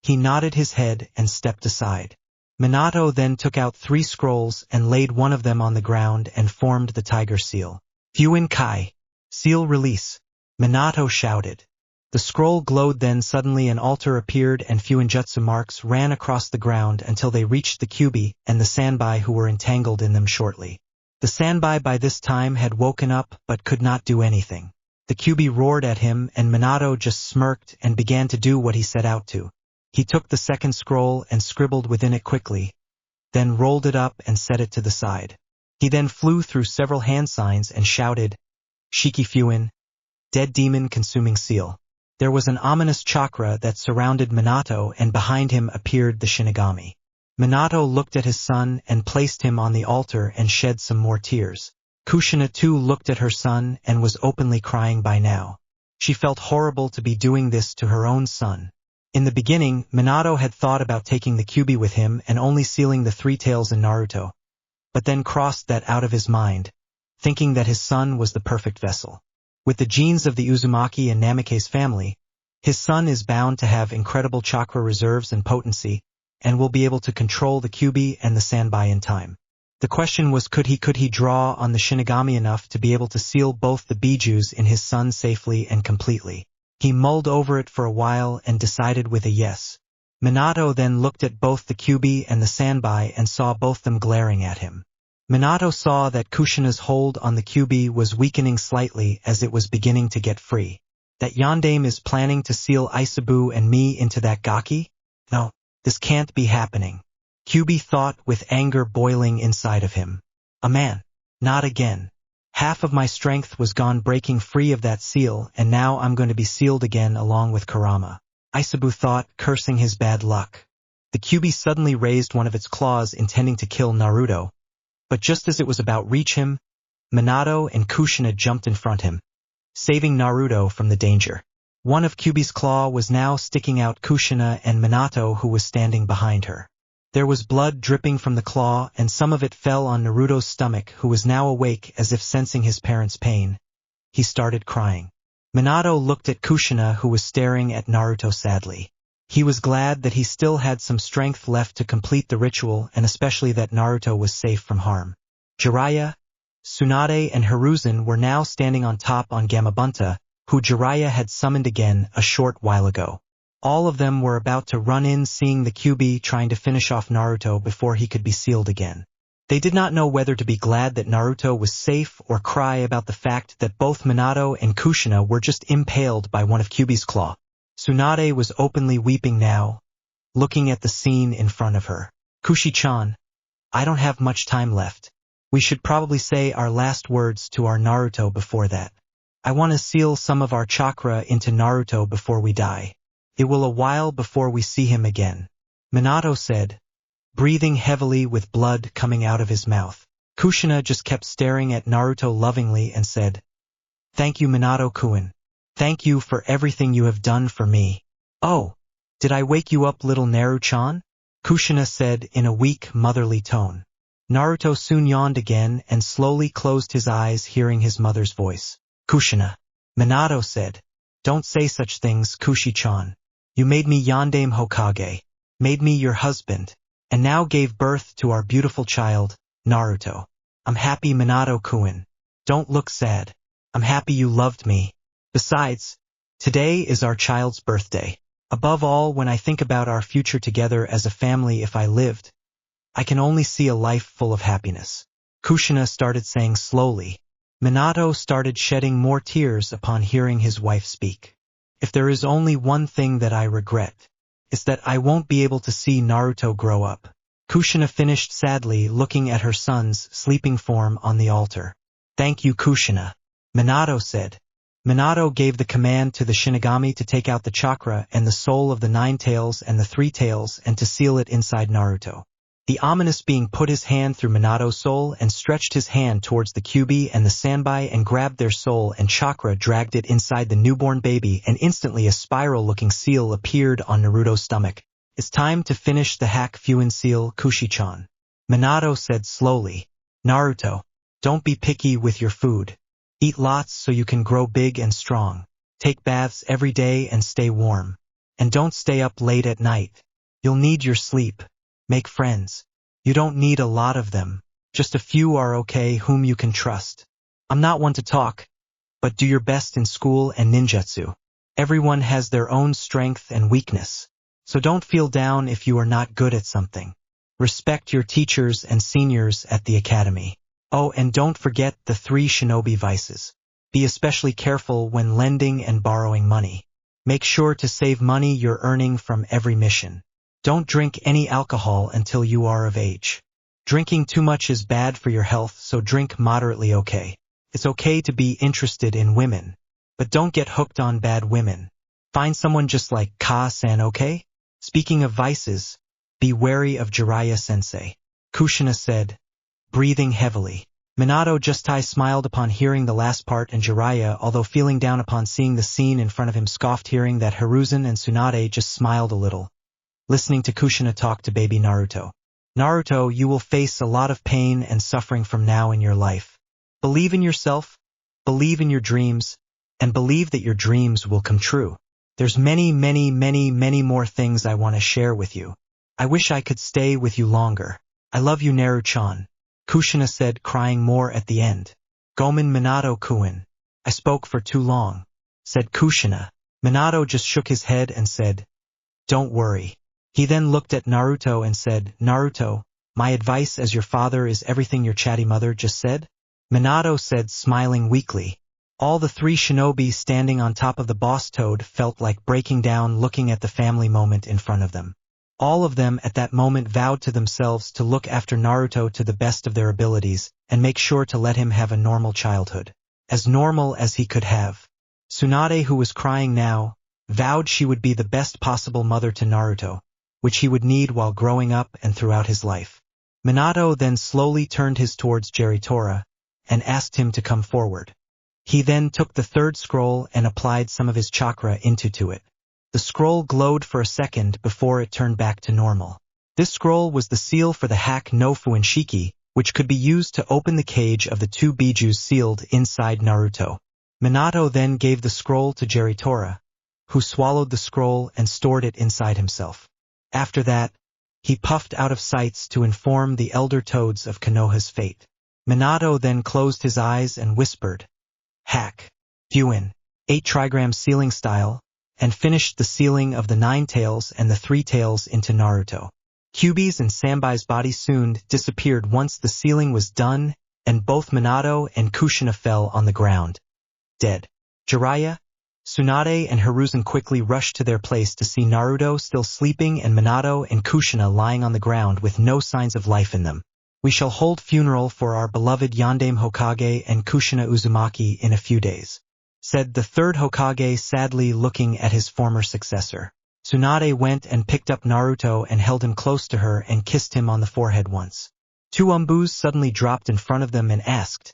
he nodded his head and stepped aside. Minato then took out 3 scrolls and laid one of them on the ground and formed the tiger seal. Fuin Kai. Seal release. Minato shouted. The scroll glowed, then suddenly an altar appeared and Fuinjutsu marks ran across the ground until they reached the Kyuubi and the Sanbai, who were entangled in them shortly. The Sanbai by this time had woken up but could not do anything. The Kyuubi roared at him and Minato just smirked and began to do what he set out to. He took the second scroll and scribbled within it quickly, then rolled it up and set it to the side. He then flew through several hand signs and shouted, Shiki Fuin, dead demon consuming seal. There was an ominous chakra that surrounded Minato and behind him appeared the Shinigami. Minato looked at his son and placed him on the altar and shed some more tears. Kushina too looked at her son and was openly crying by now. She felt horrible to be doing this to her own son. In the beginning, Minato had thought about taking the Kyuubi with him and only sealing the 3 tails in Naruto, but then crossed that out of his mind, thinking that his son was the perfect vessel. With the genes of the Uzumaki and Namikaze family, his son is bound to have incredible chakra reserves and potency, and will be able to control the Kyuubi and the Sanbai in time. The question was, could he draw on the Shinigami enough to be able to seal both the Bijuus in his son safely and completely? He mulled over it for a while and decided with a yes. Minato then looked at both the Kyuubi and the Sanbai and saw both them glaring at him. Minato saw that Kushina's hold on the Kyuubi was weakening slightly as it was beginning to get free. That Yondaime is planning to seal Aisabu and me into that gaki? No, this can't be happening. Kyuubi thought with anger boiling inside of him. A man. Not again. Half of my strength was gone breaking free of that seal, and now I'm going to be sealed again along with Kurama. Aisabu thought, cursing his bad luck. The Kyuubi suddenly raised one of its claws intending to kill Naruto, but just as it was about to reach him, Minato and Kushina jumped in front of him, saving Naruto from the danger. One of Kyuubi's claw was now sticking out Kushina and Minato, who was standing behind her. There was blood dripping from the claw, and some of it fell on Naruto's stomach, who was now awake as if sensing his parents' pain. He started crying. Minato looked at Kushina, who was staring at Naruto sadly. He was glad that he still had some strength left to complete the ritual, and especially that Naruto was safe from harm. Jiraiya, Tsunade and Hiruzen were now standing on top on Gamabunta, who Jiraiya had summoned again a short while ago. All of them were about to run in, seeing the Kyuubi trying to finish off Naruto before he could be sealed again. They did not know whether to be glad that Naruto was safe or cry about the fact that both Minato and Kushina were just impaled by one of Kyuubi's claw. Tsunade was openly weeping now, looking at the scene in front of her. "Kushi-chan, I don't have much time left. We should probably say our last words to our Naruto before that. I want to seal some of our chakra into Naruto before we die. It will a while before we see him again," Minato said, breathing heavily with blood coming out of his mouth. Kushina just kept staring at Naruto lovingly and said, "Thank you, Minato-kun. Thank you for everything you have done for me." "Oh, did I wake you up, little Naru-chan?" Kushina said in a weak, motherly tone. Naruto soon yawned again and slowly closed his eyes, hearing his mother's voice. "Kushina," Minato said, "don't say such things, Kushi-chan. You made me Yondaime Hokage, made me your husband, and now gave birth to our beautiful child, Naruto. I'm happy, Minato-kun. Don't look sad. I'm happy you loved me. Besides, today is our child's birthday. Above all, when I think about our future together as a family, if I lived, I can only see a life full of happiness." Kushina started saying slowly. Minato started shedding more tears upon hearing his wife speak. "If there is only one thing that I regret, it's that I won't be able to see Naruto grow up." Kushina finished sadly, looking at her son's sleeping form on the altar. "Thank you, Kushina," Minato said. Minato gave the command to the Shinigami to take out the chakra and the soul of the 9 tails and the 3 tails and to seal it inside Naruto. The ominous being put his hand through Minato's soul and stretched his hand towards the Kyuubi and the Sanbai and grabbed their soul and chakra, dragged it inside the newborn baby, and instantly a spiral-looking seal appeared on Naruto's stomach. "It's time to finish the hack Fuin seal, Kushi-chan," Minato said slowly. "Naruto, don't be picky with your food. Eat lots so you can grow big and strong. Take baths every day and stay warm. And don't stay up late at night. You'll need your sleep. Make friends. You don't need a lot of them. Just a few are okay whom you can trust. I'm not one to talk, but do your best in school and ninjutsu. Everyone has their own strength and weakness, so don't feel down if you are not good at something. Respect your teachers and seniors at the academy. Oh, and don't forget the 3 shinobi vices. Be especially careful when lending and borrowing money. Make sure to save money you're earning from every mission. Don't drink any alcohol until you are of age. Drinking too much is bad for your health, so drink moderately, okay? It's okay to be interested in women, but don't get hooked on bad women. Find someone just like Ka-san, okay? Speaking of vices, be wary of Jiraiya-sensei," Kushina said, breathing heavily. Minato just smiled upon hearing the last part, and Jiraiya, although feeling down upon seeing the scene in front of him, scoffed, hearing that Hiruzen and Tsunade just smiled a little, listening to Kushina talk to baby Naruto. "Naruto, you will face a lot of pain and suffering from now in your life. Believe in yourself, believe in your dreams, and believe that your dreams will come true. There's many more things I want to share with you. I wish I could stay with you longer. I love you, Naru-chan," Kushina said, crying more at the end. "Gomen, Minato-kun. I spoke for too long," said Kushina. Minato just shook his head and said, "Don't worry." He then looked at Naruto and said, "Naruto, my advice as your father is everything your chatty mother just said?" Minato said, smiling weakly. All the 3 shinobi standing on top of the boss toad felt like breaking down, looking at the family moment in front of them. All of them at that moment vowed to themselves to look after Naruto to the best of their abilities and make sure to let him have a normal childhood. As normal as he could have. Tsunade, who was crying now, vowed she would be the best possible mother to Naruto. which he would need while growing up and throughout his life. Minato then slowly turned his towards Jeritora and asked him to come forward. He then took the third scroll and applied some of his chakra into it. The scroll glowed for a second before it turned back to normal. This scroll was the seal for the hack no Fuinshiki, which could be used to open the cage of the two bijus sealed inside Naruto. Minato then gave the scroll to Jeritora, who swallowed the scroll and stored it inside himself. After that, he puffed out of sights to inform the elder toads of Konoha's fate. Minato then closed his eyes and whispered, "Hack, Fuin, 8 trigram sealing style," and finished the sealing of the 9 tails and the 3 tails into Naruto. Kyuubi's and Sanbai's body soon disappeared once the sealing was done, and both Minato and Kushina fell on the ground, dead. Jiraiya, Tsunade and Hiruzen quickly rushed to their place to see Naruto still sleeping and Minato and Kushina lying on the ground with no signs of life in them. "We shall hold funeral for our beloved Yondaime Hokage and Kushina Uzumaki in a few days," said the third Hokage sadly looking at his former successor. Tsunade went and picked up Naruto and held him close to her and kissed him on the forehead once. 2 Umbus suddenly dropped in front of them and asked,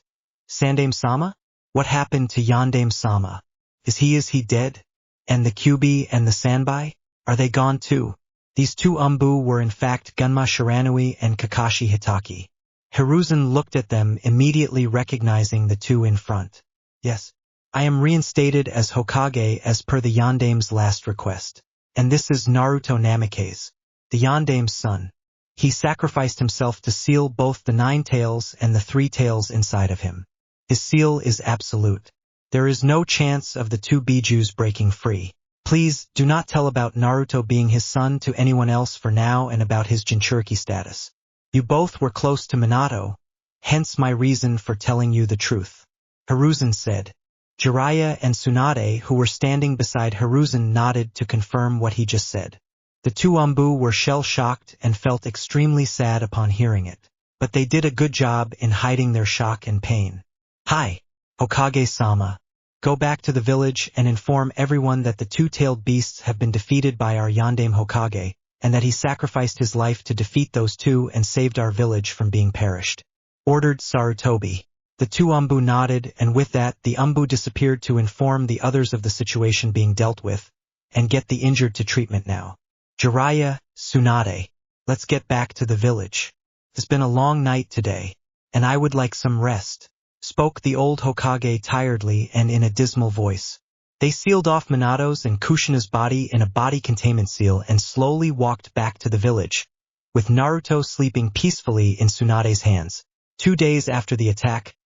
"Sandaime-sama? What happened to Yondaime-sama? Is he dead? And the Kyuubi and the Sanbai? Are they gone too?" These 2 Umbu were in fact Gunma Shiranui and Kakashi Hitaki. Hiruzen looked at them, immediately recognizing the 2 in front. "Yes, I am reinstated as Hokage as per the Yondaime's last request. And this is Naruto Namikaze, the Yondaime's son. He sacrificed himself to seal both the 9 tails and the 3 tails inside of him. His seal is absolute. There is no chance of the 2 bijus breaking free. Please do not tell about Naruto being his son to anyone else for now and about his Jinchuriki status. You both were close to Minato, hence my reason for telling you the truth," Hiruzen said. Jiraiya and Tsunade, who were standing beside Hiruzen, nodded to confirm what he just said. The 2 Umbu were shell-shocked and felt extremely sad upon hearing it, but they did a good job in hiding their shock and pain. "Hi, Hokage-sama. Go back to the village and inform everyone that the 2-tailed beasts have been defeated by our Yondaime Hokage, and that he sacrificed his life to defeat those 2 and saved our village from being perished," ordered Sarutobi. The 2 Umbu nodded, and with that the Umbu disappeared to inform the others of the situation being dealt with, and get the injured to treatment now. "Jiraiya, Tsunade, let's get back to the village. It's been a long night today, and I would like some rest," spoke the old Hokage tiredly and in a dismal voice. They sealed off Minato's and Kushina's body in a body containment seal and slowly walked back to the village, with Naruto sleeping peacefully in Tsunade's hands. 2 days after the attack,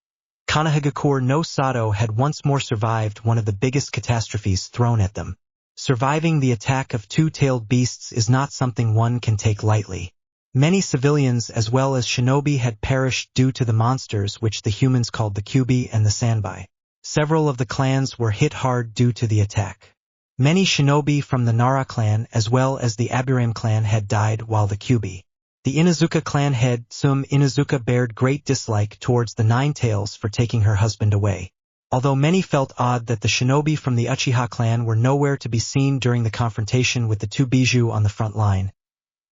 Konohagakure no Sato had once more survived one of the biggest catastrophes thrown at them. Surviving the attack of 2-tailed beasts is not something one can take lightly. Many civilians as well as shinobi had perished due to the monsters which the humans called the Kyuubi and the Sanbai. Several of the clans were hit hard due to the attack. Many shinobi from the Nara clan as well as the Aburame clan had died, while the Kyuubi, the Inuzuka clan head Tsum Inuzuka, bared great dislike towards the 9 tails for taking her husband away. Although many felt odd that the shinobi from the Uchiha clan were nowhere to be seen during the confrontation with the 2 biju on the front line,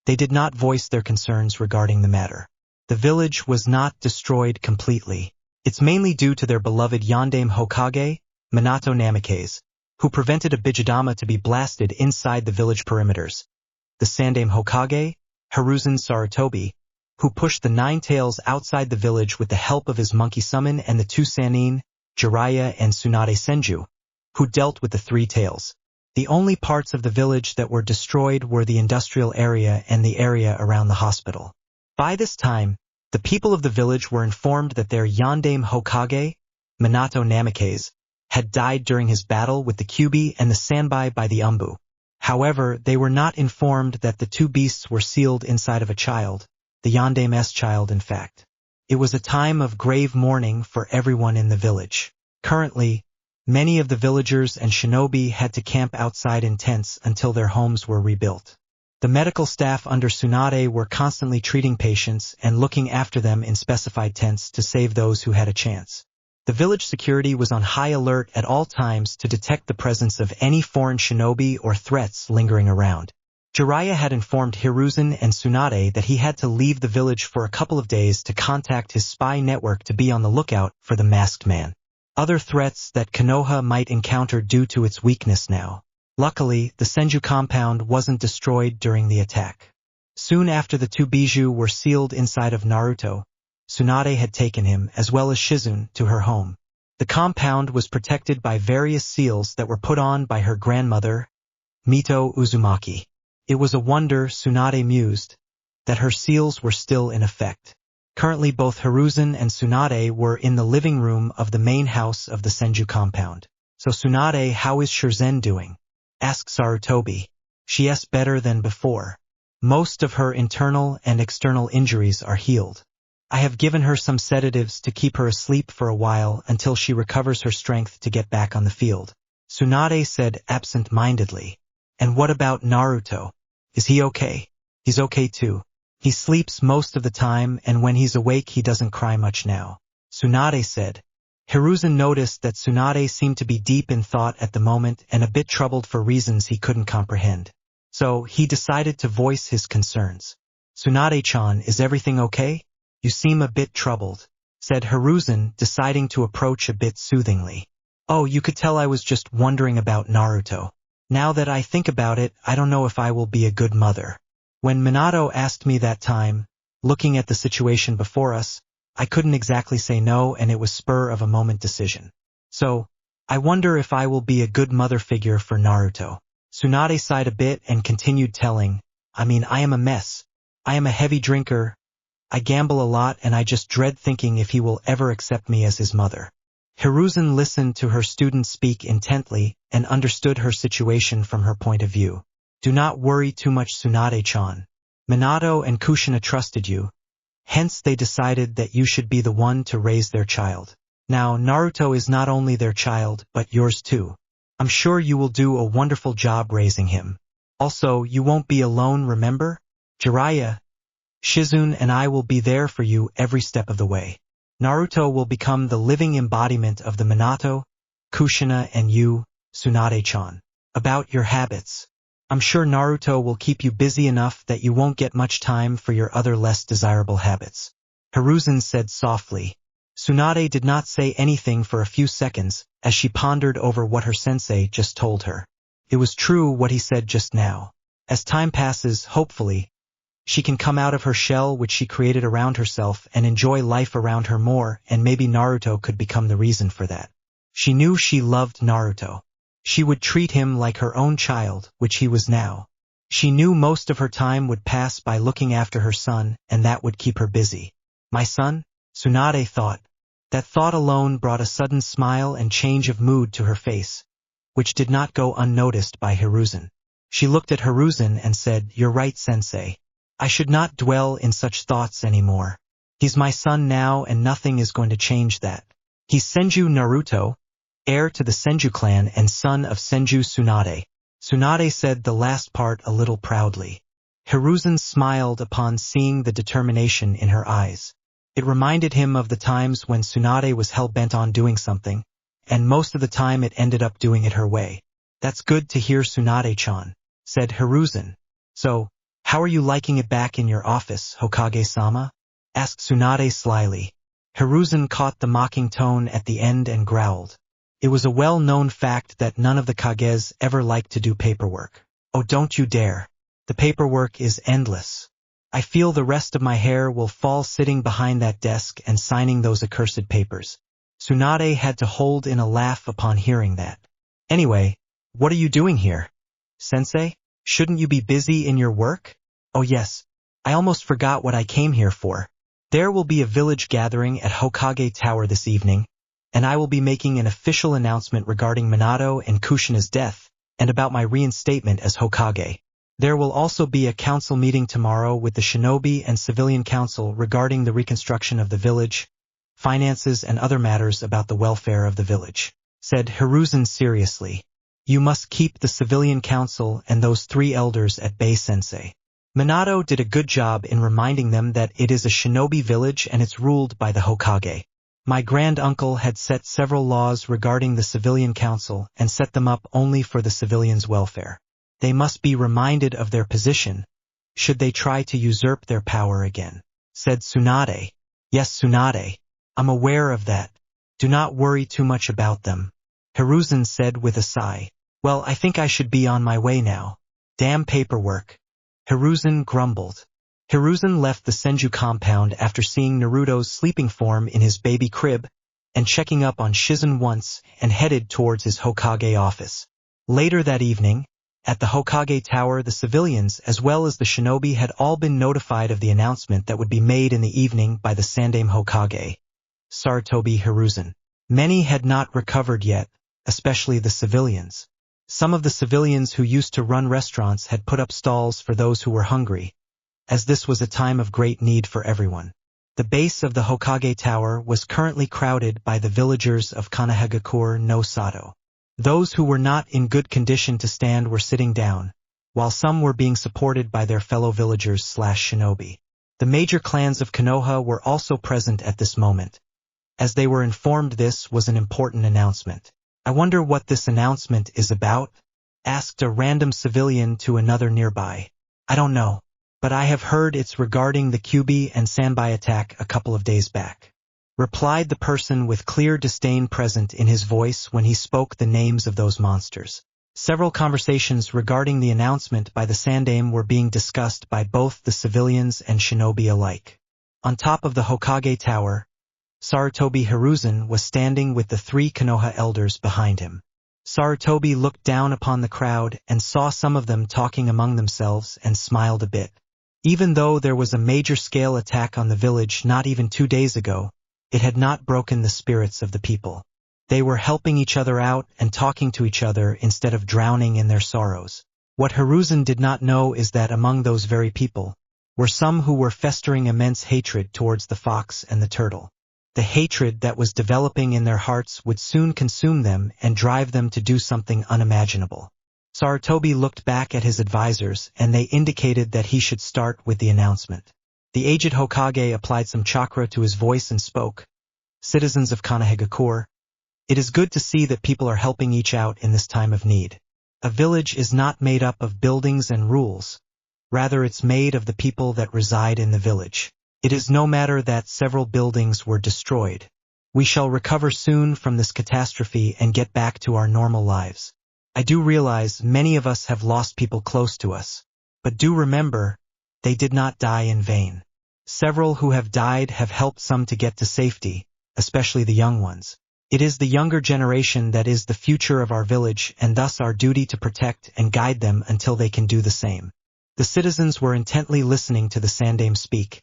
they did not voice their concerns regarding the matter. The village was not destroyed completely. It's mainly due to their beloved Yondaime Hokage, Minato Namikaze, who prevented a Bijudama to be blasted inside the village perimeters. The Sandaime Hokage, Hiruzen Sarutobi, who pushed the 9 tails outside the village with the help of his monkey summon, and the 2 Sannin, Jiraiya and Tsunade Senju, who dealt with the 3 tails. The only parts of the village that were destroyed were the industrial area and the area around the hospital. By this time, the people of the village were informed that their Yondaime Hokage, Minato Namikaze, had died during his battle with the Kyuubi and the Sanbai by the Umbu. However, they were not informed that the 2 beasts were sealed inside of a child, the Yondaime's child in fact. It was a time of grave mourning for everyone in the village. Currently, many of the villagers and shinobi had to camp outside in tents until their homes were rebuilt. The medical staff under Tsunade were constantly treating patients and looking after them in specified tents to save those who had a chance. The village security was on high alert at all times to detect the presence of any foreign shinobi or threats lingering around. Jiraiya had informed Hiruzen and Tsunade that he had to leave the village for a couple of days to contact his spy network to be on the lookout for the masked man. Other threats that Konoha might encounter due to its weakness now. Luckily, the Senju compound wasn't destroyed during the attack. Soon after the two Bijou were sealed inside of Naruto, Tsunade had taken him, as well as Shizune, to her home. The compound was protected by various seals that were put on by her grandmother, Mito Uzumaki. It was a wonder, Tsunade mused, that her seals were still in effect. Currently both Hiruzen and Tsunade were in the living room of the main house of the Senju compound. So Tsunade, how is Shirzhen doing? Asked Sarutobi. She's better than before. Most of her internal and external injuries are healed. I have given her some sedatives to keep her asleep for a while until she recovers her strength to get back on the field. Tsunade said absent-mindedly. And what about Naruto? Is he okay? He's okay too. He sleeps most of the time, and when he's awake he doesn't cry much now. Tsunade said. Hiruzen noticed that Tsunade seemed to be deep in thought at the moment and a bit troubled for reasons he couldn't comprehend. So he decided to voice his concerns. Tsunade-chan, is everything okay? You seem a bit troubled, said Hiruzen, deciding to approach a bit soothingly. Oh, you could tell I was just wondering about Naruto. Now that I think about it, I don't know if I will be a good mother. When Minato asked me that time, looking at the situation before us, I couldn't exactly say no, and it was spur of a moment decision. So, I wonder if I will be a good mother figure for Naruto. Tsunade sighed a bit and continued telling, I am a mess. I am a heavy drinker. I gamble a lot, and I just dread thinking if he will ever accept me as his mother. Hiruzen listened to her student speak intently and understood her situation from her point of view. Do not worry too much, Tsunade-chan. Minato and Kushina trusted you. Hence they decided that you should be the one to raise their child. Now Naruto is not only their child, but yours too. I'm sure you will do a wonderful job raising him. Also, you won't be alone, remember? Jiraiya, Shizune and I will be there for you every step of the way. Naruto will become the living embodiment of the Minato, Kushina and you, Tsunade-chan. About your habits. I'm sure Naruto will keep you busy enough that you won't get much time for your other less desirable habits. Hiruzen said softly. Tsunade did not say anything for a few seconds as she pondered over what her sensei just told her. It was true what he said just now. As time passes, hopefully, she can come out of her shell which she created around herself and enjoy life around her more, and maybe Naruto could become the reason for that. She knew she loved Naruto. She would treat him like her own child, which he was now. She knew most of her time would pass by looking after her son, and that would keep her busy. My son? Tsunade thought. That thought alone brought a sudden smile and change of mood to her face, which did not go unnoticed by Hiruzen. She looked at Hiruzen and said, You're right, sensei. I should not dwell in such thoughts anymore. He's my son now and nothing is going to change that. He's Senju Naruto, heir to the Senju clan and son of Senju Tsunade. Tsunade said the last part a little proudly. Hiruzen smiled upon seeing the determination in her eyes. It reminded him of the times when Tsunade was hell-bent on doing something, and most of the time it ended up doing it her way. That's good to hear, Tsunade-chan, said Hiruzen. So, how are you liking it back in your office, Hokage-sama? Asked Tsunade slyly. Hiruzen caught the mocking tone at the end and growled. It was a well-known fact that none of the Kages ever liked to do paperwork. Oh, don't you dare. The paperwork is endless. I feel the rest of my hair will fall sitting behind that desk and signing those accursed papers. Tsunade had to hold in a laugh upon hearing that. Anyway, what are you doing here? Sensei, shouldn't you be busy in your work? Oh yes, I almost forgot what I came here for. There will be a village gathering at Hokage Tower this evening, and I will be making an official announcement regarding Minato and Kushina's death, and about my reinstatement as Hokage. There will also be a council meeting tomorrow with the Shinobi and Civilian Council regarding the reconstruction of the village, finances and other matters about the welfare of the village, said Hiruzen seriously. You must keep the Civilian Council and those three elders at bay, sensei. Minato did a good job in reminding them that it is a shinobi village and it's ruled by the Hokage. My grand-uncle had set several laws regarding the Civilian Council and set them up only for the civilians' welfare. They must be reminded of their position, should they try to usurp their power again, said Tsunade. Yes, Tsunade. I'm aware of that. Do not worry too much about them, Hiruzen said with a sigh. Well, I think I should be on my way now. Damn paperwork. Hiruzen grumbled. Hiruzen left the Senju compound after seeing Naruto's sleeping form in his baby crib and checking up on Shizen once and headed towards his Hokage office. Later that evening, at the Hokage Tower, the civilians as well as the shinobi had all been notified of the announcement that would be made in the evening by the Sandaime Hokage, Sarutobi Hiruzen. Many had not recovered yet, especially the civilians. Some of the civilians who used to run restaurants had put up stalls for those who were hungry, as this was a time of great need for everyone. The base of the Hokage Tower was currently crowded by the villagers of Kanahagakure no Sato. Those who were not in good condition to stand were sitting down, while some were being supported by their fellow villagers/shinobi. The major clans of Konoha were also present at this moment, as they were informed this was an important announcement. I wonder what this announcement is about? Asked a random civilian to another nearby. I don't know, but I have heard it's regarding the Kyuubi and Sanbai attack a couple of days back, replied the person with clear disdain present in his voice when he spoke the names of those monsters. Several conversations regarding the announcement by the Sandaime were being discussed by both the civilians and shinobi alike. On top of the Hokage Tower, Sarutobi Hiruzen was standing with the 3 Konoha elders behind him. Sarutobi looked down upon the crowd and saw some of them talking among themselves and smiled a bit. Even though there was a major-scale attack on the village not even 2 days ago, it had not broken the spirits of the people. They were helping each other out and talking to each other instead of drowning in their sorrows. What Hiruzen did not know is that among those very people were some who were festering immense hatred towards the fox and the turtle. The hatred that was developing in their hearts would soon consume them and drive them to do something unimaginable. Sarutobi looked back at his advisors and they indicated that he should start with the announcement. The aged Hokage applied some chakra to his voice and spoke. Citizens of Kanahagakure, it is good to see that people are helping each out in this time of need. A village is not made up of buildings and rules. Rather, it's made of the people that reside in the village. It is no matter that several buildings were destroyed. We shall recover soon from this catastrophe and get back to our normal lives. I do realize many of us have lost people close to us, but do remember, they did not die in vain. Several who have died have helped some to get to safety, especially the young ones. It is the younger generation that is the future of our village and thus our duty to protect and guide them until they can do the same. The citizens were intently listening to the Sandaime speak,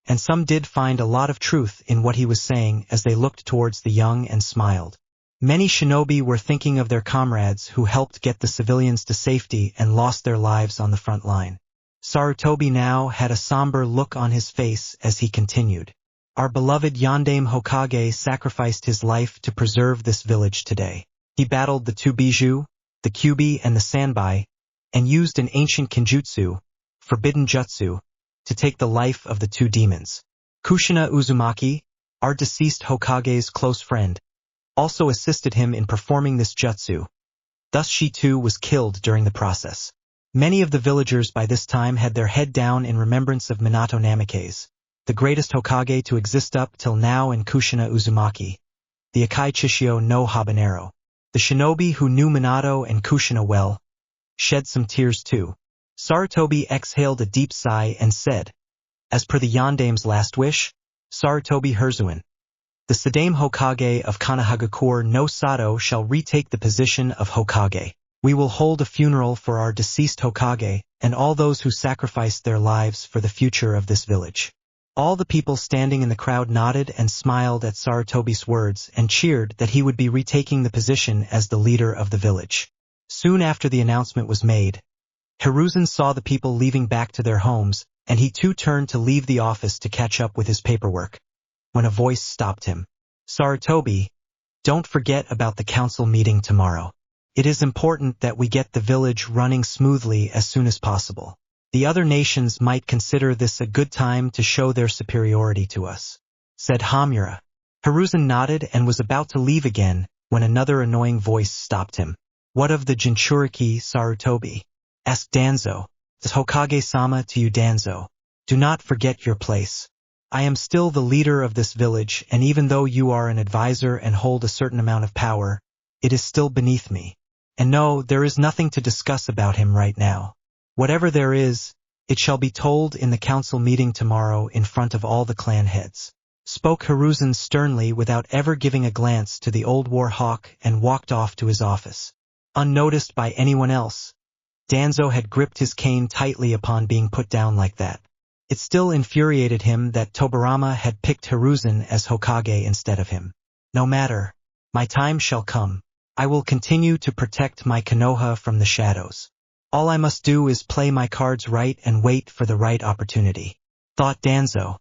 and some did find a lot of truth in what he was saying as they looked towards the young and smiled. Many shinobi were thinking of their comrades who helped get the civilians to safety and lost their lives on the front line. Sarutobi now had a somber look on his face as he continued. Our beloved Yondaime Hokage sacrificed his life to preserve this village today. He battled the 2 Biju, the Kyuubi and the Sanbai, and used an ancient kinjutsu, forbidden jutsu, to take the life of the 2 demons. Kushina Uzumaki, our deceased Hokage's close friend, also assisted him in performing this jutsu. Thus she too was killed during the process. Many of the villagers by this time had their head down in remembrance of Minato Namikaze, the greatest Hokage to exist up till now, and Kushina Uzumaki, the Akai Chishio no Habanero. The shinobi who knew Minato and Kushina well shed some tears too. Sarutobi exhaled a deep sigh and said, as per the Yondaime's last wish, Sarutobi Hiruzen, the Sandaime Hokage of Kanahagakure no Sato shall retake the position of Hokage. We will hold a funeral for our deceased Hokage and all those who sacrificed their lives for the future of this village. All the people standing in the crowd nodded and smiled at Sarutobi's words and cheered that he would be retaking the position as the leader of the village. Soon after the announcement was made, Hiruzen saw the people leaving back to their homes, and he too turned to leave the office to catch up with his paperwork, when a voice stopped him. Sarutobi, don't forget about the council meeting tomorrow. It is important that we get the village running smoothly as soon as possible. The other nations might consider this a good time to show their superiority to us, said Hamura. Hiruzen nodded and was about to leave again, when another annoying voice stopped him. What of the Jinchuriki, Sarutobi? asked Danzo. "Says Hokage-sama to you, Danzo. Do not forget your place. I am still the leader of this village, and even though you are an advisor and hold a certain amount of power, it is still beneath me. And no, there is nothing to discuss about him right now. Whatever there is, it shall be told in the council meeting tomorrow in front of all the clan heads," spoke Hiruzen sternly without ever giving a glance to the old war hawk, and walked off to his office. Unnoticed by anyone else, Danzo had gripped his cane tightly upon being put down like that. It still infuriated him that Tobirama had picked Hiruzen as Hokage instead of him. "No matter. My time shall come. I will continue to protect my Konoha from the shadows. All I must do is play my cards right and wait for the right opportunity," thought Danzo.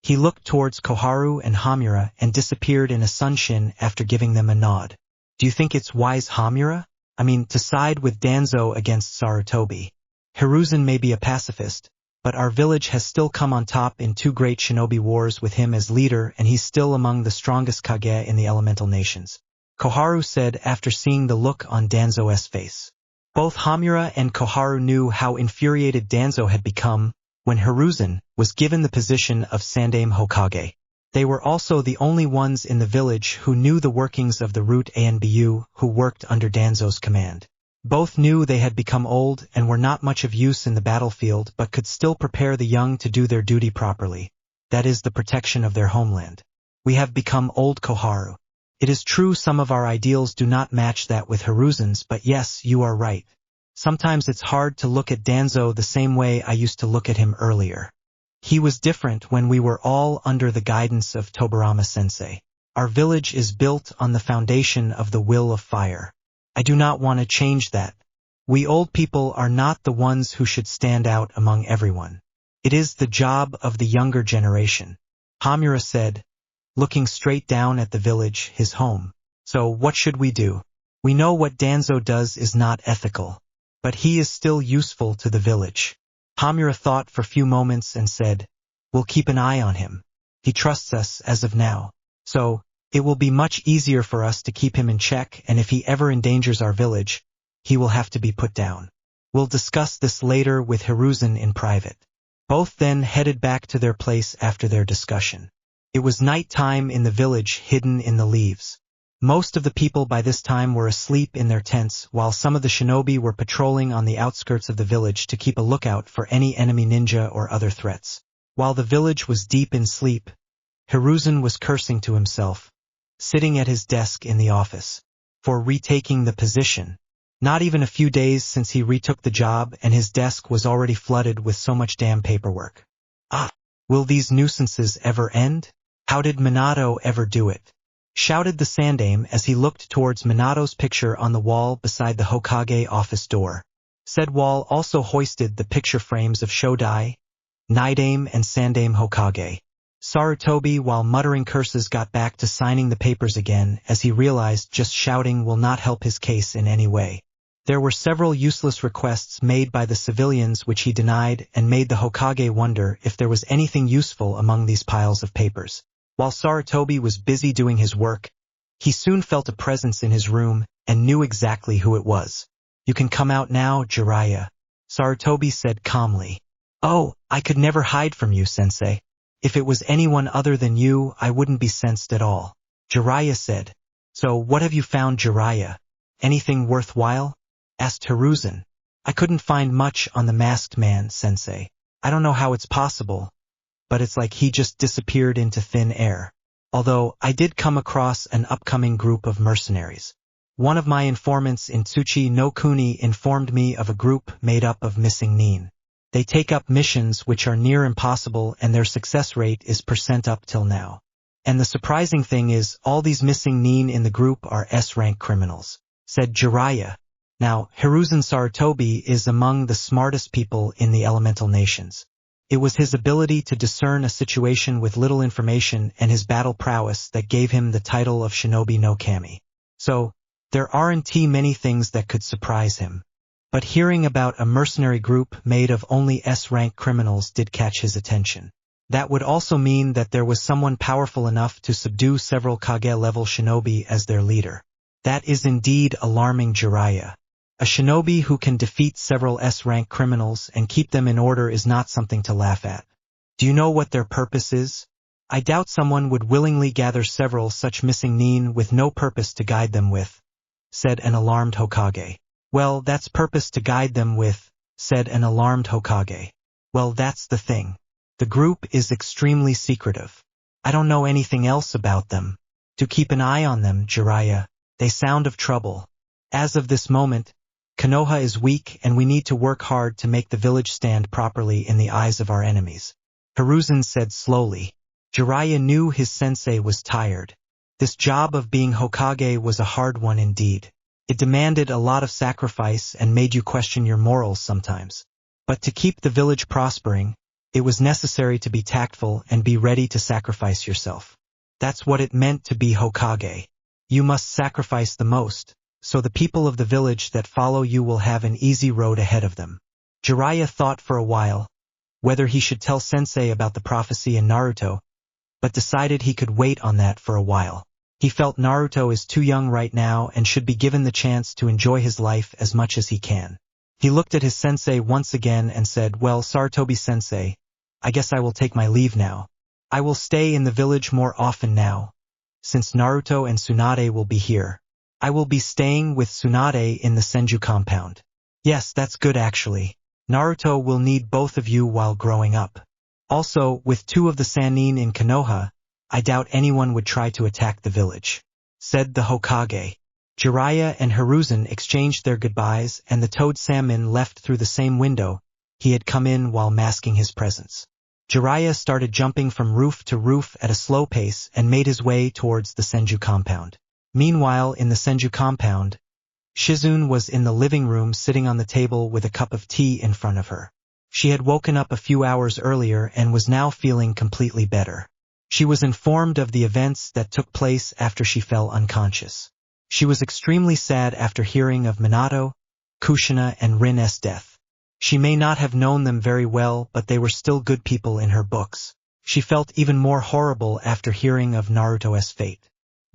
He looked towards Koharu and Hamura and disappeared in a sunshin after giving them a nod. "Do you think it's wise, Hamura? To side with Danzo against Sarutobi? Hiruzen may be a pacifist, but our village has still come on top in 2 great shinobi wars with him as leader, and he's still among the strongest Kage in the elemental nations," Koharu said after seeing the look on Danzo's face. Both Hamura and Koharu knew how infuriated Danzo had become when Hiruzen was given the position of Sandaime Hokage. They were also the only ones in the village who knew the workings of the Root Anbu who worked under Danzo's command. Both knew they had become old and were not much of use in the battlefield, but could still prepare the young to do their duty properly, that is, the protection of their homeland. "We have become old, Koharu. It is true some of our ideals do not match that with Hiruzen's, but yes, you are right. Sometimes it's hard to look at Danzo the same way I used to look at him earlier. He was different when we were all under the guidance of Tobirama-sensei. Our village is built on the foundation of the will of fire. I do not want to change that. We old people are not the ones who should stand out among everyone. It is the job of the younger generation," Hamura said, looking straight down at the village, his home. "So what should we do? We know what Danzo does is not ethical, but he is still useful to the village." Hamura thought for a few moments and said, "We'll keep an eye on him. He trusts us as of now. So, it will be much easier for us to keep him in check, and if he ever endangers our village, he will have to be put down. We'll discuss this later with Hiruzen in private." Both then headed back to their place after their discussion. It was night time in the village, hidden in the leaves. Most of the people by this time were asleep in their tents, while some of the shinobi were patrolling on the outskirts of the village to keep a lookout for any enemy ninja or other threats. While the village was deep in sleep, Hiruzen was cursing to himself, sitting at his desk in the office, for retaking the position. Not even a few days since he retook the job, and his desk was already flooded with so much damn paperwork. Will these nuisances ever end? How did Minato ever do it? Shouted the Sandaime as he looked towards Minato's picture on the wall beside the Hokage office door. Said wall also hoisted the picture frames of Shodai, Nidaime and Sandaime Hokage. Sarutobi, while muttering curses, got back to signing the papers again, as he realized just shouting will not help his case in any way. There were several useless requests made by the civilians which he denied, and made the Hokage wonder if there was anything useful among these piles of papers. While Sarutobi was busy doing his work, he soon felt a presence in his room, and knew exactly who it was. "You can come out now, Jiraiya," Sarutobi said calmly. "Oh, I could never hide from you, sensei. If it was anyone other than you, I wouldn't be sensed at all," Jiraiya said. "So what have you found, Jiraiya? Anything worthwhile?" asked Hiruzen. "I couldn't find much on the masked man, sensei. I don't know how it's possible, but it's like he just disappeared into thin air. Although, I did come across an upcoming group of mercenaries. One of my informants in Tsuchi no Kuni informed me of a group made up of missing nin. They take up missions which are near impossible, and their success rate is % up till now. And the surprising thing is, all these missing nin in the group are S-rank criminals," said Jiraiya. Now, Hiruzen Sarutobi is among the smartest people in the elemental nations. It was his ability to discern a situation with little information and his battle prowess that gave him the title of Shinobi no Kami. So, there aren't many things that could surprise him. But hearing about a mercenary group made of only S-rank criminals did catch his attention. That would also mean that there was someone powerful enough to subdue several Kage-level shinobi as their leader. That is indeed alarming, Jiraiya. A shinobi who can defeat several S-rank criminals and keep them in order is not something to laugh at. Do you know what their purpose is? I doubt someone would willingly gather several such missing nin with no purpose to guide them with, said an alarmed Hokage. Well, that's purpose to guide them with, said an alarmed Hokage. Well, that's the thing. The group is extremely secretive. I don't know anything else about them. To keep an eye on them, Jiraiya. They sound of trouble. As of this moment, Konoha is weak and we need to work hard to make the village stand properly in the eyes of our enemies. Hiruzen said slowly. Jiraiya knew his sensei was tired. This job of being Hokage was a hard one indeed. It demanded a lot of sacrifice and made you question your morals sometimes. But to keep the village prospering, it was necessary to be tactful and be ready to sacrifice yourself. That's what it meant to be Hokage. You must sacrifice the most, so the people of the village that follow you will have an easy road ahead of them. Jiraiya thought for a while whether he should tell Sensei about the prophecy in Naruto, but decided he could wait on that for a while. He felt Naruto is too young right now and should be given the chance to enjoy his life as much as he can. He looked at his sensei once again and said, well, Sarutobi-sensei, I guess I will take my leave now. I will stay in the village more often now, since Naruto and Tsunade will be here. I will be staying with Tsunade in the Senju compound. Yes, that's good actually. Naruto will need both of you while growing up. Also, with two of the Sannin in Konoha, I doubt anyone would try to attack the village, said the Hokage. Jiraiya and Hiruzen exchanged their goodbyes and the Toad Salmon left through the same window he had come in while masking his presence. Jiraiya started jumping from roof to roof at a slow pace and made his way towards the Senju compound. Meanwhile, in the Senju compound, Shizune was in the living room sitting on the table with a cup of tea in front of her. She had woken up a few hours earlier and was now feeling completely better. She was informed of the events that took place after she fell unconscious. She was extremely sad after hearing of Minato, Kushina, and Rin's death. She may not have known them very well, but they were still good people in her books. She felt even more horrible after hearing of Naruto's fate.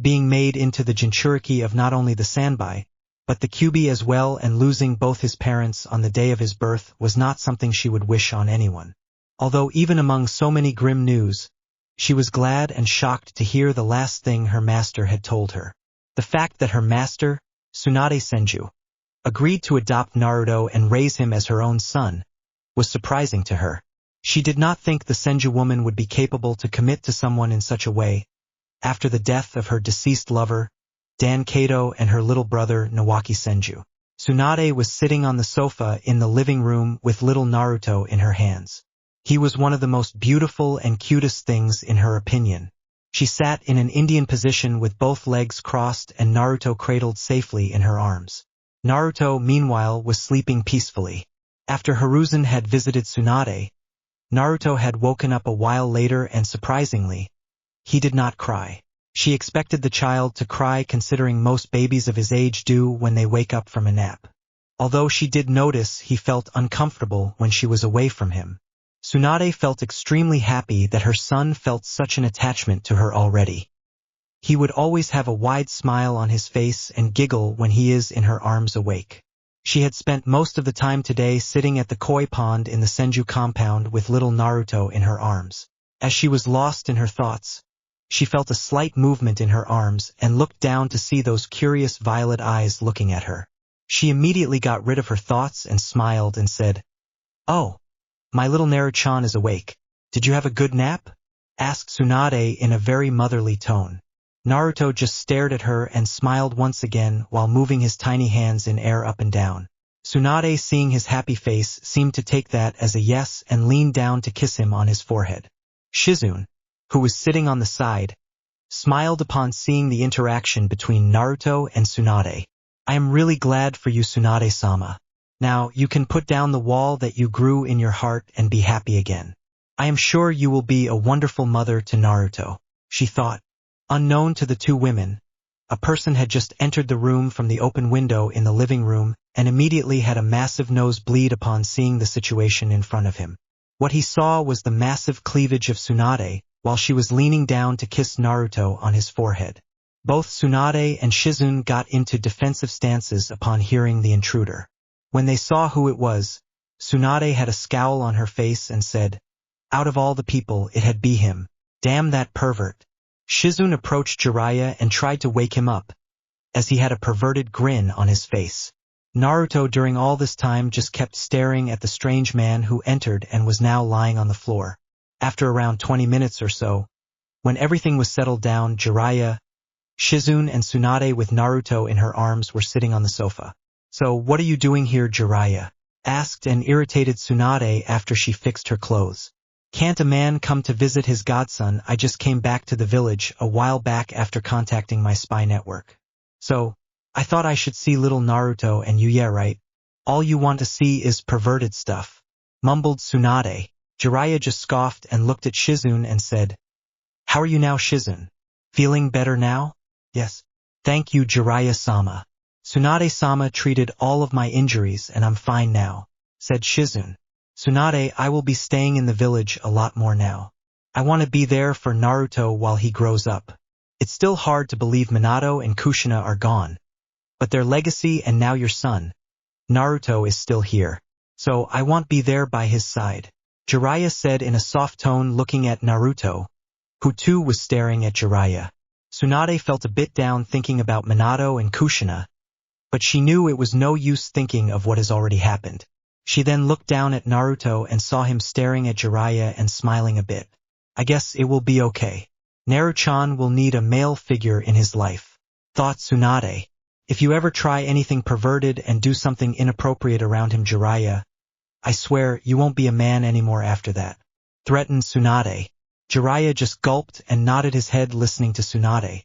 Being made into the Jinchuriki of not only the Sanbai, but the Kyuubi as well, and losing both his parents on the day of his birth was not something she would wish on anyone. Although even among so many grim news, she was glad and shocked to hear the last thing her master had told her. The fact that her master, Tsunade Senju, agreed to adopt Naruto and raise him as her own son, was surprising to her. She did not think the Senju woman would be capable to commit to someone in such a way, after the death of her deceased lover, Dan Kato, and her little brother Nawaki Senju. Tsunade was sitting on the sofa in the living room with little Naruto in her hands. He was one of the most beautiful and cutest things in her opinion. She sat in an Indian position with both legs crossed and Naruto cradled safely in her arms. Naruto, meanwhile, was sleeping peacefully. After Hiruzen had visited Tsunade, Naruto had woken up a while later and surprisingly, he did not cry. She expected the child to cry considering most babies of his age do when they wake up from a nap. Although she did notice he felt uncomfortable when she was away from him. Tsunade felt extremely happy that her son felt such an attachment to her already. He would always have a wide smile on his face and giggle when he is in her arms awake. She had spent most of the time today sitting at the koi pond in the Senju compound with little Naruto in her arms. As she was lost in her thoughts, she felt a slight movement in her arms and looked down to see those curious violet eyes looking at her. She immediately got rid of her thoughts and smiled and said, "Oh, my little Naru-chan is awake. Did you have a good nap?" asked Tsunade in a very motherly tone. Naruto just stared at her and smiled once again while moving his tiny hands in air up and down. Tsunade, seeing his happy face, seemed to take that as a yes and leaned down to kiss him on his forehead. Shizune, who was sitting on the side, smiled upon seeing the interaction between Naruto and Tsunade. "I am really glad for you, Tsunade-sama. Now you can put down the wall that you grew in your heart and be happy again. I am sure you will be a wonderful mother to Naruto," she thought. Unknown to the two women, a person had just entered the room from the open window in the living room and immediately had a massive nosebleed upon seeing the situation in front of him. What he saw was the massive cleavage of Tsunade while she was leaning down to kiss Naruto on his forehead. Both Tsunade and Shizune got into defensive stances upon hearing the intruder. When they saw who it was, Tsunade had a scowl on her face and said, "Out of all the people, it had be him. Damn that pervert." Shizune approached Jiraiya and tried to wake him up, as he had a perverted grin on his face. Naruto during all this time just kept staring at the strange man who entered and was now lying on the floor. After around 20 minutes or so, when everything was settled down, Jiraiya, Shizune and Tsunade with Naruto in her arms were sitting on the sofa. "So what are you doing here, Jiraiya?" asked an irritated Tsunade after she fixed her clothes. "Can't a man come to visit his godson? I just came back to the village a while back after contacting my spy network. So, I thought I should see little Naruto and you, yeah right? All you want to see is perverted stuff," mumbled Tsunade. Jiraiya just scoffed and looked at Shizune and said, "How are you now, Shizune? Feeling better now?" "Yes. Thank you, Jiraiya-sama. Tsunade-sama treated all of my injuries and I'm fine now," said Shizune. "Tsunade, I will be staying in the village a lot more now. I want to be there for Naruto while he grows up. It's still hard to believe Minato and Kushina are gone, but their legacy and now your son, Naruto, is still here. So I want to be there by his side," Jiraiya said in a soft tone, looking at Naruto, who too was staring at Jiraiya. Tsunade felt a bit down thinking about Minato and Kushina, but she knew it was no use thinking of what has already happened. She then looked down at Naruto and saw him staring at Jiraiya and smiling a bit. "I guess it will be okay. Naru-chan will need a male figure in his life," thought Tsunade. "If you ever try anything perverted and do something inappropriate around him, Jiraiya, I swear you won't be a man anymore after that," threatened Tsunade. Jiraiya just gulped and nodded his head, listening to Tsunade,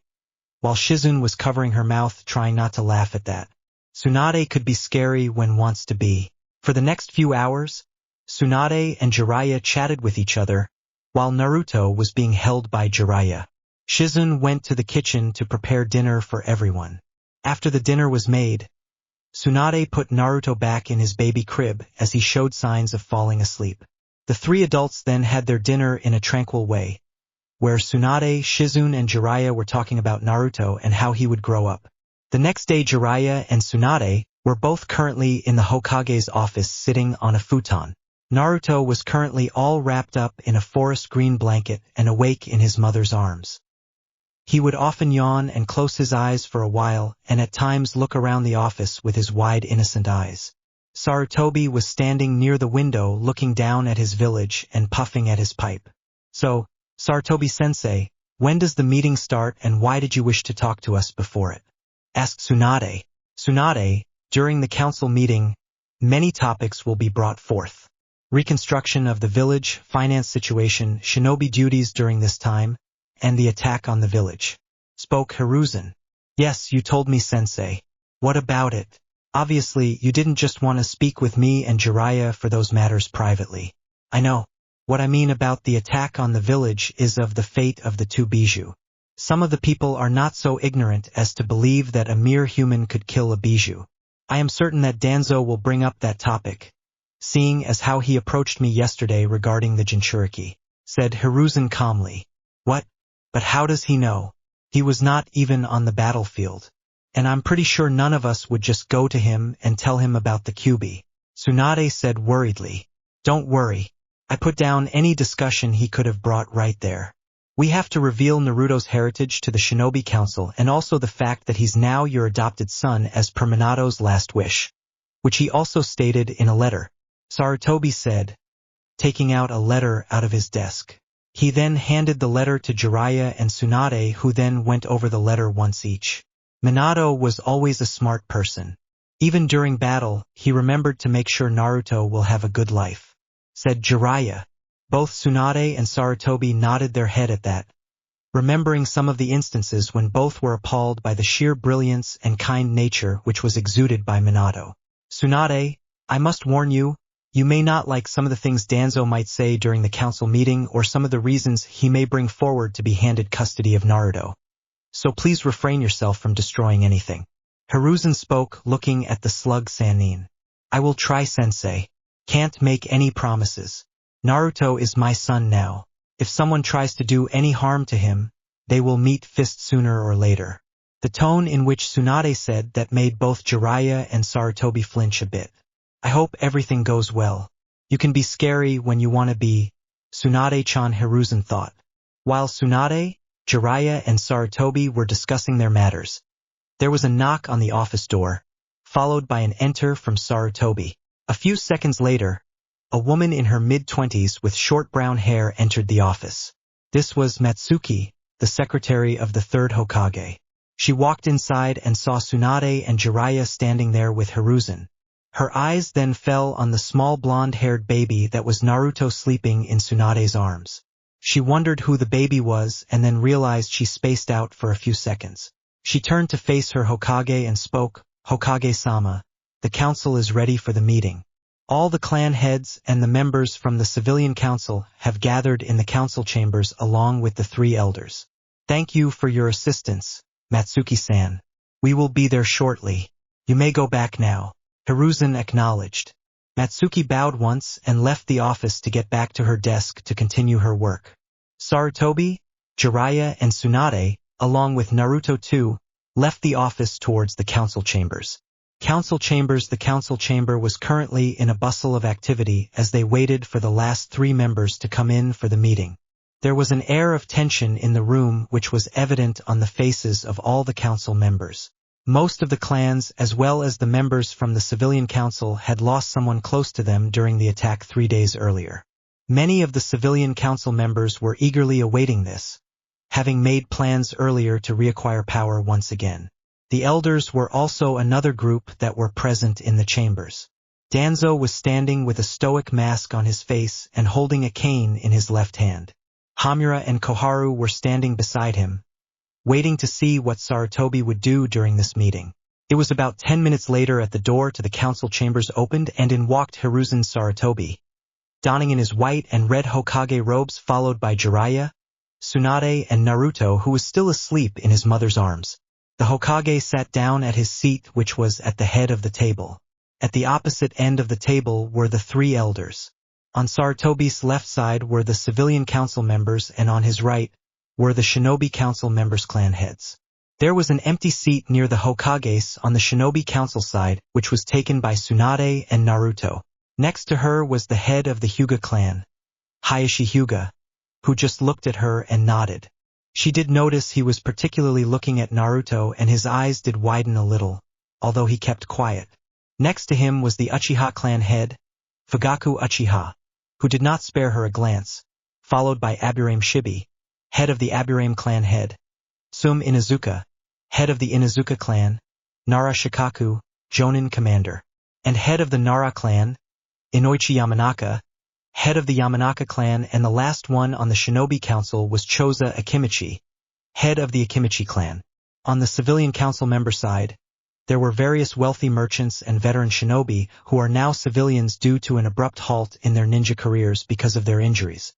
while Shizune was covering her mouth, trying not to laugh at that. Tsunade could be scary when wants to be. For the next few hours, Tsunade and Jiraiya chatted with each other, while Naruto was being held by Jiraiya. Shizune went to the kitchen to prepare dinner for everyone. After the dinner was made, Tsunade put Naruto back in his baby crib as he showed signs of falling asleep. The three adults then had their dinner in a tranquil way, where Tsunade, Shizune and Jiraiya were talking about Naruto and how he would grow up. The next day, Jiraiya and Tsunade were both currently in the Hokage's office sitting on a futon. Naruto was currently all wrapped up in a forest green blanket and awake in his mother's arms. He would often yawn and close his eyes for a while and at times look around the office with his wide innocent eyes. Sarutobi was standing near the window looking down at his village and puffing at his pipe. "So, Sarutobi-sensei, when does the meeting start and why did you wish to talk to us before it?" asked Tsunade. "Tsunade, during the council meeting, many topics will be brought forth. Reconstruction of the village, finance situation, shinobi duties during this time, and the attack on the village," spoke Hiruzen. "Yes, you told me, sensei. What about it? Obviously, you didn't just want to speak with me and Jiraiya for those matters privately. I know. What I mean about the attack on the village is of the fate of the two Bijou. Some of the people are not so ignorant as to believe that a mere human could kill a Bijou. I am certain that Danzo will bring up that topic, seeing as how he approached me yesterday regarding the Jinchuriki," said Hiruzen calmly. "What? But how does he know? He was not even on the battlefield. And I'm pretty sure none of us would just go to him and tell him about the Kyuubi," Tsunade said worriedly. "Don't worry. I put down any discussion he could have brought right there. We have to reveal Naruto's heritage to the Shinobi Council and also the fact that he's now your adopted son as per Minato's last wish, which he also stated in a letter," Sarutobi said, taking out a letter out of his desk. He then handed the letter to Jiraiya and Tsunade, who then went over the letter once each. Minato was always a smart person. Even during battle, he remembered to make sure Naruto will have a good life, said Jiraiya. Both Tsunade and Sarutobi nodded their head at that, remembering some of the instances when both were appalled by the sheer brilliance and kind nature which was exuded by Minato. "Tsunade, I must warn you, you may not like some of the things Danzo might say during the council meeting or some of the reasons he may bring forward to be handed custody of Naruto. So please refrain yourself from destroying anything." Hiruzen spoke, looking at the slug Sannin. "I will try, sensei. Can't make any promises. Naruto is my son now. If someone tries to do any harm to him, they will meet fist sooner or later." The tone in which Tsunade said that made both Jiraiya and Sarutobi flinch a bit. I hope everything goes well. You can be scary when you want to be, Tsunade-chan, Hiruzen thought. While Tsunade, Jiraiya and Sarutobi were discussing their matters, there was a knock on the office door, followed by an enter from Sarutobi. A few seconds later, a woman in her mid-20s with short brown hair entered the office. This was Matsuki, the secretary of the third Hokage. She walked inside and saw Tsunade and Jiraiya standing there with Hiruzen. Her eyes then fell on the small blonde-haired baby that was Naruto sleeping in Tsunade's arms. She wondered who the baby was and then realized she spaced out for a few seconds. She turned to face her Hokage and spoke, "Hokage-sama, the council is ready for the meeting. All the clan heads and the members from the civilian council have gathered in the council chambers along with the 3 elders. Thank you for your assistance, Matsuki-san. We will be there shortly. You may go back now." Hiruzen acknowledged. Matsuki bowed once and left the office to get back to her desk to continue her work. Sarutobi, Jiraiya and Tsunade, along with Naruto too, left the office towards the council chambers. The council chamber was currently in a bustle of activity as they waited for the last 3 members to come in for the meeting. There was an air of tension in the room which was evident on the faces of all the council members. Most of the clans as well as the members from the civilian council had lost someone close to them during the attack 3 days earlier. Many of the civilian council members were eagerly awaiting this, having made plans earlier to reacquire power once again. The elders were also another group that were present in the chambers. Danzo was standing with a stoic mask on his face and holding a cane in his left hand. Hamura and Koharu were standing beside him, waiting to see what Sarutobi would do during this meeting. It was about 10 minutes later at the door to the council chambers opened and in walked Hiruzen Sarutobi, donning in his white and red Hokage robes, followed by Jiraiya, Tsunade and Naruto, who was still asleep in his mother's arms. The Hokage sat down at his seat, which was at the head of the table. At the opposite end of the table were the 3 elders. On Sarutobi's left side were the civilian council members and on his right were the Shinobi Council members' clan heads. There was an empty seat near the Hokages on the Shinobi Council side, which was taken by Tsunade and Naruto. Next to her was the head of the Hyuga clan, Hayashi Hyuga, who just looked at her and nodded. She did notice he was particularly looking at Naruto and his eyes did widen a little, although he kept quiet. Next to him was the Uchiha clan head, Fugaku Uchiha, who did not spare her a glance, followed by Aburame Shibi, head of the Aburame clan head, Sum Inuzuka, head of the Inuzuka clan, Nara Shikaku, Jonin commander, and head of the Nara clan, Inoichi Yamanaka, head of the Yamanaka clan, and the last one on the Shinobi Council was Choza Akimichi, head of the Akimichi clan. On the civilian council member side, there were various wealthy merchants and veteran shinobi who are now civilians due to an abrupt halt in their ninja careers because of their injuries.